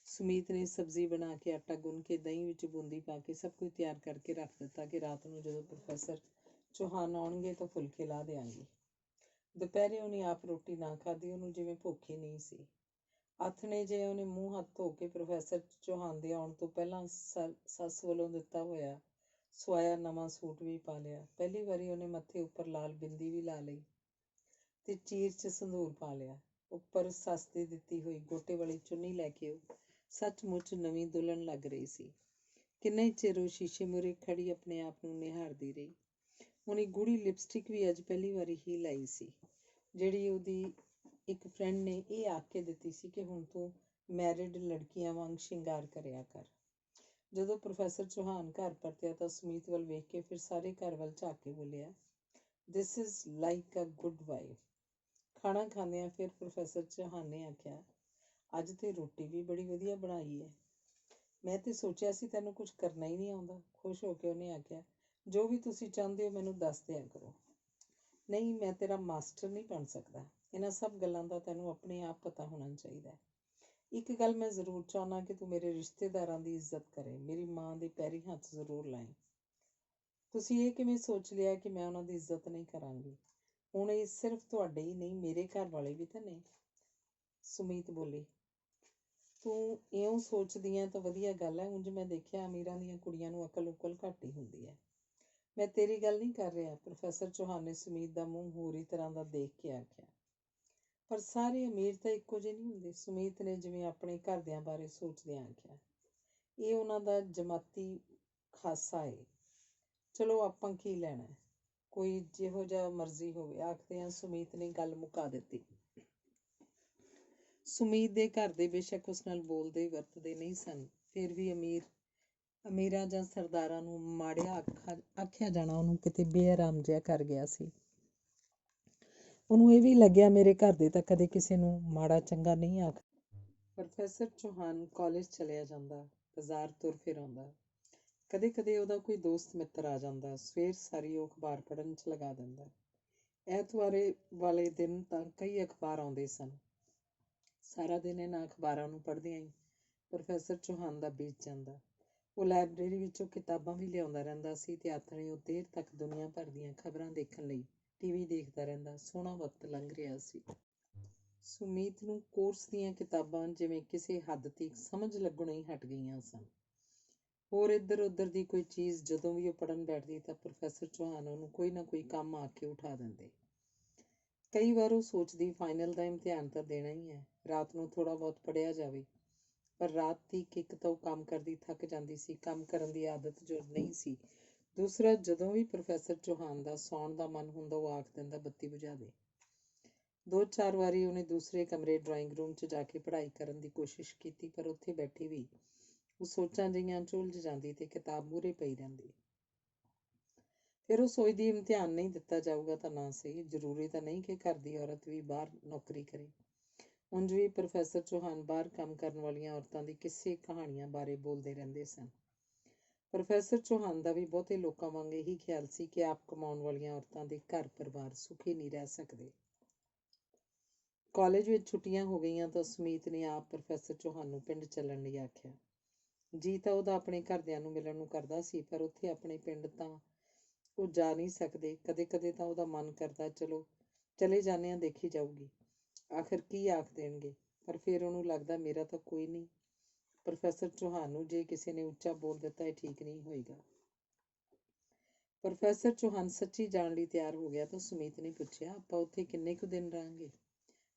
ਸੁਮੀਤ ਨੇ ਸਬਜ਼ੀ ਬਣਾ ਕੇ ਆਟਾ ਗੁੰਨ ਕੇ ਦਹੀਂ ਵਿੱਚ ਬੂੰਦੀ ਪਾ ਕੇ ਸਭ ਕੁਝ ਤਿਆਰ ਕਰਕੇ ਰੱਖ ਦਿੱਤਾ ਕਿ ਰਾਤ ਨੂੰ ਜਦੋਂ ਪ੍ਰੋਫੈਸਰ ਚੌਹਾਨ ਆਉਣਗੇ ਤਾਂ ਫੁਲਕੇ ਲਾ ਦਿਆਂਗੀ। ਦੁਪਹਿਰੇ ਉਹਨੇ ਆਪ ਰੋਟੀ ਨਾ ਖਾਧੀ, ਉਹਨੂੰ ਜਿਵੇਂ ਭੁੱਖ ਹੀ ਨਹੀਂ ਸੀ। ਆਥਣੇ ਜੇ ਉਹਨੇ ਮੂੰਹ ਹੱਥ ਧੋ ਕੇ ਪ੍ਰੋਫੈਸਰ ਚੌਹਾਨ ਦੇ ਆਉਣ ਤੋਂ ਪਹਿਲਾਂ ਸੱਸ ਵੱਲੋਂ ਦਿੱਤਾ ਹੋਇਆ ਸਵਾਇਆ ਨਵਾਂ ਸੂਟ ਵੀ ਪਾ ਲਿਆ। ਪਹਿਲੀ ਵਾਰੀ ਉਹਨੇ ਮੱਥੇ ਉੱਪਰ ਲਾਲ ਬਿੰਦੀ ਵੀ ਲਾ ਲਈ। ਤੇ ਚੀਰ 'ਚ ਸੰਧੂਰ ਪਾ ਲਿਆ। ਉੱਪਰ ਸੱਸ ਦੀ ਦਿੱਤੀ ਹੋਈ ਗੋਟੇ ਵਾਲੀ ਚੁੰਨੀ ਲੈ ਕੇ ਉਹ ਸੱਚਮੁੱਚ ਨਵੀਂ ਦੁਲਹਨ ਲੱਗ ਰਹੀ ਸੀ। ਕਿੰਨਾ ਹੀ ਚਿਰ ਉਹ ਸ਼ੀਸ਼ੇ ਮੂਹਰੇ ਖੜੀ ਆਪਣੇ ਆਪ ਨੂੰ ਨਿਹਾਰਦੀ ਰਹੀ। ਉਹਨੇ ਗੂੜੀ ਲਿਪਸਟਿਕ ਵੀ ਅੱਜ ਪਹਿਲੀ ਵਾਰੀ ਹੀ ਲਾਈ ਸੀ, ਜਿਹੜੀ ਉਹਦੀ ਇੱਕ ਫਰੈਂਡ ਨੇ ਇਹ ਆਖ ਕੇ ਦਿੱਤੀ ਸੀ ਕਿ ਹੁਣ ਤੂੰ ਮੈਰਿਡ ਲੜਕੀਆਂ ਵਾਂਗ ਸ਼ਿੰਗਾਰ ਕਰਿਆ ਕਰ। ਜਦੋਂ ਪ੍ਰੋਫੈਸਰ ਚੌਹਾਨ ਘਰ ਪਰਤਿਆ ਤਾਂ ਸੁਮੀਤ ਵੱਲ ਵੇਖ ਕੇ ਫਿਰ ਸਾਰੇ ਘਰ ਵੱਲ ਝਾਕ ਕੇ ਬੋਲਿਆ, this is like a good wife. ਖਾਣਾ ਖਾਂਦਿਆਂ ਫਿਰ ਪ੍ਰੋਫੈਸਰ ਚੌਹਾਨ ਨੇ ਆਖਿਆ, ਅੱਜ ਤੇ ਰੋਟੀ ਵੀ ਬੜੀ ਵਧੀਆ ਬਣਾਈ ਹੈ। ਮੈਂ ਤੇ ਸੋਚਿਆ ਸੀ ਤੈਨੂੰ ਕੁਝ ਕਰਨਾ ਹੀ ਨਹੀਂ ਆਉਂਦਾ। ਖੁਸ਼ ਹੋ ਕੇ ਉਹਨੇ ਆਖਿਆ, ਜੋ ਵੀ ਤੁਸੀਂ ਚਾਹੁੰਦੇ ਹੋ ਮੈਨੂੰ ਦੱਸ ਦਿਆ ਕਰੋ। ਨਹੀਂ, ਮੈਂ ਤੇਰਾ ਮਾਸਟਰ ਨਹੀਂ ਬਣ ਸਕਦਾ। ਇਹਨਾਂ ਸਭ ਗੱਲਾਂ ਦਾ ਤੈਨੂੰ ਆਪਣੇ ਆਪ ਪਤਾ ਹੋਣਾ ਚਾਹੀਦਾ। ਇੱਕ ਗੱਲ ਮੈਂ ਜ਼ਰੂਰ ਚਾਹੁੰਦਾ ਕਿ ਤੂੰ ਮੇਰੇ ਰਿਸ਼ਤੇਦਾਰਾਂ ਦੀ ਇੱਜ਼ਤ ਕਰੇ, ਮੇਰੀ ਮਾਂ ਦੇ ਪੈਰੀਂ ਹੱਥ ਜ਼ਰੂਰ ਲਾਏ। ਤੁਸੀਂ ਇਹ ਕਿਵੇਂ ਸੋਚ ਲਿਆ ਕਿ ਮੈਂ ਉਹਨਾਂ ਦੀ ਇੱਜ਼ਤ ਨਹੀਂ ਕਰਾਂਗੀ? ਹੁਣ ਇਹ ਸਿਰਫ ਤੁਹਾਡੇ ਹੀ ਨਹੀਂ, ਮੇਰੇ ਘਰ ਵਾਲੇ ਵੀ ਤਾਂ ਨੇ। ਸੁਮੀਤ ਬੋਲੀ, ਤੂੰ ਇਉਂ ਸੋਚਦੀ ਹੈ ਤਾਂ ਵਧੀਆ ਗੱਲ ਹੈ। ਉਂਝ ਮੈਂ ਦੇਖਿਆ ਅਮੀਰਾਂ ਦੀਆਂ ਕੁੜੀਆਂ ਨੂੰ ਅਕਲ ਉਕਲ ਘੱਟ ਹੀ ਹੁੰਦੀ ਹੈ। ਮੈਂ ਤੇਰੀ ਗੱਲ ਨਹੀਂ ਕਰ ਰਿਹਾ। ਪ੍ਰੋਫੈਸਰ ਚੌਹਾਨ ਨੇ ਸੁਮੀਤ ਦਾ ਮੂੰਹ ਹੋਰ ਹੀ ਤਰ੍ਹਾਂ ਦਾ ਦੇਖ ਕੇ ਆਖਿਆ। ਪਰ ਸਾਰੇ ਅਮੀਰ ਤਾਂ ਇੱਕੋ ਜਿਹੇ ਨਹੀਂ ਹੁੰਦੇ। ਸੁਮੀਤ ਨੇ ਜਿਵੇਂ ਆਪਣੇ ਘਰਦਿਆਂ ਬਾਰੇ ਸੋਚਦਿਆਂ ਆਖਿਆ, ਇਹ ਉਹਨਾਂ ਦਾ ਜਮਾਤੀ ਖਾਸਾ ਏ। ਚਲੋ ਆਪਾਂ ਕੀ ਲੈਣਾ, ਕੋਈ ਜਿਹੋ ਜਿਹਾ ਮਰਜ਼ੀ ਹੋਵੇ। ਆਖਦਿਆਂ ਸੁਮੀਤ ਨੇ ਗੱਲ ਮੁਕਾ ਦਿੱਤੀ। ਸੁਮੀਤ ਦੇ ਘਰ ਦੇ ਬੇਸ਼ੱਕ ਉਸ ਨਾਲ ਬੋਲਦੇ ਵਰਤਦੇ ਨਹੀਂ ਸਨ, ਫਿਰ ਵੀ ਅਮੀਰਾਂ ਜਾਂ ਸਰਦਾਰਾਂ ਨੂੰ ਮਾੜਿਆ ਆਖਿਆ ਜਾਣਾ ਉਹਨੂੰ ਕਿਤੇ ਬੇਆਰਾਮ ਜਿਹਾ ਕਰ ਗਿਆ ਸੀ। ਉਹਨੂੰ ਇਹ ਵੀ ਲੱਗਿਆ, ਮੇਰੇ ਘਰ ਦੇ ਤਾਂ ਕਦੇ ਕਿਸੇ ਨੂੰ ਮਾੜਾ ਚੰਗਾ ਨਹੀਂ ਆਖ। ਪ੍ਰੋਫੈਸਰ ਚੌਹਾਨ ਕਾਲਜ ਚਲਿਆ ਜਾਂਦਾ, ਬਾਜ਼ਾਰ ਤੁਰ ਫਿਰ ਆਉਂਦਾ। ਕਦੇ ਕਦੇ ਉਹਦਾ ਕੋਈ ਦੋਸਤ ਮਿੱਤਰ ਆ ਜਾਂਦਾ। ਸਵੇਰ ਸਾਰੀ ਉਹ ਅਖਬਾਰ ਪੜ੍ਹਨ 'ਚ ਲਗਾ ਦਿੰਦਾ। ਐਤਵਾਰੇ ਵਾਲੇ ਦਿਨ ਤਾਂ ਕਈ ਅਖਬਾਰ ਆਉਂਦੇ ਸਨ। ਸਾਰਾ ਦਿਨ ਇਹਨਾਂ ਅਖਬਾਰਾਂ ਨੂੰ ਪੜ੍ਹਦਿਆਂ ਹੀ ਪ੍ਰੋਫੈਸਰ ਚੌਹਾਨ ਦਾ ਬੀਤ ਜਾਂਦਾ। ਉਹ ਲਾਇਬ੍ਰੇਰੀ ਵਿੱਚੋਂ ਕਿਤਾਬਾਂ ਵੀ ਲਿਆਉਂਦਾ ਰਹਿੰਦਾ ਸੀ ਤੇ ਆਥਣੇ ਉਹ ਦੇਰ ਤੱਕ ਦੁਨੀਆ ਭਰ ਦੀਆਂ ਖਬਰਾਂ ਦੇਖਣ ਲਈ ਟੀਵੀ ਦੇਖਦਾ ਰਹਿੰਦਾ। ਸੋਹਣਾ ਵਕਤ ਲੰਘ ਰਿਹਾ ਸੀ। ਸੁਮੀਤ ਨੂੰ ਕੋਰਸ ਦੀਆਂ ਕਿਤਾਬਾਂ ਜਿਵੇਂ ਕਿਸੇ ਹੱਦ ਤੀਕ ਸਮਝ ਲੱਗਣੋਂ ਹੀ ਹਟ ਗਈਆਂ ਸਨ। ਹੋਰ ਇੱਧਰ ਉੱਧਰ ਦੀ ਕੋਈ ਚੀਜ਼ ਜਦੋਂ ਵੀ ਉਹ ਪੜ੍ਹਨ ਬੈਠਦੀ ਤਾਂ ਪ੍ਰੋਫੈਸਰ ਚੌਹਾਨ ਉਹਨੂੰ ਕੋਈ ਨਾ ਕੋਈ ਕੰਮ ਆ ਕੇ ਉਠਾ ਦਿੰਦੇ। ਕਈ ਵਾਰ ਉਹ ਸੋਚਦੀ, ਫਾਈਨਲ ਦਾ ਇਮਤਿਹਾਨ ਤਾਂ ਦੇਣਾ ਹੀ ਹੈ, ਰਾਤ ਨੂੰ ਥੋੜ੍ਹਾ ਬਹੁਤ ਪੜ੍ਹਿਆ ਜਾਵੇ। ਪਰ ਰਾਤ ਦੀ ਇੱਕ ਤਾਂ ਉਹ ਕੰਮ ਕਰਦੀ ਥੱਕ ਜਾਂਦੀ ਸੀ, ਕੰਮ ਕਰਨ ਦੀ ਆਦਤ ਜੋ ਨਹੀਂ ਸੀ। ਦੂਸਰਾ, ਜਦੋਂ ਵੀ ਪ੍ਰੋਫੈਸਰ ਚੌਹਾਨ ਦਾ ਸੌਣ ਦਾ ਮਨ ਹੁੰਦਾ ਉਹ ਆਖ ਦਿੰਦਾ, ਬੱਤੀ ਬੁਝਾ ਦੇ। 2-4 ਵਾਰੀ ਉਹਨੇ ਦੂਸਰੇ ਕਮਰੇ ਡਰਾਇੰਗ ਰੂਮ 'ਚ ਜਾ ਕੇ ਪੜ੍ਹਾਈ ਕਰਨ ਦੀ ਕੋਸ਼ਿਸ਼ ਕੀਤੀ, ਪਰ ਉੱਥੇ ਬੈਠੀ ਵੀ ਉਹ ਸੋਚਾਂ ਜਿਹੀਆਂ 'ਚ ਉਲਝ ਜਾਂਦੀ ਤੇ ਕਿਤਾਬ ਮੂਹਰੇ ਪਈ ਰਹਿੰਦੀ। ਫਿਰ ਉਹ ਸੋਚਦੀ, ਇਮਤਿਹਾਨ ਨਹੀਂ ਦਿੱਤਾ ਜਾਊਗਾ ਤਾਂ ਨਾ ਸਹੀ, ਜ਼ਰੂਰੀ ਤਾਂ ਨਹੀਂ ਕਿ ਘਰ ਦੀ ਔਰਤ ਵੀ ਬਾਹਰ ਨੌਕਰੀ ਕਰੇ। ਉਂਝ ਵੀ ਪ੍ਰੋਫੈਸਰ ਚੌਹਾਨ ਬਾਹਰ ਕੰਮ ਕਰਨ ਵਾਲੀਆਂ ਔਰਤਾਂ ਦੀ ਕਿਸੇ ਕਹਾਣੀਆਂ ਬਾਰੇ ਬੋਲਦੇ ਰਹਿੰਦੇ ਸਨ। ਪ੍ਰੋਫੈਸਰ ਚੌਹਾਨ ਦਾ ਵੀ ਬਹੁਤੇ ਲੋਕਾਂ ਵਾਂਗ ਇਹੀ ਖਿਆਲ ਸੀ ਕਿ ਆਪ ਕਮਾਉਣ ਵਾਲੀਆਂ ਔਰਤਾਂ ਦੇ ਘਰ ਪਰਿਵਾਰ ਸੁਖੀ ਨਹੀਂ ਰਹਿ ਸਕਦੇ। ਕਾਲਜ ਵਿੱਚ ਛੁੱਟੀਆਂ ਹੋ ਗਈਆਂ ਤਾਂ ਸੁਮੀਤ ਨੇ ਆਪ ਪ੍ਰੋਫੈਸਰ ਚੌਹਾਨ ਨੂੰ ਪਿੰਡ ਚੱਲਣ ਲਈ ਆਖਿਆ। ਜੀ ਤਾਂ ਉਹਦਾ ਆਪਣੇ ਘਰਦਿਆਂ ਨੂੰ ਮਿਲਣ ਨੂੰ ਕਰਦਾ ਸੀ, ਪਰ ਉੱਥੇ ਆਪਣੇ ਪਿੰਡ ਤਾਂ ਉਹ ਜਾ ਨਹੀਂ ਸਕਦੇ। ਕਦੇ ਕਦੇ ਤਾਂ ਉਹਦਾ ਮਨ ਕਰਦਾ, ਚਲੋ ਚਲੇ ਜਾਂਦੇ ਹਾਂ, ਦੇਖੀ ਜਾਊਗੀ, ਆਖਰ ਕੀ ਆਖ ਦੇਣਗੇ। ਪਰ ਫਿਰ ਉਹਨੂੰ ਲੱਗਦਾ, ਮੇਰਾ ਤਾਂ ਕੋਈ ਨਹੀਂ। ਪ੍ਰੋਫੈਸਰ ਚੌਹਾਨ ਨੂੰ ਜੇ ਕਿਸੇ ਨੇ ਉੱਚਾ ਬੋਲ ਦਿੱਤਾ, ਇਹ ਠੀਕ ਨਹੀਂ ਹੋਏਗਾ। ਪ੍ਰੋਫੈਸਰ ਚੌਹਾਨ ਸੱਚੀ ਜਾਣ ਲਈ ਤਿਆਰ ਹੋ ਗਿਆ ਤਾਂ ਸੁਮੀਤ ਨੇ ਪੁੱਛਿਆ, ਆਪਾਂ ਉੱਥੇ ਕਿੰਨੇ ਕੁ ਦਿਨ ਰਹਾਂਗੇ?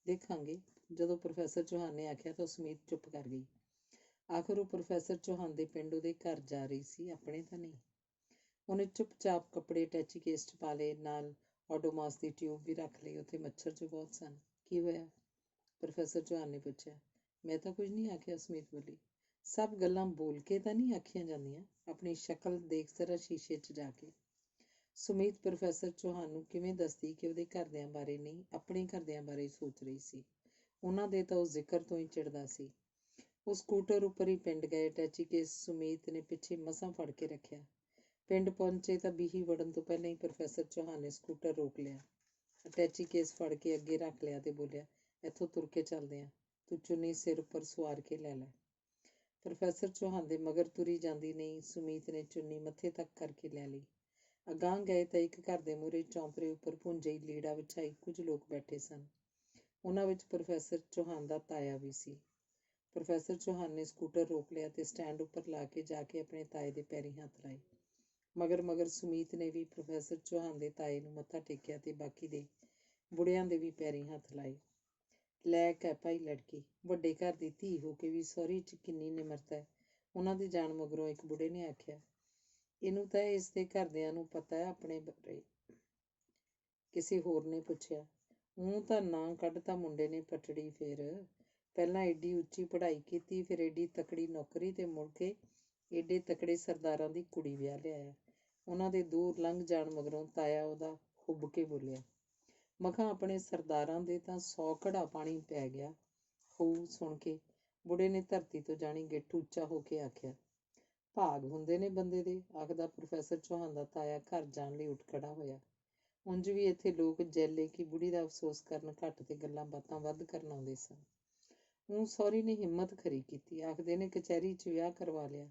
ਦੇਖਾਂਗੇ। ਜਦੋਂ ਪ੍ਰੋਫੈਸਰ ਚੌਹਾਨ ਨੇ ਆਖਿਆ ਤਾਂ ਸੁਮੀਤ ਚੁੱਪ ਕਰ ਗਈ। ਆਖਰ ਉਹ ਪ੍ਰੋਫੈਸਰ ਚੌਹਾਨ ਦੇ ਪਿੰਡ ਉਹਦੇ ਘਰ ਜਾ ਰਹੀ ਸੀ, ਆਪਣੇ ਤਾਂ ਨਹੀਂ। ਉਹਨੇ ਚੁੱਪਚਾਪ ਕੱਪੜੇ ਅਟੈਚੀ ਕੇਸ 'ਚ ਪਾ ਲਏ, ਨਾਲ ਓਡੋਮਾਸ ਦੀ ਟਿਊਬ ਵੀ ਰੱਖ ਲਈ। ਉੱਥੇ ਮੱਛਰ ਜੋ ਬਹੁਤ ਸਨ। ਕੀ ਹੋਇਆ? ਪ੍ਰੋਫੈਸਰ ਚੌਹਾਨ ਨੇ ਪੁੱਛਿਆ। ਮੈਂ ਤਾਂ ਕੁਝ ਨਹੀਂ ਆਖਿਆ, ਸੁਮੀਤ ਬੋਲੀ। ਸਭ ਗੱਲਾਂ ਬੋਲ ਕੇ ਤਾਂ ਨਹੀਂ ਆਖੀਆਂ ਜਾਂਦੀਆਂ, ਆਪਣੀ ਸ਼ਕਲ ਦੇਖ ਜ਼ਰਾ ਸ਼ੀਸ਼ੇ 'ਚ ਜਾ ਕੇ। ਸੁਮੀਤ ਪ੍ਰੋਫੈਸਰ ਚੌਹਾਨ ਨੂੰ ਕਿਵੇਂ ਦੱਸਦੀ ਕਿ ਉਹਦੇ ਘਰਦਿਆਂ ਬਾਰੇ ਨਹੀਂ, ਆਪਣੇ ਘਰਦਿਆਂ ਬਾਰੇ ਸੋਚ ਰਹੀ ਸੀ। ਉਹਨਾਂ ਦੇ ਤਾਂ ਉਹ ਜ਼ਿਕਰ ਤੋਂ ਹੀ ਚਿੜਦਾ ਸੀ। ਉਹ ਸਕੂਟਰ ਉੱਪਰ ਹੀ ਪਿੰਡ ਗਏ। ਅਟੈਚੀ ਕੇਸ ਸੁਮੀਤ ਨੇ ਪਿੱਛੇ ਮਸਾਂ ਫੜ ਕੇ ਰੱਖਿਆ। ਪਿੰਡ ਪਹੁੰਚੇ ਤਾਂ ਬੀਹੀ ਵੜਨ ਤੋਂ ਪਹਿਲਾਂ ਹੀ ਪ੍ਰੋਫੈਸਰ ਚੌਹਾਨ ਨੇ ਸਕੂਟਰ ਰੋਕ ਲਿਆ, ਅਟੈਚੀ ਕੇਸ ਫੜ ਕੇ ਅੱਗੇ ਰੱਖ ਲਿਆ ਤੇ ਬੋਲਿਆ, ਇੱਥੋਂ ਤੁਰ ਕੇ ਚੱਲਦੇ ਹਾਂ, ਤੂੰ ਚੁੰਨੀ ਸਿਰ ਉੱਪਰ ਸੁਆਰ ਕੇ ਲੈ ਲੈ। ਪ੍ਰੋਫੈਸਰ ਚੌਹਾਨ ਦੇ ਮਗਰ ਤੁਰੀ ਜਾਂਦੀ ਨਹੀਂ, ਸੁਮੀਤ ਨੇ ਚੁੰਨੀ ਮੱਥੇ ਤੱਕ ਕਰਕੇ ਲੈ ਲਈ। ਅਗਾਂਹ ਗਏ ਤਾਂ ਇੱਕ ਘਰ ਦੇ ਮੂਹਰੇ ਚੌਂਪਰੇ ਉੱਪਰ ਭੁੰਜੇ ਲੀੜਾ ਵਿਛਾਈ ਕੁਝ ਲੋਕ ਬੈਠੇ ਸਨ। ਉਹਨਾਂ ਵਿੱਚ ਪ੍ਰੋਫੈਸਰ ਚੌਹਾਨ ਦਾ ਤਾਇਆ ਵੀ ਸੀ। ਪ੍ਰੋਫੈਸਰ ਚੌਹਾਨ ਨੇ ਸਕੂਟਰ ਰੋਕ ਲਿਆ ਤੇ ਸਟੈਂਡ ਉੱਪਰ ਲਾ ਕੇ ਜਾ ਕੇ ਆਪਣੇ ਤਾਏ ਦੇ ਪੈਰੀਂ ਹੱਥ ਲਾਏ। ਮਗਰ ਸੁਮੀਤ ਨੇ ਵੀ ਪ੍ਰੋਫੈਸਰ ਚੌਹਾਨ ਦੇ ਤਾਏ ਨੂੰ ਮੱਥਾ ਟੇਕਿਆ ਤੇ ਬਾਕੀ ਦੇ ਬੁੜਿਆਂ ਦੇ ਵੀ ਪੈਰੀਂ ਹੱਥ ਲਾਏ। ਲੈਕ ਹੈ ਭਾਈ ਲੜਕੀ, ਵੱਡੇ ਘਰ ਦੀ ਧੀ ਹੋ ਕੇ ਵੀ ਸਹੁਰੀ 'ਚ ਕਿੰਨੀ ਨਿਮਰਤਾ ਹੈ। ਉਹਨਾਂ ਦੇ ਜਾਣ ਮਗਰੋਂ ਇੱਕ ਬੁੜੇ ਨੇ ਆਖਿਆ, ਇਹਨੂੰ ਤਾਂ ਇਸ ਦੇ ਘਰਦਿਆਂ ਨੂੰ ਪਤਾ ਹੈ ਆਪਣੇ ਬਾਰੇ। ਕਿਸੇ ਹੋਰ ਨੇ ਪੁੱਛਿਆ, ਮੂੰਹ ਤਾਂ ਨਾਂ ਕੱਢਤਾ ਮੁੰਡੇ ਨੇ ਪਟੜੀ ਫੇਰ। ਪਹਿਲਾਂ ਏਡੀ ਉੱਚੀ ਪੜ੍ਹਾਈ ਕੀਤੀ, ਫਿਰ ਏਡੀ ਤਕੜੀ ਨੌਕਰੀ, ਤੇ ਮੁੜ ਕੇ ਏਡੇ ਤਕੜੇ ਸਰਦਾਰਾਂ ਦੀ ਕੁੜੀ ਵਿਆਹ ਲਿਆਇਆ। ਉਹਨਾਂ ਦੇ ਦੂਰ ਲੰਘ ਜਾਣ ਮਗਰੋਂ ਤਾਇਆ ਉਹਦਾ ਹੁੱਬ ਕੇ ਬੋਲਿਆ, ਮਖਾਂ ਆਪਣੇ ਸਰਦਾਰਾਂ ਦੇ ਤਾਂ 100 ਘੜਾ ਪਾਣੀ ਪੈ ਗਿਆ ਹੋਊ। ਸੁਣ ਕੇ ਬੁੜੇ ਨੇ ਧਰਤੀ ਤੋਂ ਜਾਣੀ ਗਿੱਠ ਉੱਚਾ ਹੋ ਕੇ ਆਖਿਆ, ਭਾਗ ਹੁੰਦੇ ਨੇ ਬੰਦੇ ਦੇ। ਆਖਦਾ ਪ੍ਰੋਫੈਸਰ ਚੌਹਾਨ ਦਾ ਤਾਇਆ ਘਰ ਜਾਣ ਲਈ ਉੱਠ ਖੜਾ ਹੋਇਆ। ਉਂਝ ਵੀ ਇੱਥੇ ਲੋਕ ਜੈਲੇ ਕਿ ਬੁੜੀ ਦਾ ਅਫਸੋਸ ਕਰਨ ਘੱਟ ਤੇ ਗੱਲਾਂ ਬਾਤਾਂ ਵੱਧ ਕਰਨ ਆਉਂਦੇ ਸਨ। ਊਂ ਸਹੁਰੀ ਨੇ ਹਿੰਮਤ ਖਰੀ ਕੀਤੀ। ਆਖਦੇ ਨੇ ਕਚਹਿਰੀ 'ਚ ਵਿਆਹ ਕਰਵਾ ਲਿਆ,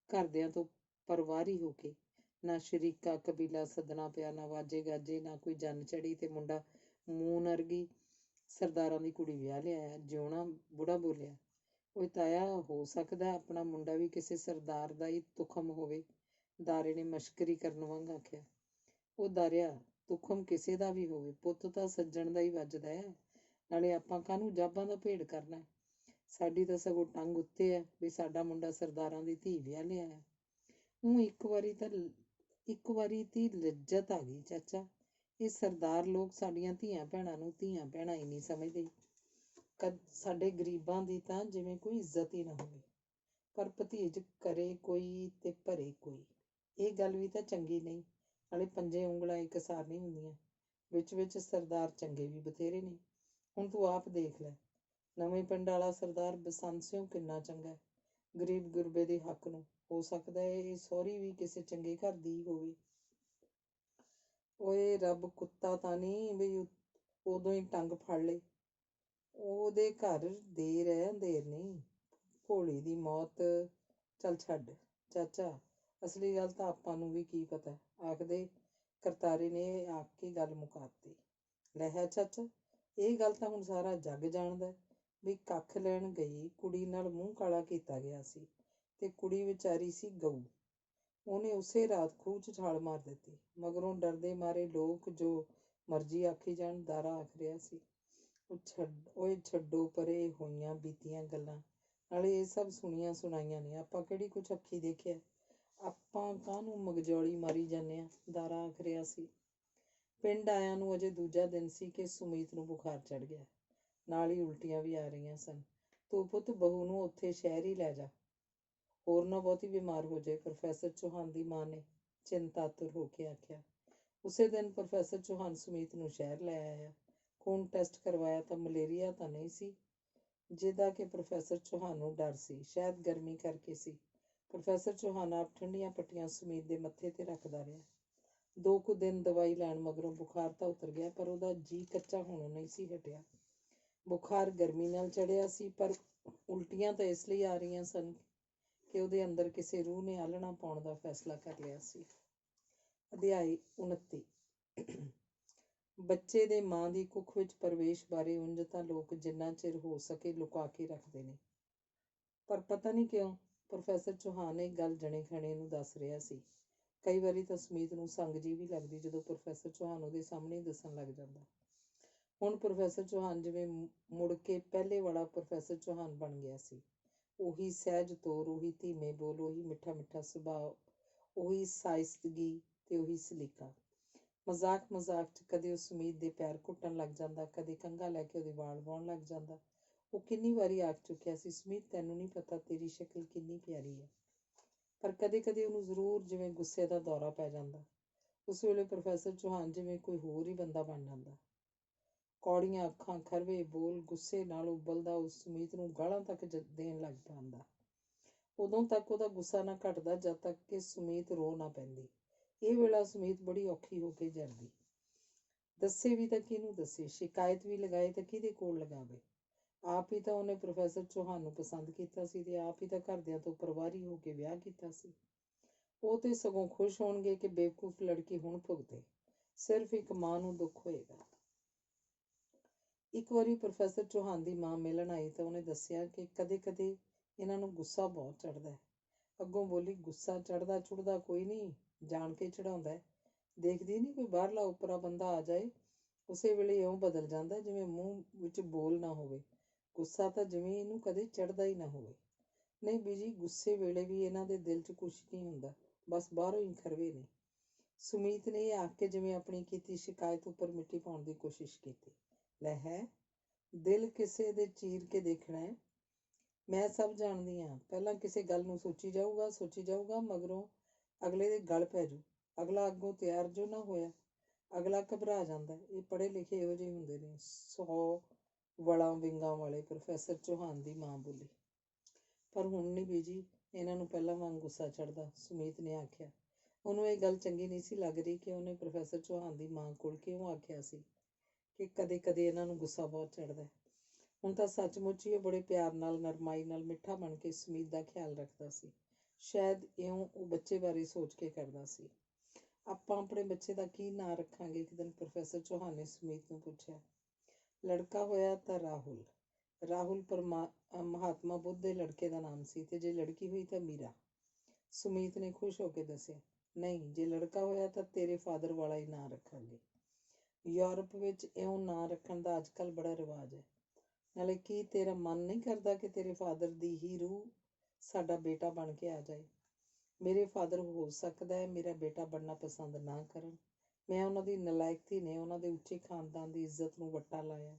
ਘਰਦਿਆਂ ਤੋਂ ਪਰਵਾਰੀ ਹੋ ਕੇ। ਨਾ ਸ਼ਰੀਕਾ ਕਬੀਲਾ ਸੱਦਣਾ ਪਿਆ, ਨਾ ਵਾਜੇ ਗਾਜੇ, ਨਾ ਕੋਈ ਜੰਨ ਚੜੀ, ਤੇ ਮੁੰਡਾ ਮੂਨ ਅਰਗੀ ਸਰਦਾਰਾਂ ਦੀ ਕੁੜੀ ਵਿਆਹ ਲਿਆਇਆ। ਜਿਉਣਾ ਬੁੜਾ ਬੋਲਿਆ, ਓਏ ਤਾਇਆ, ਹੋ ਸਕਦਾ ਆਪਣਾ ਮੁੰਡਾ ਵੀ ਕਿਸੇ ਸਰਦਾਰ ਦਾ ਹੀ ਤੁਖਮ ਹੋਵੇ। ਦਾਰੇ ਨੇ ਮਸ਼ਕਰੀ ਕਰਨ ਵਾਂਗ ਆਖਿਆ, ਉਹ ਦਾਰਿਆ, ਤੁਖਮ ਕਿਸੇ ਦਾ ਵੀ ਹੋਵੇ, ਪੁੱਤ ਤਾਂ ਸੱਜਣ ਦਾ ਹੀ ਵੱਜਦਾ ਹੈ। ਨਾਲੇ ਆਪਾਂ ਕਾਹਨੂੰ ਜਾਬਾਂ ਦਾ ਭੇੜ ਕਰਨਾ। ਸਾਡੀ ਤਾਂ ਸਗੋਂ ਟੰਗ ਉੱਤੇ ਹੈ ਵੀ ਸਾਡਾ ਮੁੰਡਾ ਸਰਦਾਰਾਂ ਦੀ ਧੀ ਵਿਆਹ ਲਿਆਇਆ। ਊਂ ਇੱਕ ਵਾਰੀ ਤੀ ਲੱਜਤ ਆ ਗਈ ਚਾਚਾ। ਇਹ ਸਰਦਾਰ ਲੋਕ ਸਾਡੀਆਂ ਧੀਆਂ ਭੈਣਾਂ ਨੂੰ ਧੀਆਂ ਭੈਣਾਂ ਹੀ ਨਹੀਂ ਸਮਝਦੇ। ਸਾਡੇ ਗਰੀਬਾਂ ਦੀ ਤਾਂ ਜਿਵੇਂ ਕੋਈ ਇੱਜ਼ਤ ਹੀ ਨਾ ਹੋਵੇ। ਪਰ ਭਤੀਜ ਕਰੇ ਕੋਈ ਤੇ ਭਰੇ ਕੋਈ, ਇਹ ਗੱਲ ਵੀ ਤਾਂ ਚੰਗੀ ਨਹੀਂ। ਨਾਲੇ ਪੰਜੇ ਉਂਗਲਾਂ ਇਕਸਾਰ ਨਹੀਂ ਹੁੰਦੀਆਂ। ਵਿੱਚ ਸਰਦਾਰ ਚੰਗੇ ਵੀ ਬਥੇਰੇ ਨੇ। ਹੁਣ ਤੂੰ ਆਪ ਦੇਖ ਲੈ, ਨਵੇਂ ਪਿੰਡ ਵਾਲਾ ਸਰਦਾਰ ਬਸੰਤ ਸਿੰਘ ਕਿੰਨਾ ਚੰਗਾ, ਗਰੀਬ ਗੁਰਬੇ ਦੇ ਹੱਕ ਨੂੰ। ਹੋ ਸਕਦਾ ਹੈ ਇਹ ਸਹੁਰੀ ਵੀ ਕਿਸੇ ਚੰਗੇ ਘਰ ਦੀ ਹੋਵੇ। ਓਏ ਰੱਬ ਕੁੱਤਾ ਤਾਂ ਨਹੀਂ ਵੀ ਉਦੋਂ ਹੀ ਟੰਗ ਫੜ ਲੇ। ਉਹਦੇ ਘਰ ਦੇਰ ਹੈ, ਅੰਧੇਰ ਨਹੀਂ। ਭੋਲੀ ਦੀ ਮੌਤ। ਚੱਲ ਛੱਡ ਚਾਚਾ, ਅਸਲੀ ਗੱਲ ਤਾਂ ਆਪਾਂ ਨੂੰ ਵੀ ਕੀ ਪਤਾ। ਆਖਦੇ ਕਰਤਾਰੇ ਨੇ ਆਖ ਕੇ ਗੱਲ ਮੁਕਾਤੀ। ਲੈ ਹੈ ਚਾਚਾ, ਇਹ ਗੱਲ ਤਾਂ ਹੁਣ ਸਾਰਾ ਜੱਗ ਜਾਣਦਾ ਵੀ ਕੱਖ ਲੈਣ ਗਈ ਕੁੜੀ ਨਾਲ ਮੂੰਹ ਕਾਲਾ ਕੀਤਾ ਗਿਆ ਸੀ, ਤੇ ਕੁੜੀ ਵਿਚਾਰੀ ਸੀ ਗਊ। ਉਹਨੇ ਉਸੇ ਰਾਤ ਖੂਹ 'ਚ ਛਾਲ ਮਾਰ ਦਿੱਤੀ। ਮਗਰੋਂ ਡਰਦੇ ਮਾਰੇ ਲੋਕ ਜੋ ਮਰਜ਼ੀ ਆਖੀ ਜਾਣ, ਦਾਰਾ ਆਖ ਰਿਹਾ ਸੀ, ਓਏ ਛੱਡੋ ਪਰੇ ਹੋਈਆਂ ਬੀਤੀਆਂ ਗੱਲਾਂ। ਨਾਲੇ ਇਹ ਸਭ ਸੁਣੀਆਂ ਸੁਣਾਈਆਂ ਨੇ, ਆਪਾਂ ਕਿਹੜੀ ਕੁਛ ਅੱਖੀ ਦੇਖਿਆ। ਆਪਾਂ ਕਾਹਨੂੰ ਮਗਜੌਲੀ ਮਾਰੀ ਜਾਂਦੇ ਆ, ਦਾਰਾ ਆਖ ਰਿਹਾ ਸੀ। ਪਿੰਡ ਆਇਆਂ ਨੂੰ ਅਜੇ ਦੂਜਾ ਦਿਨ ਸੀ ਕਿ ਸੁਮੀਤ ਨੂੰ ਬੁਖਾਰ ਚੜ੍ਹ ਗਿਆ। ਨਾਲ ਹੀ ਉਲਟੀਆਂ ਵੀ ਆ ਰਹੀਆਂ ਸਨ। ਤੂੰ ਪੁੱਤ ਬਹੂ ਨੂੰ ਉੱਥੇ ਸ਼ਹਿਰ ਹੀ ਲੈ ਜਾ, ਹੋਰ ਨਾ ਬਹੁਤੀ ਬਿਮਾਰ ਹੋ ਜਾਏ, ਪ੍ਰੋਫੈਸਰ ਚੌਹਾਨ ਦੀ ਮਾਂ ਨੇ ਚਿੰਤਾਤੁਰ ਹੋ ਕੇ ਆਖਿਆ। ਉਸੇ ਦਿਨ ਪ੍ਰੋਫੈਸਰ ਚੌਹਾਨ ਸੁਮੀਤ ਨੂੰ ਸ਼ਹਿਰ ਲੈ ਆਇਆ। ਖੂਨ ਟੈਸਟ ਕਰਵਾਇਆ ਤਾਂ ਮਲੇਰੀਆ ਤਾਂ ਨਹੀਂ ਸੀ, ਜਿਹਦਾ ਕਿ ਪ੍ਰੋਫੈਸਰ ਚੌਹਾਨ ਨੂੰ ਡਰ ਸੀ। ਸ਼ਾਇਦ ਗਰਮੀ ਕਰਕੇ ਸੀ। ਪ੍ਰੋਫੈਸਰ ਚੌਹਾਨ ਆਪ ਠੰਡੀਆਂ ਪੱਟੀਆਂ ਸੁਮੀਤ ਦੇ ਮੱਥੇ ਤੇ ਰੱਖਦਾ ਰਿਹਾ। 2 ਕੁ ਦਿਨ ਦਵਾਈ ਲੈਣ ਮਗਰੋਂ ਬੁਖਾਰ ਤਾਂ ਉਤਰ ਗਿਆ, ਪਰ ਉਹਦਾ ਜੀਅ ਕੱਚਾ ਹੋਣੋਂ ਨਹੀਂ ਸੀ ਹਟਿਆ। ਬੁਖਾਰ ਗਰਮੀ ਨਾਲ ਚੜ੍ਹਿਆ ਸੀ, ਪਰ ਉਲਟੀਆਂ ਤਾਂ ਇਸ ਲਈ ਆ ਰਹੀਆਂ ਸਨ ਕਿ ਉਹਦੇ ਅੰਦਰ ਕਿਸੇ ਰੂਹ ਨੇ ਆਲ੍ਹਣਾ ਪਾਉਣ ਦਾ ਫੈਸਲਾ ਕਰ ਲਿਆ ਸੀ। ਅਧਿਆਇ 29। ਬੱਚੇ ਦੇ ਮਾਂ ਦੀ ਕੁੱਖ ਵਿੱਚ ਪ੍ਰਵੇਸ਼ ਬਾਰੇ ਉਂਝ ਤਾਂ ਲੋਕ ਜਿੰਨਾ ਚਿਰ ਹੋ ਸਕੇ ਲੁਕਾ ਕੇ ਰੱਖਦੇ ਨੇ, ਪਰ ਪਤਾ ਨਹੀਂ ਕਿਉਂ ਪ੍ਰੋਫੈਸਰ ਚੌਹਾਨ ਇਹ ਗੱਲ ਜਣੇ ਖਣੇ ਨੂੰ ਦੱਸ ਰਿਹਾ ਸੀ। ਕਈ ਵਾਰੀ ਤਾਂ ਸੁਮੀਤ ਨੂੰ ਸੰਗ ਜਿਹੀ ਵੀ ਲੱਗਦੀ ਜਦੋਂ ਪ੍ਰੋਫੈਸਰ ਚੌਹਾਨ ਉਹਦੇ ਸਾਹਮਣੇ ਦੱਸਣ ਲੱਗ ਜਾਂਦਾ। ਹੁਣ ਪ੍ਰੋਫੈਸਰ ਚੌਹਾਨ ਜਿਵੇਂ ਮੁੜ ਕੇ ਪਹਿਲੇ ਵਾਲਾ ਪ੍ਰੋਫੈਸਰ ਚੌਹਾਨ ਬਣ ਗਿਆ ਸੀ। ਉਹੀ ਸਹਿਜ ਤੌਰ, ਉਹੀ ਧੀਮੇ ਬੋਲ, ਉਹੀ ਮਿੱਠਾ ਮਿੱਠਾ ਸੁਭਾਅ, ਉਹੀ ਸਾਇਸਤਗੀ ਤੇ ਉਹੀ ਸਲੀਕਾ। ਮਜ਼ਾਕ 'ਚ ਕਦੇ ਉਹ ਸੁਮੀਤ ਦੇ ਪੈਰ ਘੁੱਟਣ ਲੱਗ ਜਾਂਦਾ, ਕਦੇ ਕੰਘਾ ਲੈ ਕੇ ਉਹਦੇ ਵਾਲ ਵਾਹੁਣ ਲੱਗ ਜਾਂਦਾ। ਉਹ ਕਿੰਨੀ ਵਾਰੀ ਆਖ ਚੁੱਕਿਆ ਸੀ, ਸੁਮੀਤ ਤੈਨੂੰ ਨਹੀਂ ਪਤਾ ਤੇਰੀ ਸ਼ਕਲ ਕਿੰਨੀ ਪਿਆਰੀ ਹੈ। ਪਰ ਕਦੇ ਕਦੇ ਉਹਨੂੰ ਜ਼ਰੂਰ ਜਿਵੇਂ ਗੁੱਸੇ ਦਾ ਦੌਰਾ ਪੈ ਜਾਂਦਾ। ਉਸ ਵੇਲੇ ਪ੍ਰੋਫੈਸਰ ਚੌਹਾਨ ਜਿਵੇਂ ਕੋਈ ਹੋਰ ਹੀ ਬੰਦਾ ਬਣ ਜਾਂਦਾ। ਕੌੜੀਆਂ ਅੱਖਾਂ, ਖਰਵੇ ਬੋਲ, ਗੁੱਸੇ ਨਾਲ ਉਬਲਦਾ ਉਹ ਸੁਮੀਤ ਨੂੰ ਗਾਲਾਂ ਤੱਕ ਦੇਣ ਲੱਗ ਪੈਂਦਾ। ਉਦੋਂ ਤੱਕ ਉਹਦਾ ਗੁੱਸਾ ਨਾ ਘਟਦਾ ਜਦ ਤੱਕ ਕਿ ਸੁਮੀਤ ਰੋ ਨਾ ਪੈਂਦੀ। ਇਹ ਵੇਲਾ ਸੁਮੀਤ ਬੜੀ ਔਖੀ ਹੋ ਕੇ ਜਰਦੀ। ਦੱਸੇ ਵੀ ਤਾਂ ਕਿਹਨੂੰ ਦੱਸੇ, ਸ਼ਿਕਾਇਤ ਵੀ ਲਗਾਏ ਤਾਂ ਕਿਹਦੇ ਕੋਲ ਲਗਾਵੇ। ਆਪ ਹੀ ਤਾਂ ਉਹਨੇ ਪ੍ਰੋਫੈਸਰ ਚੌਹਾਨ ਨੂੰ ਪਸੰਦ ਕੀਤਾ ਸੀ ਤੇ ਆਪ ਹੀ ਤਾਂ ਘਰਦਿਆਂ ਤੋਂ ਪਰਵਾਰੀ ਹੋ ਕੇ ਵਿਆਹ ਕੀਤਾ ਸੀ। ਉਹ ਤੇ ਸਗੋਂ ਖੁਸ਼ ਹੋਣਗੇ ਕਿ ਬੇਵਕੂਫ ਲੜਕੀ ਹੁਣ ਭੁਗਤੇ। ਸਿਰਫ ਇੱਕ ਮਾਂ ਨੂੰ ਦੁੱਖ ਹੋਏਗਾ। ਇੱਕ ਵਾਰੀ ਪ੍ਰੋਫੈਸਰ ਚੌਹਾਨ ਦੀ ਮਾਂ ਮਿਲਣ ਆਈ ਤਾਂ ਉਹਨੇ ਦੱਸਿਆ ਕਿ ਕਦੇ ਕਦੇ ਇਹਨਾਂ ਨੂੰ ਗੁੱਸਾ ਬਹੁਤ ਚੜ੍ਹਦਾ ਹੈ। ਅੱਗੋਂ ਬੋਲੀ, ਗੁੱਸਾ ਚੜ੍ਹਦਾ ਚੁੜ੍ਹਦਾ ਕੋਈ ਨਹੀਂ, ਜਾਣ ਕੇ ਚੜ੍ਹਾਉਂਦਾ ਹੈ। ਦੇਖਦੀ ਨਹੀਂ ਕੋਈ ਬਾਹਰਲਾ ਉਪਰਾ ਬੰਦਾ ਆ ਜਾਏ, ਉਸੇ ਵੇਲੇ ਇਉਂ ਬਦਲ ਜਾਂਦਾ ਜਿਵੇਂ ਮੂੰਹ ਵਿੱਚ ਬੋਲ ਨਾ ਹੋਵੇ। ਗੁੱਸਾ ਤਾਂ ਜਿਵੇਂ ਇਹਨੂੰ ਕਦੇ ਚੜ੍ਹਦਾ ਹੀ ਨਾ ਹੋਵੇ। ਨਹੀਂ ਬੀਜੀ, ਗੁੱਸੇ ਵੇਲੇ ਵੀ ਇਹਨਾਂ ਦੇ ਦਿਲ 'ਚ ਕੁਛ ਨਹੀਂ ਹੁੰਦਾ, ਬਸ ਬਾਹਰੋਂ ਹੀ ਖਰਵੇ ਨੇ। ਸੁਮੀਤ ਨੇ ਇਹ ਆਖ ਕੇ ਜਿਵੇਂ ਆਪਣੀ ਕੀਤੀ ਸ਼ਿਕਾਇਤ ਉੱਪਰ ਮਿੱਟੀ ਪਾਉਣ ਦੀ ਕੋਸ਼ਿਸ਼ ਕੀਤੀ। ਲੈ ਹੈ, ਦਿਲ ਕਿਸੇ ਦੇ ਚੀਰ ਕੇ ਦੇਖਣਾ ਹੈ। ਮੈਂ ਸਭ ਜਾਣਦੀ ਹਾਂ। ਪਹਿਲਾਂ ਕਿਸੇ ਗੱਲ ਨੂੰ ਸੋਚੀ ਜਾਊਗਾ, ਮਗਰੋਂ ਅਗਲੇ ਦੇ ਗਲ ਪੈ ਜਾਊ। ਅਗਲਾ ਅੱਗੋਂ ਤਿਆਰ ਜੋ ਨਾ ਹੋਇਆ, ਅਗਲਾ ਘਬਰਾ ਜਾਂਦਾ। ਇਹ ਪੜ੍ਹੇ ਲਿਖੇ ਇਹੋ ਜਿਹੇ ਹੁੰਦੇ ਨੇ। 100 ਵਲਾਂ ਵਿੰਗਾਂ ਵਾਲੇ ਪ੍ਰੋਫੈਸਰ ਚੌਹਾਨ ਦੀ ਮਾਂ ਬੋਲੀ। ਪਰ ਹੁਣ ਨਹੀਂ ਬੀਜੀ, ਇਹਨਾਂ ਨੂੰ ਪਹਿਲਾਂ ਵਾਂਗ ਗੁੱਸਾ ਚੜ੍ਹਦਾ। ਸੁਮੀਤ ਨੇ ਆਖਿਆ। ਉਹਨੂੰ ਇਹ ਗੱਲ ਚੰਗੀ ਨਹੀਂ ਸੀ ਲੱਗ ਰਹੀ ਕਿ ਉਹਨੇ ਪ੍ਰੋਫੈਸਰ ਚੌਹਾਨ ਦੀ ਮਾਂ ਕੋਲ ਕਿਉਂ ਆਖਿਆ ਸੀ ਕਿ ਕਦੇ ਕਦੇ ਇਹਨਾਂ ਨੂੰ ਗੁੱਸਾ ਬਹੁਤ ਚੜ੍ਹਦਾ। ਹੁਣ ਤਾਂ ਸੱਚਮੁੱਚ ਹੀ ਉਹ ਬੜੇ ਪਿਆਰ ਨਾਲ, ਨਰਮਾਈ ਨਾਲ, ਮਿੱਠਾ ਬਣ ਕੇ ਸੁਮੀਤ ਦਾ ਖਿਆਲ ਰੱਖਦਾ ਸੀ। ਸ਼ਾਇਦ ਇਉਂ ਉਹ ਬੱਚੇ ਬਾਰੇ ਸੋਚ ਕੇ ਕਰਦਾ ਸੀ। ਆਪਾਂ ਆਪਣੇ ਬੱਚੇ ਦਾ ਕੀ ਨਾਂ ਰੱਖਾਂਗੇ? ਇੱਕ ਦਿਨ ਪ੍ਰੋਫੈਸਰ ਚੌਹਾਨ ਨੇ ਸੁਮੀਤ ਨੂੰ ਪੁੱਛਿਆ। ਲੜਕਾ ਹੋਇਆ ਤਾਂ ਰਾਹੁਲ। ਰਾਹੁਲ ਮਹਾਤਮਾ ਬੁੱਧ ਦੇ ਲੜਕੇ ਦਾ ਨਾਮ ਸੀ, ਤੇ ਜੇ ਲੜਕੀ ਹੋਈ ਤਾਂ ਮੀਰਾ। ਸੁਮੀਤ ਨੇ ਖੁਸ਼ ਹੋ ਕੇ ਦੱਸਿਆ। ਨਹੀਂ, ਜੇ ਲੜਕਾ ਹੋਇਆ ਤਾਂ ਤੇਰੇ ਫਾਦਰ ਵਾਲਾ ਹੀ ਨਾਂ ਰੱਖਾਂਗੇ। ਯੂਰਪ ਵਿੱਚ ਇਉਂ ਨਾਂ ਰੱਖਣ ਦਾ ਅੱਜ ਕੱਲ੍ਹ ਬੜਾ ਰਿਵਾਜ ਹੈ। ਨਾਲੇ ਕੀ ਤੇਰਾ ਮਨ ਨਹੀਂ ਕਰਦਾ ਕਿ ਤੇਰੇ ਫਾਦਰ ਦੀ ਹੀ ਰੂਹ ਸਾਡਾ ਬੇਟਾ ਬਣ ਕੇ ਆ ਜਾਏ? ਮੇਰੇ ਫਾਦਰ ਹੋ ਸਕਦਾ ਹੈ ਮੇਰਾ ਬੇਟਾ ਬਣਨਾ ਪਸੰਦ ਨਾ ਕਰਨ। ਮੈਂ ਉਹਨਾਂ ਦੀ ਨਲਾਇਕੀ ਨੇ ਉਹਨਾਂ ਦੇ ਉੱਚੇ ਖਾਨਦਾਨ ਦੀ ਇੱਜ਼ਤ ਨੂੰ ਵੱਟਾ ਲਾਇਆ।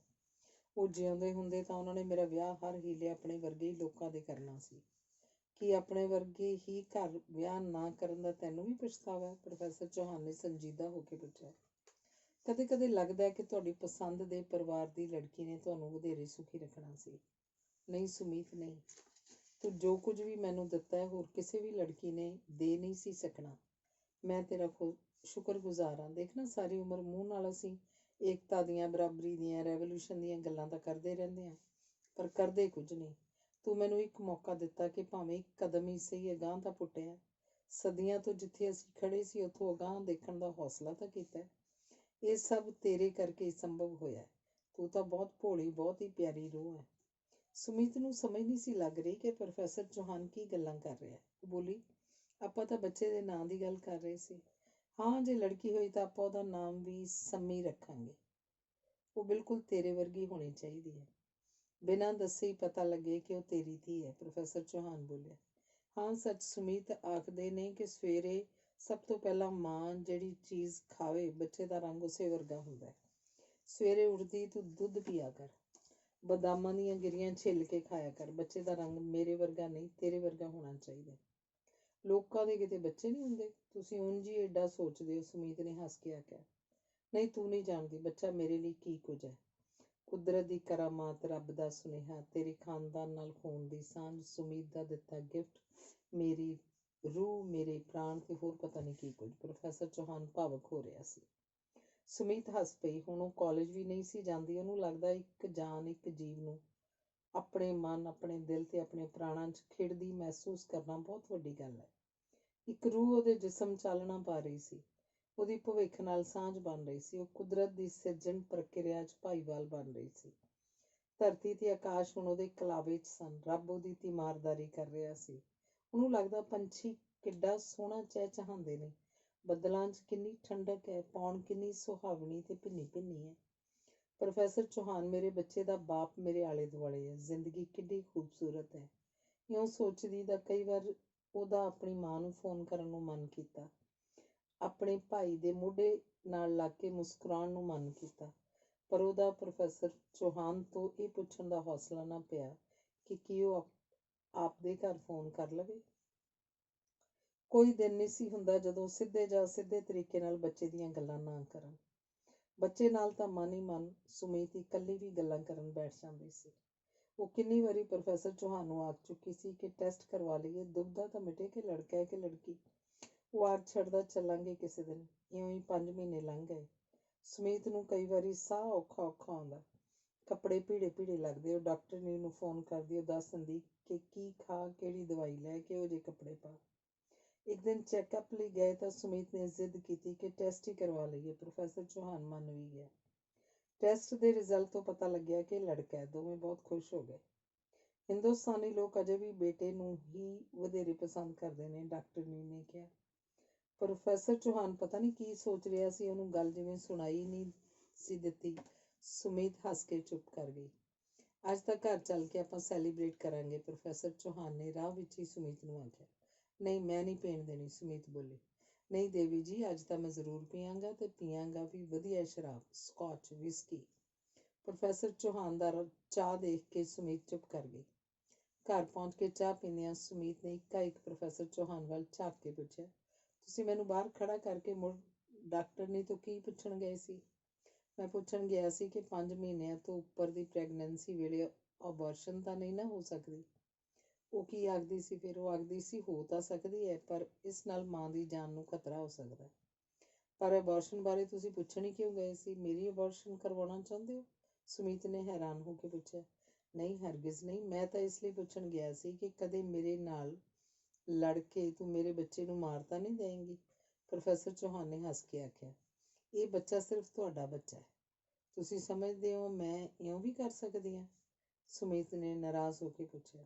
ਉਹ ਜਿਉਂਦੇ ਹੁੰਦੇ ਤਾਂ ਉਹਨਾਂ ਨੇ ਮੇਰਾ ਵਿਆਹ ਹਰ ਹੀਲੇ ਆਪਣੇ ਵਰਗੇ ਹੀ ਲੋਕਾਂ ਦੇ ਕਰਨਾ ਸੀ। ਕੀ ਆਪਣੇ ਵਰਗੇ ਹੀ ਘਰ ਵਿਆਹ ਨਾ ਕਰਨ ਦਾ ਤੈਨੂੰ ਵੀ ਪਛਤਾਵਾ ਹੈ? ਪ੍ਰੋਫੈਸਰ ਚੌਹਾਨ ਨੇ ਸੰਜੀਦਾ ਹੋ ਕੇ ਪੁੱਛਿਆ। ਕਦੇ ਕਦੇ ਲੱਗਦਾ ਹੈ ਕਿ ਤੁਹਾਡੀ ਪਸੰਦ ਦੇ ਪਰਿਵਾਰ ਦੀ ਲੜਕੀ ਨੇ ਤੁਹਾਨੂੰ ਵਧੇਰੇ ਸੁਖੀ ਰੱਖਣਾ ਸੀ। ਨਹੀਂ ਸੁਮੀਤ, ਨਹੀਂ। ਤੂੰ ਜੋ ਕੁਝ ਵੀ ਮੈਨੂੰ ਦਿੱਤਾ ਹੈ, ਹੋਰ ਕਿਸੇ ਵੀ ਲੜਕੀ ਨੇ ਦੇ ਨਹੀਂ ਸੀ ਸਕਣਾ। ਮੈਂ ਤੇਰਾ ਸ਼ੁਕਰਗੁਜ਼ਾਰ ਹਾਂ। ਦੇਖਣਾ, ਸਾਰੀ ਉਮਰ ਮੂੰਹ ਨਾਲ ਅਸੀਂ ਏਕਤਾ ਦੀਆਂ, ਬਰਾਬਰੀ ਦੀਆਂ, ਰੈਵੋਲੂਸ਼ਨ ਦੀਆਂ ਗੱਲਾਂ ਤਾਂ ਕਰਦੇ ਰਹਿੰਦੇ ਹਾਂ, ਪਰ ਕਰਦੇ ਕੁਝ ਨਹੀਂ। ਤੂੰ ਮੈਨੂੰ ਇੱਕ ਮੌਕਾ ਦਿੱਤਾ ਕਿ ਭਾਵੇਂ ਇੱਕ ਕਦਮ ਹੀ ਸਹੀ ਅਗਾਂਹ ਤਾਂ ਪੁੱਟਿਆ। ਸਦੀਆਂ ਤੋਂ ਜਿੱਥੇ ਅਸੀਂ ਖੜੇ ਸੀ ਉੱਥੋਂ ਅਗਾਂਹ ਦੇਖਣ ਦਾ ਹੌਸਲਾ ਤਾਂ ਕੀਤਾ। ਇਹ ਸਭ ਤੇਰੇ ਕਰਕੇ ਹੀ ਸੰਭਵ ਹੋਇਆ। ਤੂੰ ਤਾਂ ਬਹੁਤ ਭੋਲੀ, ਬਹੁਤ ਹੀ ਪਿਆਰੀ ਰੂਹ ਹੈ। ਸੁਮੀਤ ਨੂੰ ਸਮਝ ਨਹੀਂ ਸੀ ਲੱਗ ਰਹੀ ਕਿ ਪ੍ਰੋਫੈਸਰ ਚੌਹਾਨ ਕੀ ਗੱਲਾਂ ਕਰ ਰਿਹਾ। ਉਹ ਬੋਲੀ, ਆਪਾਂ ਤਾਂ ਬੱਚੇ ਦੇ ਨਾਂ ਦੀ ਗੱਲ ਕਰ ਰਹੇ ਸੀ। ਹਾਂ, ਜੇ ਲੜਕੀ ਹੋਈ ਤਾਂ ਆਪਾਂ ਉਹਦਾ ਨਾਮ ਵੀ ਸੰਮੀ ਰੱਖਾਂਗੇ। ਉਹ ਬਿਲਕੁਲ ਤੇਰੇ ਵਰਗੀ ਹੋਣੀ ਚਾਹੀਦੀ ਹੈ। ਬਿਨਾਂ ਦੱਸੇ ਹੀ ਪਤਾ ਲੱਗੇ ਕਿ ਉਹ ਤੇਰੀ ਧੀ ਹੈ। ਪ੍ਰੋਫੈਸਰ ਚੌਹਾਨ ਬੋਲਿਆ। ਹਾਂ ਸੱਚ, ਸੁਮੀਤ ਆਖਦੇ ਨੇ ਕਿ ਸਵੇਰੇ ਸਭ ਤੋਂ ਪਹਿਲਾਂ ਮਾਂ ਜਿਹੜੀ ਚੀਜ਼ ਖਾਵੇ, ਬੱਚੇ ਦਾ ਰੰਗ ਉਸੇ ਵਰਗਾ ਹੁੰਦਾ ਹੈ। ਸਵੇਰੇ ਉੱਠਦੀ ਤੂੰ ਦੁੱਧ ਪੀਆ ਕਰ, ਬਦਾਮਾਂ ਦੀਆਂ ਗਿਰੀਆਂ ਛਿੱਲ ਕੇ ਖਾਇਆ ਕਰ। ਬੱਚੇ ਦਾ ਰੰਗ ਮੇਰੇ ਵਰਗਾ ਨਹੀਂ, ਤੇਰੇ ਵਰਗਾ ਹੋਣਾ ਚਾਹੀਦਾ। ਲੋਕਾਂ ਦੇ ਕਿਤੇ ਬੱਚੇ ਨਹੀਂ ਹੁੰਦੇ? ਤੁਸੀਂ ਉਂਝ ਹੀ ਏਡਾ ਸੋਚਦੇ ਹੋ। ਸੁਮੀਤ ਨੇ ਹੱਸ ਕੇ ਆਖਿਆ। ਨਹੀਂ, ਤੂੰ ਨਹੀਂ ਜਾਣਦੀ ਬੱਚਾ ਮੇਰੇ ਲਈ ਕੀ ਕੁਝ ਹੈ। ਕੁਦਰਤ ਦੀ ਕਰਾਮਾਤ, ਰੱਬ ਦਾ ਸੁਨੇਹਾ, ਤੇਰੇ ਖਾਨਦਾਨ ਨਾਲ ਖੂਨ ਦੀ ਸਾਂਝ, ਸੁਮੀਤ ਦਾ ਦਿੱਤਾ ਗਿਫਟ, ਮੇਰੀ ਰੂਹ, ਮੇਰੇ ਪ੍ਰਾਣ, ਤੇ ਹੋਰ ਪਤਾ ਨਹੀਂ ਕੀ ਕੁਝ। ਪ੍ਰੋਫੈਸਰ ਚੌਹਾਨ ਭਾਵੁਕ ਹੋ ਰਿਹਾ ਸੀ। ਸੁਮੀਤ ਹੱਸ ਪਈ। ਹੁਣ ਉਹ ਕਾਲਜ ਵੀ ਨਹੀਂ ਸੀ ਜਾਂਦੀ। ਉਹਨੂੰ ਲੱਗਦਾ ਇੱਕ ਜਾਨ, ਇੱਕ ਜੀਵ ਨੂੰ ਆਪਣੇ ਮਨ, ਆਪਣੇ ਦਿਲ ਤੇ ਆਪਣੇ ਪ੍ਰਾਣਾਂ 'ਚ ਖਿੜਦੀ ਮਹਿਸੂਸ ਕਰਨਾ ਬਹੁਤ ਵੱਡੀ ਗੱਲ ਹੈ। ਇੱਕ ਰੂਹ ਉਹਦੇ ਜਿਸਮ ਚਾਲਣਾ ਪਾ ਰਹੀ ਸੀ। ਉਹਦੀ ਭਵਿੱਖ ਨਾਲ ਸਾਂਝ ਬਣ ਰਹੀ ਸੀ। ਉਹ ਕੁਦਰਤ ਦੀ ਸਿਰਜਣ ਪ੍ਰਕਿਰਿਆ 'ਚ ਭਾਈਵਾਲ ਬਣ ਰਹੀ ਸੀ। ਧਰਤੀ ਤੇ ਆਕਾਸ਼ ਹੁਣ ਉਹਦੇ ਕਲਾਵੇ 'ਚ ਸਨ। ਰੱਬ ਉਹਦੀ ਤੀਮਾਰਦਾਰੀ ਕਰ ਰਿਹਾ ਸੀ। ਉਹਨੂੰ ਲੱਗਦਾ ਪੰਛੀ ਕਿੱਡਾ ਸੋਹਣਾ ਚਹਿਚਹਾਉਂਦੇ ਨੇ। ਬੱਦਲਾਂ 'ਚ ਕਿੰਨੀ ਠੰਡਕ ਹੈ, ਪੌਣ ਕਿੰਨੀ ਸੁਹਾਵਣੀ ਤੇ ਭਿੰਨੀ ਭਿੰਨੀ ਹੈ। ਪ੍ਰੋਫੈਸਰ ਚੌਹਾਨ, ਮੇਰੇ ਬੱਚੇ ਦਾ ਬਾਪ ਮੇਰੇ ਆਲੇ ਦੁਆਲੇ ਹੈ। ਜ਼ਿੰਦਗੀ ਕਿੱਡੀ ਖੂਬਸੂਰਤ ਹੈ। ਇਉਂ ਸੋਚਦੀ ਤਾਂ ਕਈ ਵਾਰ ਉਹਦਾ ਆਪਣੀ ਮਾਂ ਨੂੰ ਫੋਨ ਕਰਨ ਨੂੰ ਮਨ ਕੀਤਾ। ਆਪਣੇ ਭਾਈ ਦੇ ਮੋਢੇ ਨਾਲ ਲੱਗ ਕੇ ਮੁਸਕਰਾਉਣ ਨੂੰ ਮਨ ਕੀਤਾ, ਪਰ ਉਹਦਾ ਪ੍ਰੋਫੈਸਰ ਚੌਹਾਨ ਤੋਂ ਇਹ ਪੁੱਛਣ ਦਾ ਹੌਸਲਾ ਨਾ ਪਿਆ ਕਿ ਕੀ ਉਹ ਆਪਦੇ ਘਰ ਫੋਨ ਕਰ ਲਵੇ। ਕੋਈ ਦਿਨ ਨਹੀਂ ਸੀ ਹੁੰਦਾ ਜਦੋਂ ਸਿੱਧੇ ਤਰੀਕੇ ਨਾਲ ਬੱਚੇ ਦੀਆਂ ਗੱਲਾਂ ਨਾ ਕਰਨ। ਬੱਚੇ ਨਾਲ ਤਾਂ ਮਨ ਹੀ ਮਨ ਸੁਮੀਤ ਇਕੱਲੀ ਵੀ ਗੱਲਾਂ ਕਰਨ ਬੈਠ ਜਾਂਦੀ ਸੀ। ਉਹ ਕਿੰਨੀ ਵਾਰੀ ਪ੍ਰੋਫੈਸਰ ਚੌਹਾਨ ਨੂੰ ਆਖ ਚੁੱਕੀ ਸੀ ਕਿ ਟੈਸਟ ਕਰਵਾ ਲਈਏ, ਦੁਬਦਾ ਤਾਂ ਮਿਟੇ ਕਿ ਲੜਕਾ ਹੈ ਕਿ ਲੜਕੀ। ਉਹ ਆਖ ਛੱਡਦਾ, ਚੱਲਾਂਗੇ ਕਿਸੇ ਦਿਨ। ਇਉਂ ਹੀ 5 ਮਹੀਨੇ ਲੰਘ ਗਏ। ਸੁਮੀਤ ਨੂੰ ਕਈ ਵਾਰੀ ਸਾਹ ਔਖਾ ਆਉਂਦਾ, ਕੱਪੜੇ ਭੀੜੇ ਭੀੜੇ ਲੱਗਦੇ। ਉਹ ਡਾਕਟਰਨੀ ਨੂੰ ਫੋਨ ਕਰਦੀ, ਉਹ ਦੱਸ ਦਿੰਦੀ ਕਿ ਕੀ ਖਾ, ਕਿਹੜੀ ਦਵਾਈ ਲੈ, ਕਿਹੋ ਜਿਹੇ ਕੱਪੜੇ ਪਾ। ਇੱਕ ਦਿਨ ਚੈੱਕਅਪ ਲਈ ਗਏ ਤਾਂ ਸੁਮੀਤ ਨੇ ਜ਼ਿੱਦ ਕੀਤੀ ਕਿ ਟੈਸਟ ਹੀ ਕਰਵਾ ਲਈਏ। ਪ੍ਰੋਫੈਸਰ ਚੌਹਾਨ ਮੰਨ ਵੀ ਗਿਆ। ਟੈਸਟ ਦੇ ਰਿਜ਼ਲਟ ਤੋਂ ਪਤਾ ਲੱਗਿਆ ਕਿ ਲੜਕਾ ਹੈ। ਦੋਵੇਂ ਬਹੁਤ ਖੁਸ਼ ਹੋ ਗਏ। ਹਿੰਦੁਸਤਾਨੀ ਲੋਕ ਅਜੇ ਵੀ ਬੇਟੇ ਨੂੰ ਹੀ ਵਧੇਰੇ ਪਸੰਦ ਕਰਦੇ ਨੇ, ਡਾਕਟਰਨੀ ਨੇ ਕਿਹਾ। ਪ੍ਰੋਫੈਸਰ ਚੌਹਾਨ ਪਤਾ ਨਹੀਂ ਕੀ ਸੋਚ ਰਿਹਾ ਸੀ। ਉਹਨੂੰ ਗੱਲ ਜਿਵੇਂ ਸੁਣਾਈ ਨਹੀਂ ਸੀ ਦਿੱਤੀ। ਸੁਮੀਤ ਹੱਸ ਕੇ ਚੁੱਪ ਕਰ ਗਈ। ਅੱਜ ਤਾਂ ਘਰ ਚੱਲ ਕੇ ਆਪਾਂ ਸੈਲੀਬ੍ਰੇਟ ਕਰਾਂਗੇ, ਪ੍ਰੋਫੈਸਰ ਚੌਹਾਨ ਨੇ ਰਾਹ ਵਿੱਚ ਹੀ ਸੁਮੀਤ ਨੂੰ ਆਖਿਆ। ਨਹੀਂ, ਮੈਂ ਨਹੀਂ ਪੀਣ ਦੇਣੀ, ਸੁਮੀਤ ਬੋਲੀ। ਨਹੀਂ ਦੇਵੀ ਜੀ, ਅੱਜ ਤਾਂ ਮੈਂ ਜ਼ਰੂਰ ਪੀਆਂਗਾ ਤੇ ਪੀਆਂਗਾ ਵੀ ਵਧੀਆ ਸ਼ਰਾਬ, ਸਕਾਚ, ਵਿਸਕੀ। ਪ੍ਰੋਫੈਸਰ ਚੌਹਾਨ ਦਾ ਚਾਹ ਦੇਖ ਕੇ ਸੁਮੀਤ ਚੁੱਪ ਕਰ ਗਈ। ਘਰ ਪਹੁੰਚ ਕੇ ਚਾਹ ਪੀਂਦਿਆਂ ਸੁਮੀਤ ਨੇ ਇੱਕ ਪ੍ਰੋਫੈਸਰ ਚੌਹਾਨ ਵੱਲ ਝਾਕ ਕੇ ਪੁੱਛਿਆ, ਤੁਸੀਂ ਮੈਨੂੰ ਬਾਹਰ ਖੜਾ ਕਰਕੇ ਮੁੜ ਡਾਕਟਰਨੀ ਤੋਂ ਕੀ ਪੁੱਛਣ ਗਏ ਸੀ? ਮੈਂ ਪੁੱਛਣ ਗਿਆ ਸੀ ਕਿ 5 ਮਹੀਨਿਆਂ ਤੋਂ ਉੱਪਰ ਦੀ ਪ੍ਰੈਗਨੈਂਸੀ ਵੇਲੇ ਅਬੋਰਸ਼ਨ ਤਾਂ ਨਹੀਂ ਨਾ ਹੋ ਸਕਦੀ। ਉਹ ਕੀ ਆਖਦੀ ਸੀ ਫਿਰ? ਉਹ ਆਖਦੀ ਸੀ ਹੋ ਤਾਂ ਸਕਦੀ ਹੈ, ਪਰ ਇਸ ਨਾਲ ਮਾਂ ਦੀ ਜਾਨ ਨੂੰ ਖਤਰਾ ਹੋ ਸਕਦਾ। ਪਰ ਅਬੋਰਸ਼ਨ ਬਾਰੇ ਤੁਸੀਂ ਪੁੱਛਣ ਹੀ ਕਿਉਂ ਗਏ ਸੀ? ਮੇਰੀ ਅਬੋਰਸ਼ਨ ਕਰਵਾਉਣਾ ਚਾਹੁੰਦੇ ਹੋ? ਸੁਮੀਤ ਨੇ ਹੈਰਾਨ ਹੋ ਕੇ ਪੁੱਛਿਆ। ਨਹੀਂ, ਹਰਗਿਜ਼ ਨਹੀਂ। ਮੈਂ ਤਾਂ ਇਸ ਲਈ ਪੁੱਛਣ ਗਿਆ ਸੀ ਕਿ ਕਦੇ ਮੇਰੇ ਨਾਲ ਲੜ ਕੇ ਤੂੰ ਮੇਰੇ ਬੱਚੇ ਨੂੰ ਮਾਰ ਤਾਂ ਨਹੀਂ ਦੇਂਗੀ? ਪ੍ਰੋਫੈਸਰ ਚੌਹਾਨ ਨੇ ਹੱਸ ਕੇ ਆਖਿਆ, ਇਹ ਬੱਚਾ ਸਿਰਫ ਤੁਹਾਡਾ ਬੱਚਾ ਹੈ। ਤੁਸੀਂ ਸਮਝਦੇ ਹੋ ਮੈਂ ਇਉਂ ਵੀ ਕਰ ਸਕਦੀ ਹਾਂ? ਸੁਮੀਤ ਨੇ ਨਾਰਾਜ਼ ਹੋ ਕੇ ਪੁੱਛਿਆ।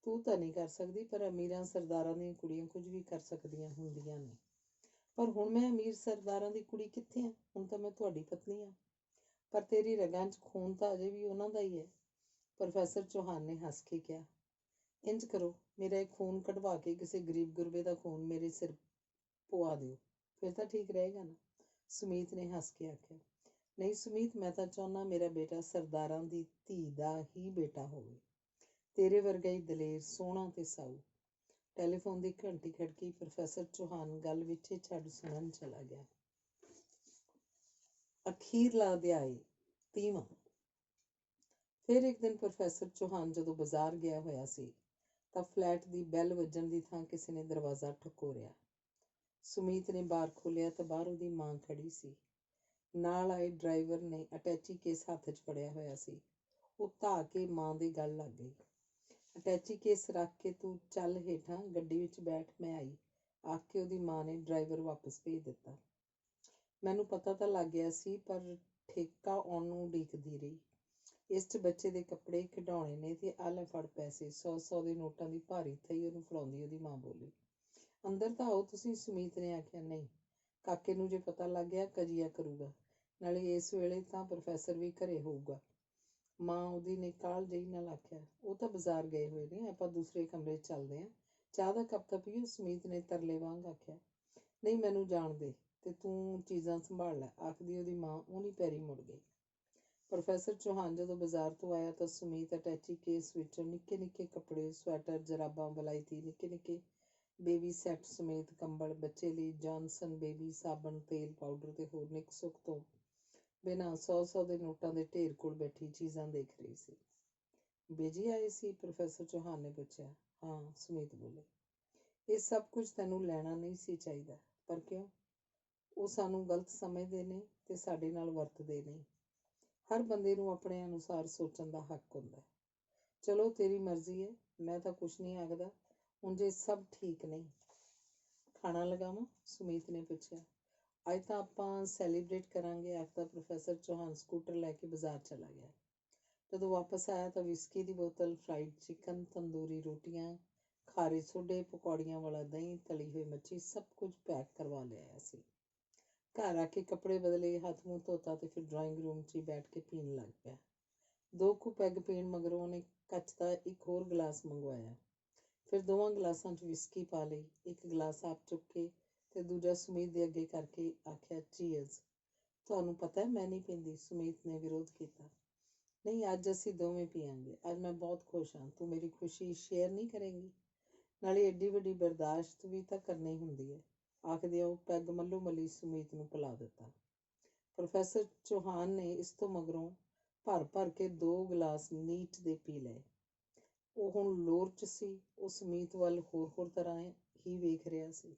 ਤੂੰ ਤਾਂ ਨਹੀਂ ਕਰ ਸਕਦੀ, ਪਰ ਅਮੀਰਾਂ ਸਰਦਾਰਾਂ ਦੀਆਂ ਕੁੜੀਆਂ ਕੁਝ ਵੀ ਕਰ ਸਕਦੀਆਂ ਹੁੰਦੀਆਂ ਨੇ। ਪਰ ਹੁਣ ਮੈਂ ਅਮੀਰ ਸਰਦਾਰਾਂ ਦੀ ਕੁੜੀ ਕਿੱਥੇ ਹਾਂ? ਹੁਣ ਤਾਂ ਮੈਂ ਤੁਹਾਡੀ ਪਤਨੀ ਹਾਂ। ਪਰ ਤੇਰੀ ਰਗਾਂ 'ਚ ਖੂਨ ਤਾਂ ਅਜੇ ਵੀ ਉਹਨਾਂ ਦਾ ਹੀ ਹੈ। ਪ੍ਰੋਫੈਸਰ ਚੌਹਾਨ ਨੇ ਹੱਸ ਕੇ ਕਿਹਾ, ਇੰਝ ਕਰੋ, ਮੇਰਾ ਇਹ ਖੂਨ ਕਢਵਾ ਕੇ ਕਿਸੇ ਗਰੀਬ ਗੁਰਬੇ ਦਾ ਖੂਨ ਮੇਰੇ ਸਿਰ ਪਵਾ ਦਿਓ, ਫਿਰ ਤਾਂ ਠੀਕ ਰਹੇਗਾ ਨਾ? ਸੁਮੀਤ ਨੇ ਹੱਸ ਕੇ ਆਖਿਆ। ਨਹੀਂ ਸੁਮੀਤ, ਮੈਂ ਤਾਂ ਚਾਹੁੰਦਾ ਮੇਰਾ ਬੇਟਾ ਸਰਦਾਰਾਂ ਦੀ ਧੀ ਦਾ ਹੀ ਬੇਟਾ ਹੋਵੇ, ਤੇਰੇ ਵਰਗਾ ਹੀ ਦਲੇਰ, ਸੋਹਣਾ ਤੇ ਸਾਊ। ਟੈਲੀਫੋਨ ਦੀ ਘੰਟੀ ਖੜਕੀ। ਪ੍ਰੋਫੈਸਰ ਚੌਹਾਨ ਗੱਲ ਵਿੱਚ ਹੀ ਛੱਡ ਸੁਣਨ ਚਲਾ ਗਿਆ। ਅਖੀਰਲਾ ਅਧਿਆਇ 30ਵਾਂ। ਫਿਰ ਇੱਕ ਦਿਨ ਪ੍ਰੋਫੈਸਰ ਚੌਹਾਨ ਜਦੋਂ ਬਾਜ਼ਾਰ ਗਿਆ ਹੋਇਆ ਸੀ ਤਾਂ ਫਲੈਟ ਦੀ ਬੈਲ ਵੱਜਣ ਦੀ ਥਾਂ ਕਿਸੇ ਨੇ ਦਰਵਾਜ਼ਾ ਠਕੋਰਿਆ। ਸੁਮੀਤ ਨੇ ਬਾਹਰ ਖੋਲ੍ਹਿਆ ਤਾਂ ਬਾਹਰ ਉਹਦੀ ਮਾਂ ਖੜੀ ਸੀ। ਨਾਲ ਆਏ ਡਰਾਈਵਰ ਨੇ ਅਟੈਚੀ ਕੇਸ ਹੱਥ 'ਚ ਫੜਿਆ ਹੋਇਆ ਸੀ। ਉਹ ਧਾ ਕੇ ਮਾਂ ਦੇ ਗਲ ਲੱਗ ਗਈ। ਅਟੈਚੀ ਕੇਸ ਰੱਖ ਕੇ ਤੂੰ ਚੱਲ ਹੇਠਾਂ, ਗੱਡੀ ਵਿੱਚ ਬੈਠ, ਮੈਂ ਆਈ, ਆਖ ਕੇ ਉਹਦੀ ਮਾਂ ਨੇ ਡਰਾਈਵਰ ਵਾਪਸ ਭੇਜ ਦਿੱਤਾ। ਮੈਨੂੰ ਪਤਾ ਤਾਂ ਲੱਗ ਗਿਆ ਸੀ, ਪਰ ਠੇਕਾ ਆਉਣ ਨੂੰ ਉਡੀਕਦੀ ਰਹੀ। ਇਸ 'ਚ ਬੱਚੇ ਦੇ ਕੱਪੜੇ, ਖਿਡੌਣੇ ਨੇ ਤੇ ਆਹ ਲੈ ਫੜ ਪੈਸੇ। 100-100 ਦੇ ਨੋਟਾਂ ਦੀ ਭਾਰੀ ਥਈ ਉਹਨੂੰ ਫੜਾਉਂਦੀ ਉਹਦੀ ਮਾਂ ਬੋਲੀ। ਅੰਦਰ ਤਾਂ ਆਓ ਤੁਸੀਂ, ਸੁਮੀਤ ਨੇ ਆਖਿਆ। ਨਹੀਂ, ਕਾਕੇ ਨੂੰ ਜੇ ਪਤਾ ਲੱਗ ਗਿਆ ਕਜੀਆ ਕਰੂਗਾ, ਨਾਲੇ ਇਸ ਵੇਲੇ ਤਾਂ ਪ੍ਰੋਫੈਸਰ ਵੀ ਘਰੇ ਹੋਊਗਾ। ਮਾਂ ਉਹਦੀ ਨੇ ਕਾਹਲ ਜਿਹੀ ਨਾਲ ਆਖਿਆ। ਉਹ ਤਾਂ ਬਾਜ਼ਾਰ ਗਏ ਹੋਏ ਨੇ, ਆਪਾਂ ਦੂਸਰੇ ਕਮਰੇ 'ਚ ਚੱਲਦੇ ਹਾਂ, ਚਾਹ ਦਾ ਕੱਪ ਤਾਂ ਪੀਓ, ਸੁਮੀਤ ਨੇ ਤਰਲੇ ਵਾਂਗ ਆਖਿਆ। ਨਹੀਂ, ਮੈਨੂੰ ਜਾਣ ਦੇ ਤੇ ਤੂੰ ਚੀਜ਼ਾਂ ਸੰਭਾਲ ਲੈ, ਆਖਦੀ ਉਹਦੀ ਮਾਂ ਉਹਨੀ ਪੈਰੀ ਮੁੜ ਗਈ। ਪ੍ਰੋਫੈਸਰ ਚੌਹਾਨ ਜਦੋਂ ਬਾਜ਼ਾਰ ਤੋਂ ਆਇਆ ਤਾਂ ਸੁਮੀਤ ਅਟੈਚੀ ਕੇਸ ਵਿੱਚੋਂ ਨਿੱਕੇ ਨਿੱਕੇ ਕੱਪੜੇ, ਸਵੈਟਰ, ਜਰਾਬਾਂ, ਵਲਾਇਤੀ, ਨਿੱਕੇ ਨਿੱਕੇ ਬੇਬੀ ਸੈੱਟ ਸਮੇਤ ਕੰਬਲ, ਬੱਚੇ ਲਈ ਜੌਨਸਨ ਬੇਬੀ ਸਾਬਣ, ਤੇਲ, ਪਾਊਡਰ ਤੇ ਹੋਰ ਨਿੱਕ ਸੁੱਖ ਤੋਂ ਬਿਨਾਂ 100-100 ਦੇ ਨੋਟਾਂ ਦੇ ਢੇਰ ਕੋਲ ਬੈਠੀ ਚੀਜ਼ਾਂ ਦੇਖ ਰਹੀ ਸੀ। ਬੇਜੀ ਆਏ ਸੀ? ਪ੍ਰੋਫੈਸਰ ਚੌਹਾਨ ਨੇ ਪੁੱਛਿਆ। ਹਾਂ, ਸੁਮੀਤ ਬੋਲੇ। ਇਹ ਸਭ ਕੁਝ ਤੈਨੂੰ ਲੈਣਾ ਨਹੀਂ ਸੀ ਚਾਹੀਦਾ। ਪਰ ਕਿਉਂ? ਉਹ ਸਾਨੂੰ ਗਲਤ ਸਮਝਦੇ ਨੇ ਤੇ ਸਾਡੇ ਨਾਲ ਵਰਤਦੇ ਨਹੀਂ। ਹਰ ਬੰਦੇ ਨੂੰ ਆਪਣੇ ਅਨੁਸਾਰ ਸੋਚਣ ਦਾ ਹੱਕ ਹੁੰਦਾ। ਚਲੋ ਤੇਰੀ ਮਰਜ਼ੀ ਹੈ, ਮੈਂ ਤਾਂ ਕੁਛ ਨਹੀਂ ਆਖਦਾ। ਉਂਝ ਇਹ ਸਭ ਠੀਕ ਨਹੀਂ। ਖਾਣਾ ਲਗਾਵਾਂ? ਸੁਮੀਤ ਨੇ ਪੁੱਛਿਆ। ਅੱਜ ਤਾਂ ਆਪਾਂ ਸੈਲੀਬ੍ਰੇਟ ਕਰਾਂਗੇ, ਆਖਦਾ ਪ੍ਰੋਫੈਸਰ ਚੌਹਾਨ ਸਕੂਟਰ ਲੈ ਕੇ ਬਾਜ਼ਾਰ ਚਲਾ ਗਿਆ। ਜਦੋਂ ਵਾਪਸ ਆਇਆ ਤਾਂ ਵਿਸਕੀ ਦੀ ਬੋਤਲ, ਫਰਾਈਡ ਚਿਕਨ, ਤੰਦੂਰੀ ਰੋਟੀਆਂ, ਖਾਰੇ ਸੋਡੇ, ਪਕੌੜੀਆਂ ਵਾਲਾ ਦਹੀਂ, ਤਲੀ ਹੋਈ ਮੱਛੀ, ਸਭ ਕੁਝ ਪੈਕ ਕਰਵਾ ਲਿਆਇਆ ਸੀ। ਘਰ ਆ ਕੇ ਕੱਪੜੇ ਬਦਲੇ, ਹੱਥ ਮੂੰਹ ਧੋਤਾ ਤੇ ਫਿਰ ਡਰਾਇੰਗ ਰੂਮ 'ਚ ਹੀ ਬੈਠ ਕੇ ਪੀਣ ਲੱਗ ਪਿਆ। 2 ਕੁ ਪੈਗ ਪੀਣ ਮਗਰੋਂ ਉਹਨੇ ਕੱਚ ਦਾ ਇੱਕ ਹੋਰ ਗਲਾਸ ਮੰਗਵਾਇਆ। ਫਿਰ ਦੋਵਾਂ ਗਲਾਸਾਂ 'ਚ ਵਿਸਕੀ ਪਾ ਲਈ। ਇੱਕ ਗਲਾਸ ਆਪ ਚੁੱਕ ਕੇ ਤੇ ਦੂਜਾ ਸੁਮੀਤ ਦੇ ਅੱਗੇ ਕਰਕੇ ਆਖਿਆ, ਚੀਅਰਜ਼। ਤੁਹਾਨੂੰ ਪਤਾ ਮੈਂ ਨਹੀਂ ਪੀਂਦੀ, ਸੁਮੀਤ ਨੇ ਵਿਰੋਧ ਕੀਤਾ। ਨਹੀਂ, ਅੱਜ ਅਸੀਂ ਦੋਵੇਂ ਪੀਆਂਗੇ। ਅੱਜ ਮੈਂ ਬਹੁਤ ਖੁਸ਼ ਹਾਂ। ਤੂੰ ਮੇਰੀ ਖੁਸ਼ੀ ਸ਼ੇਅਰ ਨਹੀਂ ਕਰੇਂਗੀ? ਨਾਲੇ ਏਡੀ ਵੱਡੀ ਬਰਦਾਸ਼ਤ ਵੀ ਤਾਂ ਕਰਨੀ ਹੁੰਦੀ ਹੈ, ਆਖਦੇ ਉਹ ਪੈਗ ਮੱਲੋ ਮੱਲੀ ਸੁਮੀਤ ਨੂੰ ਪਿਲਾ ਦਿੱਤਾ। ਪ੍ਰੋਫੈਸਰ ਚੌਹਾਨ ਨੇ ਇਸ ਤੋਂ ਮਗਰੋਂ ਭਰ ਭਰ ਕੇ 2 ਗਲਾਸ ਨੀਟ ਦੇ ਪੀ ਲਏ। ਉਹ ਹੁਣ ਲੋਰ 'ਚ ਸੀ। ਉਹ ਸੁਮੀਤ ਵੱਲ ਹੋਰ ਤਰ੍ਹਾਂ ਹੀ ਵੇਖ ਰਿਹਾ ਸੀ।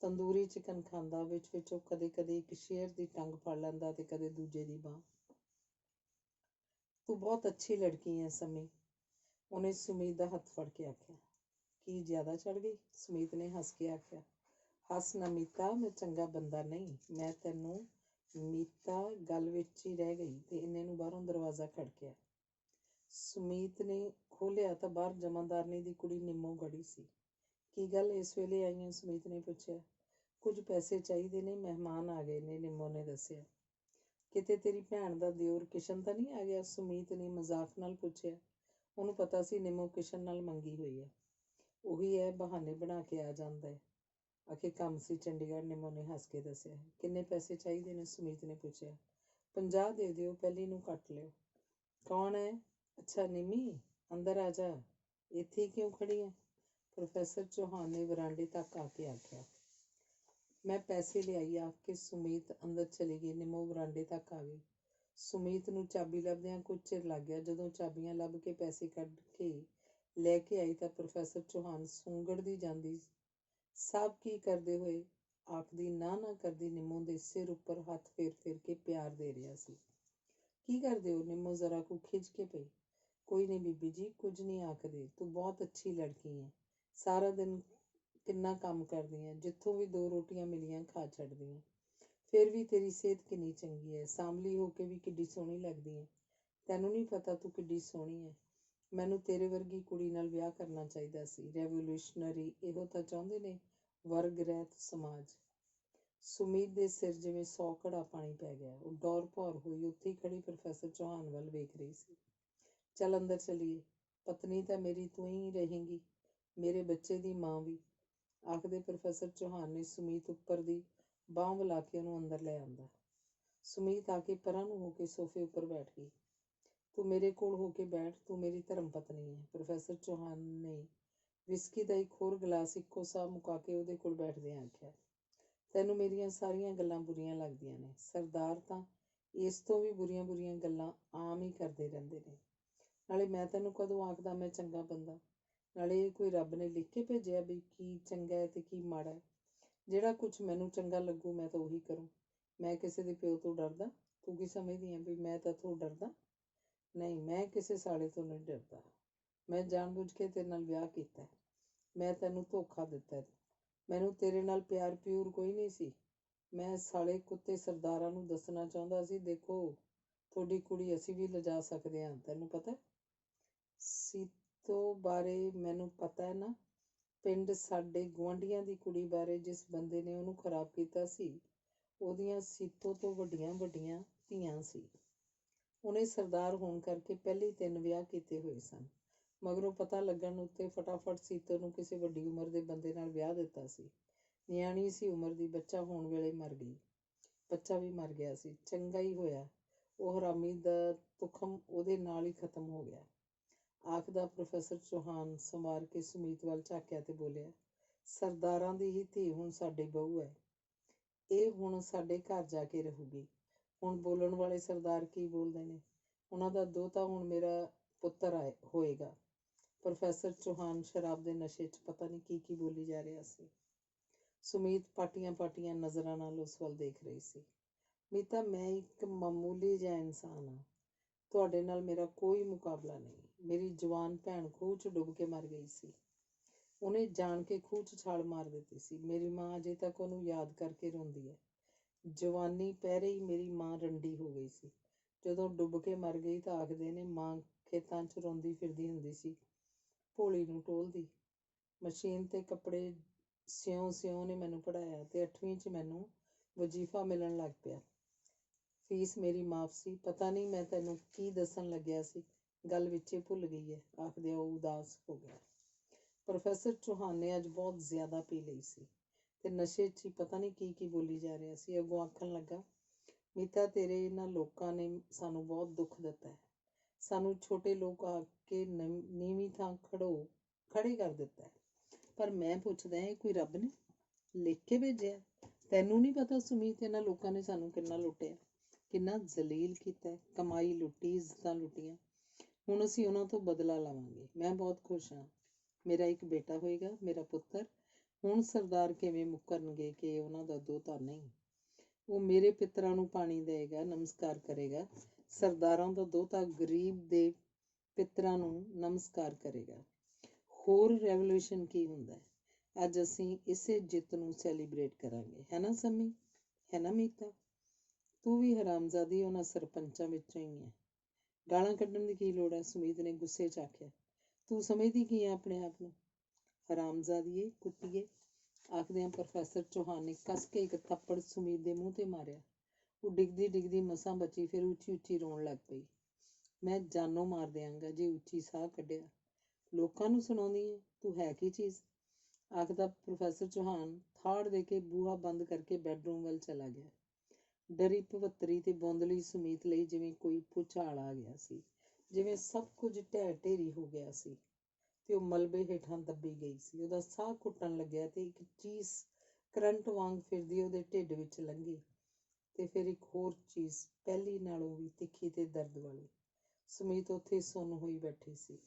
ਤੰਦੂਰੀ ਚਿਕਨ ਖਾਂਦਾ, ਵਿੱਚ ਉਹ ਕਦੇ ਇੱਕ ਸ਼ੇਰ ਦੀ ਟੰਗ ਫੜ ਲੈਂਦਾ ਤੇ ਕਦੇ ਦੂਜੇ ਦੀ ਬਾਂਹ। ਤੂੰ ਬਹੁਤ ਅੱਛੀ ਲੜਕੀ ਹੈ ਸਮੀ, ਉਹਨੇ ਸੁਮੀਤ ਦਾ ਹੱਥ ਫੜ ਕੇ ਆਖਿਆ। ਕੀ ਜ਼ਿਆਦਾ ਚੜ੍ਹ ਗਈ? ਸੁਮੀਤ ਨੇ ਹੱਸ ਕੇ ਆਖਿਆ। ਹੱਸ ਨਾ ਮੀਤਾ, ਮੈਂ ਚੰਗਾ ਬੰਦਾ ਨਹੀਂ। ਮੈਂ ਤੈਨੂੰ ਮੀਤਾ ਗੱਲ ਵਿੱਚ ਹੀ ਰਹਿ ਗਈ ਤੇ ਇੰਨੇ ਨੂੰ ਬਾਹਰੋਂ ਦਰਵਾਜ਼ਾ ਖੜਕਿਆ। ਸੁਮੀਤ ਨੇ ਖੋਲ੍ਹਿਆ ਤਾਂ ਬਾਹਰ ਜਮਾਂਦਾਰਨੀ ਦੀ ਕੁੜੀ ਨਿੰਮੋ ਖੜੀ ਸੀ। ਕੀ ਗੱਲ, ਇਸ ਵੇਲੇ ਆਈਆਂ? ਸੁਮੀਤ ਨੇ ਪੁੱਛਿਆ। ਕੁਝ ਪੈਸੇ ਚਾਹੀਦੇ ਨੇ, ਮਹਿਮਾਨ ਆ ਗਏ ਨੇ, ਨਿੰਮੋ ਨੇ ਦੱਸਿਆ। ਕਿਤੇ ਤੇਰੀ ਭੈਣ ਦਾ ਦਿਓਰ ਕਿਸ਼ਨ ਤਾਂ ਨਹੀਂ ਆ ਗਿਆ? ਸੁਮੀਤ ਨੇ ਮਜ਼ਾਕ ਨਾਲ ਪੁੱਛਿਆ। ਉਹਨੂੰ ਪਤਾ ਸੀ ਨਿੰਮੋ ਕਿਸ਼ਨ ਨਾਲ ਮੰਗੀ ਹੋਈ ਹੈ। ਉਹੀ ਹੈ, ਬਹਾਨੇ ਬਣਾ ਕੇ ਆ ਜਾਂਦਾ ਹੈ। ਆਖੇ ਕੰਮ ਸੀ ਚੰਡੀਗੜ੍ਹ, ਨਿੰਮੋ ਨੇ ਹੱਸ ਕੇ ਦੱਸਿਆ। ਕਿੰਨੇ ਪੈਸੇ ਚਾਹੀਦੇ ਨੇ? ਸੁਮੀਤ ਨੇ ਪੁੱਛਿਆ। 50 ਦੇ ਦਿਓ, ਪਹਿਲੀ ਨੂੰ ਕੱਟ ਲਿਓ। ਕੌਣ ਹੈ? ਅੱਛਾ ਨਿੰਮੀ, ਅੰਦਰ ਆ ਜਾ। ਇੱਥੇ ਕਿਉਂ ਖੜੀ ਹੈ? ਪ੍ਰੋਫੈਸਰ ਚੌਹਾਨ ਨੇ ਵਰਾਂਡੇ ਤੱਕ ਆ ਕੇ ਆਖਿਆ। ਮੈਂ ਪੈਸੇ ਲਿਆਈ, ਆਖ ਕੇ ਸੁਮੀਤ ਅੰਦਰ ਚਲੀ ਗਈ। ਨਿੰਮੋ ਵਰਾਂਡੇ ਤੱਕ ਆ ਗਈ। ਸੁਮੀਤ ਨੂੰ ਚਾਬੀ ਲੱਭਦਿਆਂ ਕੁਝ ਚਿਰ ਲੱਗ ਗਿਆ। ਜਦੋਂ ਚਾਬੀਆਂ ਲੱਭ ਕੇ ਪੈਸੇ ਕੱਢ ਕੇ ਲੈ ਕੇ ਆਈ ਤਾਂ ਪ੍ਰੋਫੈਸਰ ਚੌਹਾਨ ਸੁੰਗੜਦੀ ਜਾਂਦੀ। ਸਭ ਕੀ ਕਰਦੇ ਹੋਏ ਆਖਦੀ ਨਾ ਕਰਦੀ ਨਿੰਮੋ ਦੇ ਸਿਰ ਉੱਪਰ ਹੱਥ ਫੇਰ ਕੇ ਪਿਆਰ ਦੇ ਰਿਹਾ ਸੀ। ਕੀ ਕਰਦੇ ਹੋ? ਨਿੰਮੋ ਜ਼ਰਾ ਕੁ ਖਿਝ ਕੇ ਪਈ। ਕੋਈ ਨਹੀਂ ਬੀਬੀ ਜੀ, ਕੁਝ ਨਹੀਂ ਆਖਦੇ। ਤੂੰ ਬਹੁਤ ਅੱਛੀ ਲੜਕੀ ਹੈ। ਸਾਰਾ ਦਿਨ ਕਿੰਨਾ ਕੰਮ ਕਰਦੀ ਹੈ। ਜਿੱਥੋਂ ਵੀ 2 ਰੋਟੀਆਂ ਮਿਲੀਆਂ ਖਾ ਛੱਡਦੀ ਹੈ। ਫਿਰ ਵੀ ਤੇਰੀ ਸਿਹਤ ਕਿੰਨੀ ਚੰਗੀ ਹੈ। ਸਾਂਵਲੀ ਹੋ ਕੇ ਵੀ ਕਿੱਡੀ ਸੋਹਣੀ ਲੱਗਦੀ ਹੈ। ਤੈਨੂੰ ਨਹੀਂ ਪਤਾ ਤੂੰ ਕਿੱਡੀ ਸੋਹਣੀ ਹੈ। ਮੈਨੂੰ ਤੇਰੇ ਵਰਗੀ ਕੁੜੀ ਨਾਲ ਵਿਆਹ ਕਰਨਾ ਚਾਹੀਦਾ ਸੀ। ਰੈਵੋਲੂਸ਼ਨਰੀ ਇਹੋ ਤਾਂ ਚਾਹੁੰਦੇ ਨੇ, ਵਰਗ ਰਹਿਤ ਸਮਾਜ। ਸੁਮੀਤ ਦੇ ਸਿਰ ਜਿਵੇਂ 100 ਘੜਾ ਪਾਣੀ ਪੈ ਗਿਆ। ਉਹ ਡੌਰ ਭੌਰ ਹੋਈ ਉੱਥੇ ਹੀ ਖੜੀ ਪ੍ਰੋਫੈਸਰ ਚੌਹਾਨ ਵੱਲ ਵੇਖ ਰਹੀ ਸੀ। ਚੱਲ ਅੰਦਰ ਚੱਲੀਏ। ਪਤਨੀ ਤਾਂ ਮੇਰੀ ਤੂੰ ਹੀ ਰਹੇਂਗੀ, ਮੇਰੇ ਬੱਚੇ ਦੀ ਮਾਂ ਵੀ, ਆਖਦੇ ਪ੍ਰੋਫੈਸਰ ਚੌਹਾਨ ਨੇ ਸੁਮੀਤ ਉੱਪਰ ਦੀ ਬਾਂਹ ਬੁਲਾ ਕੇ ਉਹਨੂੰ ਅੰਦਰ ਲੈ ਆਂਦਾ। ਸੁਮੀਤ ਆ ਕੇ ਪਰਾਂ ਨੂੰ ਹੋ ਕੇ ਸੋਫੇ ਉੱਪਰ ਬੈਠ ਗਈ। ਤੂੰ ਮੇਰੇ ਕੋਲ ਹੋ ਕੇ ਬੈਠ, ਤੂੰ ਮੇਰੀ ਧਰਮ ਪਤਨੀ ਹੈ। ਪ੍ਰੋਫੈਸਰ ਚੌਹਾਨ ਨੇ ਵਿਸਕੀ ਦਾ ਇੱਕ ਹੋਰ ਗਲਾਸ ਇੱਕੋ ਸਾਹ ਮੁਕਾ ਕੇ ਉਹਦੇ ਕੋਲ ਬੈਠਦਿਆਂ ਆਖਿਆ। ਤੈਨੂੰ ਮੇਰੀਆਂ ਸਾਰੀਆਂ ਗੱਲਾਂ ਬੁਰੀਆਂ ਲੱਗਦੀਆਂ ਨੇ। ਸਰਦਾਰ ਤਾਂ ਇਸ ਤੋਂ ਵੀ ਬੁਰੀਆਂ ਗੱਲਾਂ ਆਮ ਹੀ ਕਰਦੇ ਰਹਿੰਦੇ ਨੇ। ਨਾਲੇ ਮੈਂ ਤੈਨੂੰ ਕਦੋਂ ਆਖਦਾ ਮੈਂ ਚੰਗਾ ਬੰਦਾ? ਨਾਲੇ ਇਹ ਕੋਈ ਰੱਬ ਨੇ ਲਿਖ ਕੇ ਭੇਜਿਆ ਵੀ ਕੀ ਚੰਗਾ ਹੈ ਤੇ ਕੀ ਮਾੜਾ ਹੈ? ਜਿਹੜਾ ਕੁਝ ਮੈਨੂੰ ਚੰਗਾ ਲੱਗੂ ਮੈਂ ਤਾਂ ਉਹੀ ਕਰੂੰ। ਮੈਂ ਕਿਸੇ ਦੇ ਪਿਓ ਤੋਂ ਡਰਦਾ? ਤੂੰ ਕੀ ਸਮਝਦੀ ਹੈ ਵੀ ਮੈਂ ਤੈਥੋਂ ਡਰਦਾ? ਨਹੀਂ, ਮੈਂ ਕਿਸੇ ਸਾਲੇ ਤੋਂ ਨਹੀਂ ਡਰਦਾ। ਮੈਂ ਜਾਣਬੁੱਝ ਕੇ ਤੇਰੇ ਨਾਲ ਵਿਆਹ ਕੀਤਾ। ਮੈਂ ਤੈਨੂੰ ਧੋਖਾ ਦਿੱਤਾ। ਮੈਨੂੰ ਤੇਰੇ ਨਾਲ ਪਿਆਰ ਪਿਊਰ ਕੋਈ ਨਹੀਂ ਸੀ। ਮੈਂ ਸਾਲੇ ਕੁੱਤੇ ਸਰਦਾਰਾਂ ਨੂੰ ਦੱਸਣਾ ਚਾਹੁੰਦਾ ਸੀ, ਦੇਖੋ ਤੁਹਾਡੀ ਕੁੜੀ ਅਸੀਂ ਵੀ ਲਿਜਾ ਸਕਦੇ ਹਾਂ। ਤੈਨੂੰ ਪਤਾ ਸੀਤੋ ਬਾਰੇ? ਮੈਨੂੰ ਪਤਾ ਹੈ ਨਾ। ਪਿੰਡ ਸਾਡੇ ਗੁਆਂਢੀਆਂ ਦੀ ਕੁੜੀ ਬਾਰੇ ਜਿਸ ਬੰਦੇ ਨੇ ਉਹਨੂੰ ਖਰਾਬ ਕੀਤਾ ਸੀ, ਉਹਦੀਆਂ ਸੀਤੋ ਤੋਂ ਵੱਡੀਆਂ ਧੀਆਂ ਸੀ। ਉਹਨੇ ਸਰਦਾਰ ਹੋਣ ਕਰਕੇ ਪਹਿਲੇ 3 ਵਿਆਹ ਕੀਤੇ ਹੋਏ ਸਨ। ਮਗਰੋਂ ਪਤਾ ਲੱਗਣ ਉੱਤੇ ਫਟਾਫਟ ਸੀਤੋ ਨੂੰ ਕਿਸੇ ਵੱਡੀ ਉਮਰ ਦੇ ਬੰਦੇ ਨਾਲ ਵਿਆਹ ਦਿੱਤਾ ਸੀ। ਨਿਆਣੀ ਸੀ ਉਮਰ ਦੀ, ਬੱਚਾ ਹੋਣ ਵੇਲੇ ਮਰ ਗਈ। ਬੱਚਾ ਵੀ ਮਰ ਗਿਆ ਸੀ। ਚੰਗਾ ਹੀ ਹੋਇਆ, ਉਹ ਹਰਾਮੀ ਦਾ ਤੁਖਮ ਉਹਦੇ ਨਾਲ ਹੀ ਖਤਮ ਹੋ ਗਿਆ, ਆਖਦਾ ਪ੍ਰੋਫੈਸਰ ਚੌਹਾਨ ਸੰਵਾਰ ਕੇ ਸੁਮੀਤ ਵੱਲ ਝਾਕਿਆ ਤੇ ਬੋਲਿਆ। ਸਰਦਾਰਾਂ ਦੀ ਹੀ ਧੀ ਹੁਣ ਸਾਡੀ ਬਹੂ ਹੈ। ਇਹ ਹੁਣ ਸਾਡੇ ਘਰ ਜਾ ਕੇ ਰਹੂਗੀ। ਹੁਣ ਬੋਲਣ ਵਾਲੇ ਸਰਦਾਰ ਕੀ ਬੋਲਦੇ ਨੇ? ਉਹਨਾਂ ਦਾ ਦੋਹਤਾ ਹੁਣ ਮੇਰਾ ਪੁੱਤਰ ਹੋਏਗਾ। ਪ੍ਰੋਫੈਸਰ ਚੌਹਾਨ ਸ਼ਰਾਬ ਦੇ ਨਸ਼ੇ 'ਚ ਪਤਾ ਨਹੀਂ ਕੀ ਬੋਲੀ ਜਾ ਰਿਹਾ ਸੀ। ਸੁਮੀਤ ਪਾਟੀਆਂ ਨਜ਼ਰਾਂ ਨਾਲ ਉਸ ਵੱਲ ਦੇਖ ਰਹੀ ਸੀ। ਮੀਤਾ, ਮੈਂ ਇੱਕ ਮਾਮੂਲੀ ਜਿਹਾ ਇਨਸਾਨ ਹਾਂ। ਤੁਹਾਡੇ ਨਾਲ ਮੇਰਾ ਕੋਈ ਮੁਕਾਬਲਾ ਨਹੀਂ। ਮੇਰੀ ਜਵਾਨ ਭੈਣ ਖੂਹ 'ਚ ਡੁੱਬ ਕੇ ਮਰ ਗਈ ਸੀ। ਉਹਨੇ ਜਾਣ ਕੇ ਖੂਹ 'ਚ ਛਾਲ ਮਾਰ ਦਿੱਤੀ ਸੀ। ਮੇਰੀ ਮਾਂ ਅਜੇ ਤੱਕ ਉਹਨੂੰ ਯਾਦ ਕਰਕੇ ਰੋਂਦੀ ਹੈ। ਜਵਾਨੀ ਪਹਿਰੇ ਹੀ ਮੇਰੀ ਮਾਂ ਰੰਡੀ ਹੋ ਗਈ ਸੀ। ਜਦੋਂ ਡੁੱਬ ਕੇ ਮਰ ਗਈ ਤਾਂ ਆਖਦੇ ਨੇ ਮਾਂ ਖੇਤਾਂ 'ਚ ਰੋਂਦੀ ਫਿਰਦੀ ਹੁੰਦੀ ਸੀ, ਭੋਲੀ ਨੂੰ ਟੋਲਦੀ। ਮਸ਼ੀਨ 'ਤੇ ਕੱਪੜੇ ਸਿਉਂ ਨੇ ਮੈਨੂੰ ਪੜ੍ਹਾਇਆ ਤੇ 8ਵੀਂ 'ਚ ਮੈਨੂੰ ਵਜ਼ੀਫਾ ਮਿਲਣ ਲੱਗ ਪਿਆ। ਫੀਸ ਮੇਰੀ ਮਾਫ਼ ਸੀ। ਪਤਾ ਨਹੀਂ ਮੈਂ ਤੈਨੂੰ ਕੀ ਦੱਸਣ ਲੱਗਿਆ ਸੀ, ਗੱਲ ਵਿੱਚੇ ਭੁੱਲ ਗਈ ਹੈ, ਆਖਦਿਆਂ ਉਹ ਉਦਾਸ ਹੋ ਗਿਆ। ਪ੍ਰੋਫੈਸਰ ਚੌਹਾਨ ਨੇ ਅੱਜ ਬਹੁਤ ਜ਼ਿਆਦਾ ਪੀ ਲਈ ਸੀ ਤੇ ਨਸ਼ੇ 'ਚ ਹੀ ਪਤਾ ਨਹੀਂ ਕੀ ਬੋਲੀ ਜਾ ਰਿਹਾ ਸੀ। ਅੱਗੋਂ ਆਖਣ ਲੱਗਾ, ਮੀਤਾ, ਤੇਰੇ ਇਹਨਾਂ ਲੋਕਾਂ ਨੇ ਸਾਨੂੰ ਬਹੁਤ ਦੁੱਖ ਦਿੱਤਾ ਹੈ। ਸਾਨੂੰ ਛੋਟੇ ਲੋਕ ਆ ਕੇ ਨੀਵੀਂ ਥਾਂ ਖੜੇ ਕਰ ਦਿੱਤਾ ਹੈ। ਪਰ ਮੈਂ ਪੁੱਛਦਾ, ਇਹ ਕੋਈ ਰੱਬ ਨੇ ਲਿਖ ਕੇ ਭੇਜਿਆ? ਤੈਨੂੰ ਨਹੀਂ ਪਤਾ ਸੁਮੀਤ, ਇਹਨਾਂ ਲੋਕਾਂ ਨੇ ਸਾਨੂੰ ਕਿੰਨਾ ਲੁੱਟਿਆ, ਕਿੰਨਾ ਜ਼ਲੀਲ ਕੀਤਾ, ਕਮਾਈ ਲੁੱਟੀ, ਇੱਜ਼ਤਾਂ ਲੁੱਟੀਆਂ। ਹੁਣ ਅਸੀਂ ਉਹਨਾਂ ਤੋਂ ਬਦਲਾ ਲਵਾਂਗੇ। ਮੈਂ ਬਹੁਤ ਖੁਸ਼ ਹਾਂ। ਮੇਰਾ ਇੱਕ ਬੇਟਾ ਹੋਏਗਾ, ਮੇਰਾ ਪੁੱਤਰ। ਹੁਣ ਸਰਦਾਰ ਕਿਵੇਂ ਮੁੱਕਰਨਗੇ ਕਿ ਉਹਨਾਂ ਦਾ ਦੋਹਤਾ ਨਹੀਂ? ਉਹ ਮੇਰੇ ਪਿੱਤਰਾਂ ਨੂੰ ਪਾਣੀ ਦੇਵੇਗਾ, ਨਮਸਕਾਰ ਕਰੇਗਾ। ਸਰਦਾਰਾਂ ਦਾ ਦੋਹਤਾ ਗਰੀਬ ਦੇ ਪਿੱਤਰਾਂ ਨੂੰ ਨਮਸਕਾਰ ਕਰੇਗਾ। ਹੋਰ ਰੈਵੋਲੂਸ਼ਨ ਕੀ ਹੁੰਦਾ ਹੈ? ਅੱਜ ਅਸੀਂ ਇਸੇ ਜਿੱਤ ਨੂੰ ਸੈਲੀਬ੍ਰੇਟ ਕਰਾਂਗੇ, ਹੈ ਨਾ ਸੰਮੀ? ਹੈ ਨਾ ਮੀਤਾ? ਤੂੰ ਵੀ ਹਰਾਮਜ਼ਾਦੀ ਉਹਨਾਂ ਸਰਪੰਚਾਂ ਵਿੱਚੋਂ ਹੀ ਹੈ। ਗਾਲਾਂ ਕੱਢਣ ਦੀ ਕੀ ਲੋੜ ਹੈ? ਸੁਮੀਤ ਨੇ ਗੁੱਸੇ 'ਚ ਆਖਿਆ। ਤੂੰ ਸਮਝਦੀ ਕੀ ਹੈ ਆਪਣੇ ਆਪ ਨੂੰ? ਹਰਾਮਜ਼ਾਦੀਏ, ਕੁੱਤੀਏ, ਆਖਦਿਆਂ ਪ੍ਰੋਫੈਸਰ ਚੌਹਾਨ ਨੇ ਕੱਸ ਕੇ ਇੱਕ ਥੱਪੜ ਸੁਮੀਤ ਦੇ ਮੂੰਹ 'ਤੇ ਮਾਰਿਆ। ਉਹ ਡਿੱਗਦੀ ਡਿੱਗਦੀ ਮਸਾਂ ਬਚੀ, ਫਿਰ ਉੱਚੀ ਉੱਚੀ ਰੋਣ ਲੱਗ ਪਈ। ਮੈਂ ਜਾਨੋਂ ਮਾਰ ਦਿਆਂਗਾ ਜੇ ਉੱਚੀ ਸਾਹ ਕੱਢਿਆ। ਲੋਕਾਂ ਨੂੰ ਸੁਣਾਉਂਦੀ ਹੈ, ਤੂੰ ਹੈ ਕੀ ਚੀਜ਼? ਆਖਦਾ ਪ੍ਰੋਫੈਸਰ ਚੌਹਾਨ ਥਾੜ ਦੇ ਕੇ ਬੂਹਾ ਬੰਦ ਕਰਕੇ ਬੈਡਰੂਮ ਵੱਲ ਚਲਾ ਗਿਆ। ਡਰੀ ਭਵੱਤਰੀ ਤੇ ਬੌਂਦਲੀ ਸੁਮੀਤ ਲਈ ਜਿਵੇਂ ਕੋਈ ਭੁਚਾਲ ਆ ਗਿਆ ਸੀ, ਜਿਵੇਂ ਸਭ ਕੁਝ ਢਹਿ ਢੇਰੀ ਹੋ ਗਿਆ ਸੀ ਤੇ ਉਹ ਮਲਬੇ ਹੇਠਾਂ ਦੱਬੀ ਗਈ ਸੀ। ਉਹਦਾ ਸਾਹ ਘੁੱਟਣ ਲੱਗਿਆ ਤੇ ਇੱਕ ਚੀਜ਼ ਕਰੰਟ ਵਾਂਗ ਫਿਰਦੀ ਉਹਦੇ ਢਿੱਡ ਵਿੱਚ ਲੰਘੀ ਤੇ ਫਿਰ ਇੱਕ ਹੋਰ ਚੀਜ਼ ਪਹਿਲੀ ਨਾਲੋਂ ਵੀ ਤਿੱਖੀ ਤੇ ਦਰਦ ਵਾਲੀ। ਸੁਮੀਤ ਉੱਥੇ ਸੁੰਨ ਹੋਈ ਬੈਠੀ ਸੀ।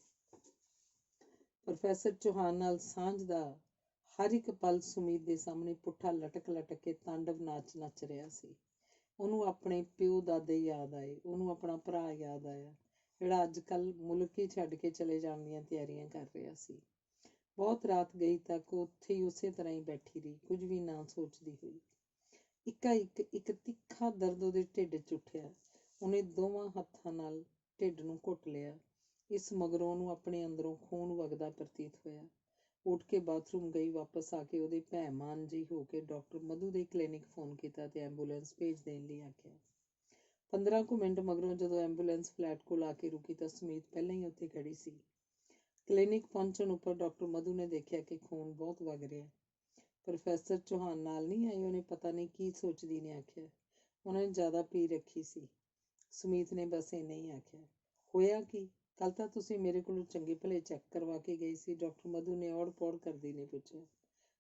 ਪ੍ਰੋਫੈਸਰ ਚੌਹਾਨ ਨਾਲ ਸਾਂਝ ਦਾ ਹਰ ਇੱਕ ਪਲ ਸੁਮੀਤ ਦੇ ਸਾਹਮਣੇ ਪੁੱਠਾ ਲਟਕ ਲਟਕ ਕੇ ਤਾਂਡਵ ਨਾਚ ਨੱਚ ਰਿਹਾ ਸੀ। ਉਹਨੂੰ ਆਪਣੇ ਪਿਓ ਦਾਦੇ ਯਾਦ ਆਏ, ਉਹਨੂੰ ਆਪਣਾ ਭਰਾ ਯਾਦ ਆਇਆ ਜਿਹੜਾ ਅੱਜ ਕੱਲ੍ਹ ਮੁਲਕ ਹੀ ਛੱਡ ਕੇ ਚਲੇ ਜਾਣ ਦੀਆਂ ਤਿਆਰੀਆਂ ਕਰ ਰਿਹਾ ਸੀ। ਬਹੁਤ ਰਾਤ ਗਈ ਤੱਕ ਉੱਥੇ ਹੀ ਉਸੇ ਤਰ੍ਹਾਂ ਹੀ ਬੈਠੀ ਰਹੀ, ਕੁਝ ਵੀ ਨਾ ਸੋਚਦੀ ਹੋਈ। ਇੱਕ ਤਿੱਖਾ ਦਰਦ ਉਹਦੇ ਢਿੱਡ 'ਚ ਉੱਠਿਆ। ਉਹਨੇ ਦੋਵਾਂ ਹੱਥਾਂ ਨਾਲ ਢਿੱਡ ਨੂੰ ਘੁੱਟ ਲਿਆ। ਇਸ ਮਗਰੋਂ ਉਹਨੂੰ ਆਪਣੇ ਅੰਦਰੋਂ ਖੂਨ ਵਗਦਾ ਪ੍ਰਤੀਤ ਹੋਇਆ। ਉੱਠ ਕੇ ਬਾਥਰੂਮ ਗਈ। ਵਾਪਸ ਆ ਕੇ ਉਹਦੇ ਭੈਮਾਨ ਜਿਹੀ ਹੋ ਕੇ ਡਾਕਟਰ ਮਧੂ ਦੇ ਕਲੀਨਿਕ ਫੋਨ ਕੀਤਾ ਤੇ ਐਂਬੂਲੈਂਸ ਭੇਜ ਦੇਣ ਲਈ ਆਖਿਆ। 15 ਕੁ ਮਿੰਟ ਮਗਰੋਂ ਜਦੋਂ ਐਂਬੂਲੈਂਸ ਫਲੈਟ ਕੋਲ ਆ ਕੇ ਰੁਕੀ ਤਾਂ ਸੁਮੀਤ ਪਹਿਲਾਂ ਹੀ ਉੱਥੇ ਖੜੀ ਸੀ। ਕਲੀਨਿਕ ਪਹੁੰਚਣ ਉੱਪਰ ਡਾਕਟਰ ਮਧੂ ਨੇ ਦੇਖਿਆ ਕਿ ਖੂਨ ਬਹੁਤ ਵਗ ਰਿਹਾ। ਪ੍ਰੋਫੈਸਰ ਚੌਹਾਨ ਨਾਲ ਨਹੀਂ ਆਈ? ਉਹਨੇ ਪਤਾ ਨਹੀਂ ਕੀ ਸੋਚਦੀ ਨੇ ਆਖਿਆ। ਉਹਨੇ ਜ਼ਿਆਦਾ ਪੀ ਰੱਖੀ ਸੀ। ਸੁਮੀਤ ਨੇ ਬਸ ਇੰਨਾ ਹੀ ਆਖਿਆ। ਹੋਇਆ ਕੀ? ਕੱਲ ਤਾਂ ਤੁਸੀਂ ਮੇਰੇ ਕੋਲੋਂ ਚੰਗੇ ਭਲੇ ਚੈੱਕ ਕਰਵਾ ਕੇ ਗਈ ਸੀ, ਡਾਕਟਰ ਮਧੂ ਨੇ ਔੜ ਪੌੜ ਕਰਦੀ ਨੇ ਪੁੱਛਿਆ।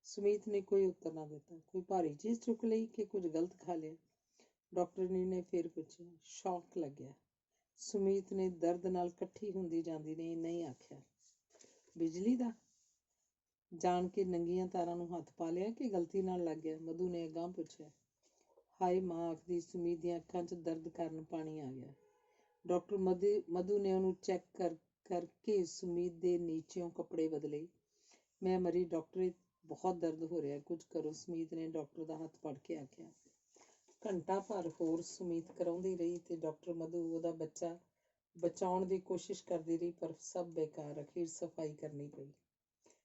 ਸੁਮੀਤ ਨੇ ਕੋਈ ਉੱਤਰ ਨਾ ਦਿੱਤਾ। ਕੋਈ ਭਾਰੀ ਚੀਜ਼ ਚੁੱਕ ਲਈ ਕਿ ਕੁਝ ਗਲਤ ਖਾ ਲਿਆ? ਡਾਕਟਰਨੀ ਨੇ ਫਿਰ ਪੁੱਛਿਆ। ਸ਼ੌਕ ਲੱਗਿਆ। ਸੁਮੀਤ ਨੇ ਦਰਦ ਨਾਲ ਇਕੱਠੀ ਹੁੰਦੀ ਜਾਂਦੀ ਨੇ ਇੰਨਾ ਹੀ ਆਖਿਆ। ਬਿਜਲੀ ਦਾ? ਜਾਣ ਕੇ ਨੰਗੀਆਂ ਤਾਰਾਂ ਨੂੰ ਹੱਥ ਪਾ ਲਿਆ ਕਿ ਗਲਤੀ ਨਾਲ ਲੱਗ ਗਿਆ? ਮਧੂ ਨੇ ਅਗਾਂਹ ਪੁੱਛਿਆ। ਹਾਏ ਮਾਂ ਆਖਦੀ ਸੁਮੀਤ ਦੀਆਂ ਅੱਖਾਂ 'ਚ ਦਰਦ ਕਾਰਨ ਪਾਣੀ ਆ ਗਿਆ। ਡਾਕਟਰ ਮਧੂ ਨੇ ਉਹਨੂੰ ਚੈੱਕ ਕਰਕੇ ਸੁਮੀਤ ਦੇ ਨੀਚਿਓਂ ਕੱਪੜੇ ਬਦਲੇ। ਮੈਂ ਮਰੀ ਡਾਕਟਰ, ਬਹੁਤ ਦਰਦ ਹੋ ਰਿਹਾ, ਕੁਝ ਕਰੋ, ਸੁਮੀਤ ਨੇ ਡਾਕਟਰ ਦਾ ਹੱਥ ਫੜ ਕੇ ਆਖਿਆ। ਘੰਟਾ ਭਰ ਹੋਰ ਸੁਮੀਤ ਕਰਾਉਂਦੀ ਰਹੀ ਤੇ ਡਾਕਟਰ ਮਧੂ ਉਹਦਾ ਬੱਚਾ ਬਚਾਉਣ ਦੀ ਕੋਸ਼ਿਸ਼ ਕਰਦੀ ਰਹੀ, ਪਰ ਸਭ ਬੇਕਾਰ। ਅਖੀਰ ਸਫਾਈ ਕਰਨੀ ਪਈ।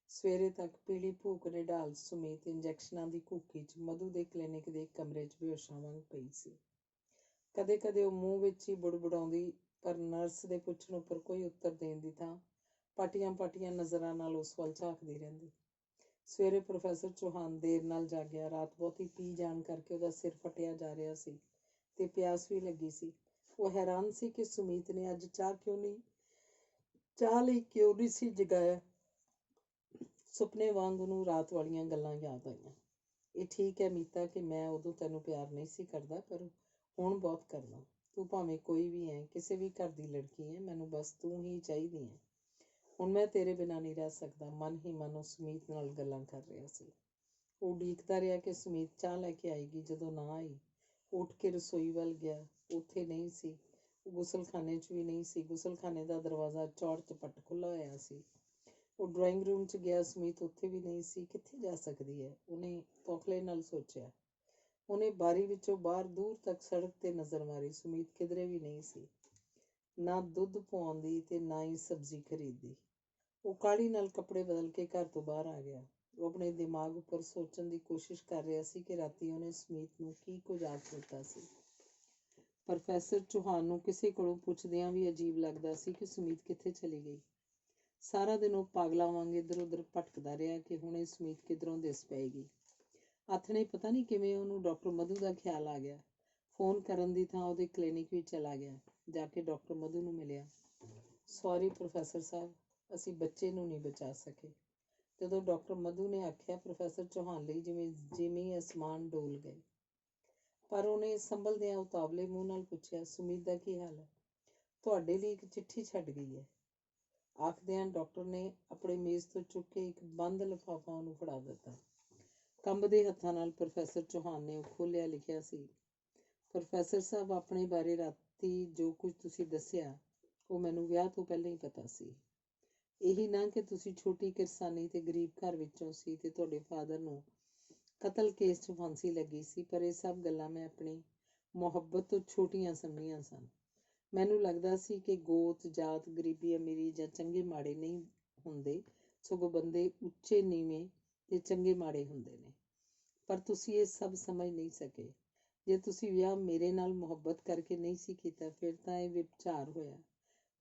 ਸਵੇਰੇ ਤੱਕ ਪੀਲੀ ਭੂਖ ਨੇ ਢਾਲ ਸੁਮੀਤ ਇੰਜੈਕਸ਼ਨਾਂ ਦੀ ਘੂਕੀ 'ਚ ਮਧੂ ਦੇ ਕਲੀਨਿਕ ਦੇ ਕਮਰੇ 'ਚ ਬੇਹੋਸ਼ਾਂ ਵਾਂਗ ਪਈ ਸੀ। ਕਦੇ ਕਦੇ ਉਹ ਮੂੰਹ ਵਿੱਚ ਹੀ ਬੁੜਬੁੜਾਉਂਦੀ, ਪਰ ਨਰਸ ਦੇ ਪੁੱਛਣ ਉੱਪਰ ਕੋਈ ਉੱਤਰ ਦੇਣ ਦੀ ਥਾਂ ਪਾਟੀਆਂ ਪਾਟੀਆਂ ਨਜ਼ਰਾਂ ਨਾਲ ਉਸ ਵੱਲ ਝਾਕਦੀ ਰਹਿੰਦੀ। ਸਵੇਰੇ ਪ੍ਰੋਫੈਸਰ ਚੌਹਾਨ ਦੇਰ ਨਾਲ ਜਾਗਿਆ। ਰਾਤ ਬਹੁਤੀ ਪੀ ਜਾਣ ਕਰਕੇ ਉਹਦਾ ਸਿਰ ਫਟਿਆ ਜਾ ਰਿਹਾ ਸੀ ਤੇ ਪਿਆਸ ਵੀ ਲੱਗੀ ਸੀ। ਉਹ ਹੈਰਾਨ ਸੀ ਕਿ ਸੁਮੀਤ ਨੇ ਅੱਜ ਚਾਹ ਲਈ ਕਿਉਂ ਨਹੀਂ ਸੀ ਜਗਾਇਆ। ਸੁਪਨੇ ਵਾਂਗ ਉਹਨੂੰ ਰਾਤ ਵਾਲੀਆਂ ਗੱਲਾਂ ਯਾਦ ਆਈਆਂ। ਇਹ ਠੀਕ ਹੈ ਮੀਤਾ ਕਿ ਮੈਂ ਉਦੋਂ ਤੈਨੂੰ ਪਿਆਰ ਨਹੀਂ ਸੀ ਕਰਦਾ, ਪਰ ਹੁਣ ਬਹੁਤ ਕਰਦਾ। ਤੂੰ ਭਾਵੇਂ ਕੋਈ ਵੀ ਹੈ, ਕਿਸੇ ਵੀ ਘਰ ਦੀ ਲੜਕੀ ਹੈ, ਮੈਨੂੰ ਬਸ ਤੂੰ ਹੀ ਚਾਹੀਦੀ ਹੈ। ਹੁਣ ਮੈਂ ਤੇਰੇ ਬਿਨਾਂ ਨਹੀਂ ਰਹਿ ਸਕਦਾ। ਮਨ ਹੀ ਮਨ ਉਹ ਸੁਮੀਤ ਨਾਲ ਗੱਲਾਂ ਕਰ ਰਿਹਾ ਸੀ। ਉਹ ਉਡੀਕਦਾ ਰਿਹਾ ਕਿ ਸੁਮੀਤ ਚਾਹ ਲੈ ਕੇ ਆਏਗੀ। ਜਦੋਂ ਨਾ ਆਈ, ਉੱਠ ਕੇ ਰਸੋਈ ਵੱਲ ਗਿਆ। ਉੱਥੇ ਨਹੀਂ ਸੀ। ਉਹ ਗੁਸਲਖਾਨੇ 'ਚ ਵੀ ਨਹੀਂ ਸੀ। ਗੁਸਲਖਾਨੇ ਦਾ ਦਰਵਾਜ਼ਾ ਚੌੜ ਚਪੱਟ ਖੁੱਲ੍ਹਾ ਹੋਇਆ ਸੀ। ਉਹ ਡਰਾਇੰਗ ਰੂਮ 'ਚ ਗਿਆ। ਸੁਮੀਤ ਉੱਥੇ ਵੀ ਨਹੀਂ ਸੀ। ਕਿੱਥੇ ਜਾ ਸਕਦੀ ਹੈ? ਉਹਨੇ ਤੌਖਲੇ ਨਾਲ ਸੋਚਿਆ। ਉਹਨੇ ਬਾਰੀ ਵਿੱਚੋਂ ਬਾਹਰ ਦੂਰ ਤੱਕ ਸੜਕ 'ਤੇ ਨਜ਼ਰ ਮਾਰੀ। ਸੁਮੀਤ ਕਿਧਰੇ ਵੀ ਨਹੀਂ ਸੀ। ਨਾ ਦੁੱਧ ਪਵਾਉਂਦੀ ਤੇ ਨਾ ਹੀ ਸਬਜ਼ੀ ਖਰੀਦਦੀ। ਉਹ ਕਾਹਲੀ ਨਾਲ ਕੱਪੜੇ ਬਦਲ ਕੇ ਘਰ ਤੋਂ ਬਾਹਰ ਆ ਗਿਆ। ਉਹ ਆਪਣੇ ਦਿਮਾਗ ਉੱਪਰ ਸੋਚਣ ਦੀ ਕੋਸ਼ਿਸ਼ ਕਰ ਰਿਹਾ ਸੀ ਕਿ ਰਾਤੀ ਉਹਨੇ ਸੁਮੀਤ ਨੂੰ ਕੀ ਕੁਝ ਆਖ ਦਿੱਤਾ ਸੀ। ਪ੍ਰੋਫੈਸਰ ਚੌਹਾਨ ਨੂੰ ਕਿਸੇ ਕੋਲੋਂ ਪੁੱਛਦਿਆਂ ਵੀ ਅਜੀਬ ਲੱਗਦਾ ਸੀ ਕਿ ਸੁਮੀਤ ਕਿੱਥੇ ਚਲੀ ਗਈ। ਸਾਰਾ ਦਿਨ ਉਹ ਪਾਗਲਾਂ ਵਾਂਗ ਇੱਧਰ ਉੱਧਰ ਭਟਕਦਾ ਰਿਹਾ ਕਿ ਹੁਣੇ ਸੁਮੀਤ ਕਿੱਧਰੋਂ ਦਿਸ ਪਏਗੀ। ਆਥਣੇ ਪਤਾ ਨਹੀਂ ਕਿਵੇਂ ਉਹਨੂੰ ਡਾਕਟਰ ਮਧੂ ਦਾ ਖਿਆਲ ਆ ਗਿਆ। ਫੋਨ ਕਰਨ ਦੀ ਥਾਂ ਉਹਦੇ ਕਲੀਨਿਕ ਵਿੱਚ ਚਲਾ ਗਿਆ। ਜਾ ਕੇ ਡਾਕਟਰ ਮਧੂ ਨੂੰ ਮਿਲਿਆ। ਸੌਰੀ ਪ੍ਰੋਫੈਸਰ ਸਾਹਿਬ, ਅਸੀਂ ਬੱਚੇ ਨੂੰ ਨਹੀਂ ਬਚਾ ਸਕੇ। ਜਦੋਂ ਡਾਕਟਰ ਮਧੂ ਨੇ ਆਖਿਆ, ਪ੍ਰੋਫੈਸਰ ਚੌਹਾਨ ਲਈ ਜਿਵੇਂ ਅਸਮਾਨ ਡੋਲ ਗਏ। ਪਰ ਉਹਨੇ ਸੰਭਲਦਿਆਂ ਉਤਾਵਲੇ ਮੂੰਹ ਨਾਲ ਪੁੱਛਿਆ, ਸੁਮੀਤ ਦਾ ਕੀ ਹਾਲ ਹੈ? ਤੁਹਾਡੇ ਲਈ ਇੱਕ ਚਿੱਠੀ ਛੱਡ ਗਈ ਹੈ। ਆਖਦਿਆਂ ਡਾਕਟਰ ਨੇ ਆਪਣੇ ਮੇਜ਼ ਤੋਂ ਚੁੱਕ ਕੇ ਇੱਕ ਬੰਦ ਲਿਫਾਫਾ ਉਹਨੂੰ ਫੜਾ ਦਿੱਤਾ। ਕੰਬਦੇ ਹੱਥਾਂ ਨਾਲ ਪ੍ਰੋਫੈਸਰ ਚੌਹਾਨ ਨੇ ਉਹ ਖੋਲ੍ਹਿਆ। ਲਿਖਿਆ ਸੀ, ਪ੍ਰੋਫੈਸਰ ਸਾਹਿਬ, ਆਪਣੇ ਬਾਰੇ ਰਾਤੀ ਜੋ ਕੁਝ ਤੁਸੀਂ ਦੱਸਿਆ ਉਹ ਮੈਨੂੰ ਵਿਆਹ ਤੋਂ ਪਹਿਲਾਂ ਹੀ ਪਤਾ ਸੀ। ਇਹੀ ਨਾ ਕਿ ਤੁਸੀਂ ਛੋਟੀ ਕਿਰਸਾਨੀ ਤੇ ਗਰੀਬ ਘਰ ਵਿੱਚੋਂ ਸੀ ਤੇ ਤੁਹਾਡੇ ਫਾਦਰ ਨੂੰ ਕਤਲ ਕੇਸ 'ਚ ਫਾਂਸੀ ਲੱਗੀ ਸੀ, ਪਰ ਇਹ ਸਭ ਗੱਲਾਂ ਮੈਂ ਆਪਣੀ ਮੁਹੱਬਤ ਤੋਂ ਛੋਟੀਆਂ ਸਮਝੀਆਂ ਸਨ। ਮੈਨੂੰ ਲੱਗਦਾ ਸੀ ਕਿ ਗੋਤ, ਜਾਤ, ਗਰੀਬੀ, ਅਮੀਰੀ ਜਾਂ ਚੰਗੇ ਮਾੜੇ ਨਹੀਂ ਹੁੰਦੇ, ਸਗੋਂ ਬੰਦੇ ਉੱਚੇ ਨੀਵੇਂ ਤੇ ਚੰਗੇ ਮਾੜੇ ਹੁੰਦੇ ਨੇ। ਪਰ ਤੁਸੀਂ ਇਹ ਸਭ ਸਮਝ ਨਹੀਂ ਸਕੇ। ਜੇ ਤੁਸੀਂ ਵਿਆਹ ਮੇਰੇ ਨਾਲ ਮੁਹੱਬਤ ਕਰਕੇ ਨਹੀਂ ਸੀ ਕੀਤਾ, ਫਿਰ ਤਾਂ ਇਹ ਵਿਭਚਾਰ ਹੋਇਆ।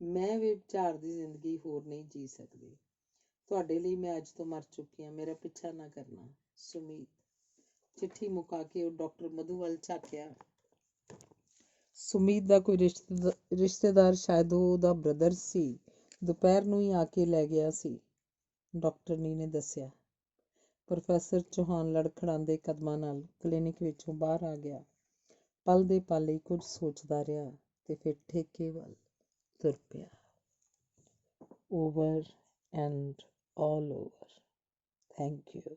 ਮੈਂ ਵਿਭਚਾਰ ਦੀ ਜ਼ਿੰਦਗੀ ਹੋਰ ਨਹੀਂ ਜੀ ਸਕਦੀ। ਤੁਹਾਡੇ ਲਈ ਮੈਂ ਅੱਜ ਤੋਂ ਮਰ ਚੁੱਕੀ ਹਾਂ। ਮੇਰਾ ਪਿੱਛਾ ਨਾ ਕਰਨਾ, ਸੁਮੀਤ। ਚਿੱਠੀ ਮੁਕਾ ਕੇ ਉਹ ਡਾਕਟਰ ਮਧੂ ਵੱਲ ਝਾਕਿਆ। ਸੁਮੀਤ ਦਾ ਕੋਈ ਰਿਸ਼ਤੇਦਾਰ, ਸ਼ਾਇਦ ਉਹ ਉਹਦਾ ਬ੍ਰਦਰ ਸੀ, ਦੁਪਹਿਰ ਨੂੰ ਹੀ ਆ ਕੇ ਲੈ ਗਿਆ ਸੀ, ਡਾਕਟਰਨੀ ਨੇ ਦੱਸਿਆ। ਪ੍ਰੋਫੈਸਰ ਚੌਹਾਨ ਲੜਖੜਾਉਂਦੇ ਕਦਮਾਂ ਨਾਲ ਕਲੀਨਿਕ ਵਿੱਚੋਂ ਬਾਹਰ ਆ ਗਿਆ। ਪਲ ਦੇ ਪਲ ਲਈ ਕੁਝ ਸੋਚਦਾ ਰਿਹਾ ਤੇ ਫਿਰ ਠੇਕੇ ਵੱਲ ਤੁਰ ਪਿਆ। Over and all over. Thank you.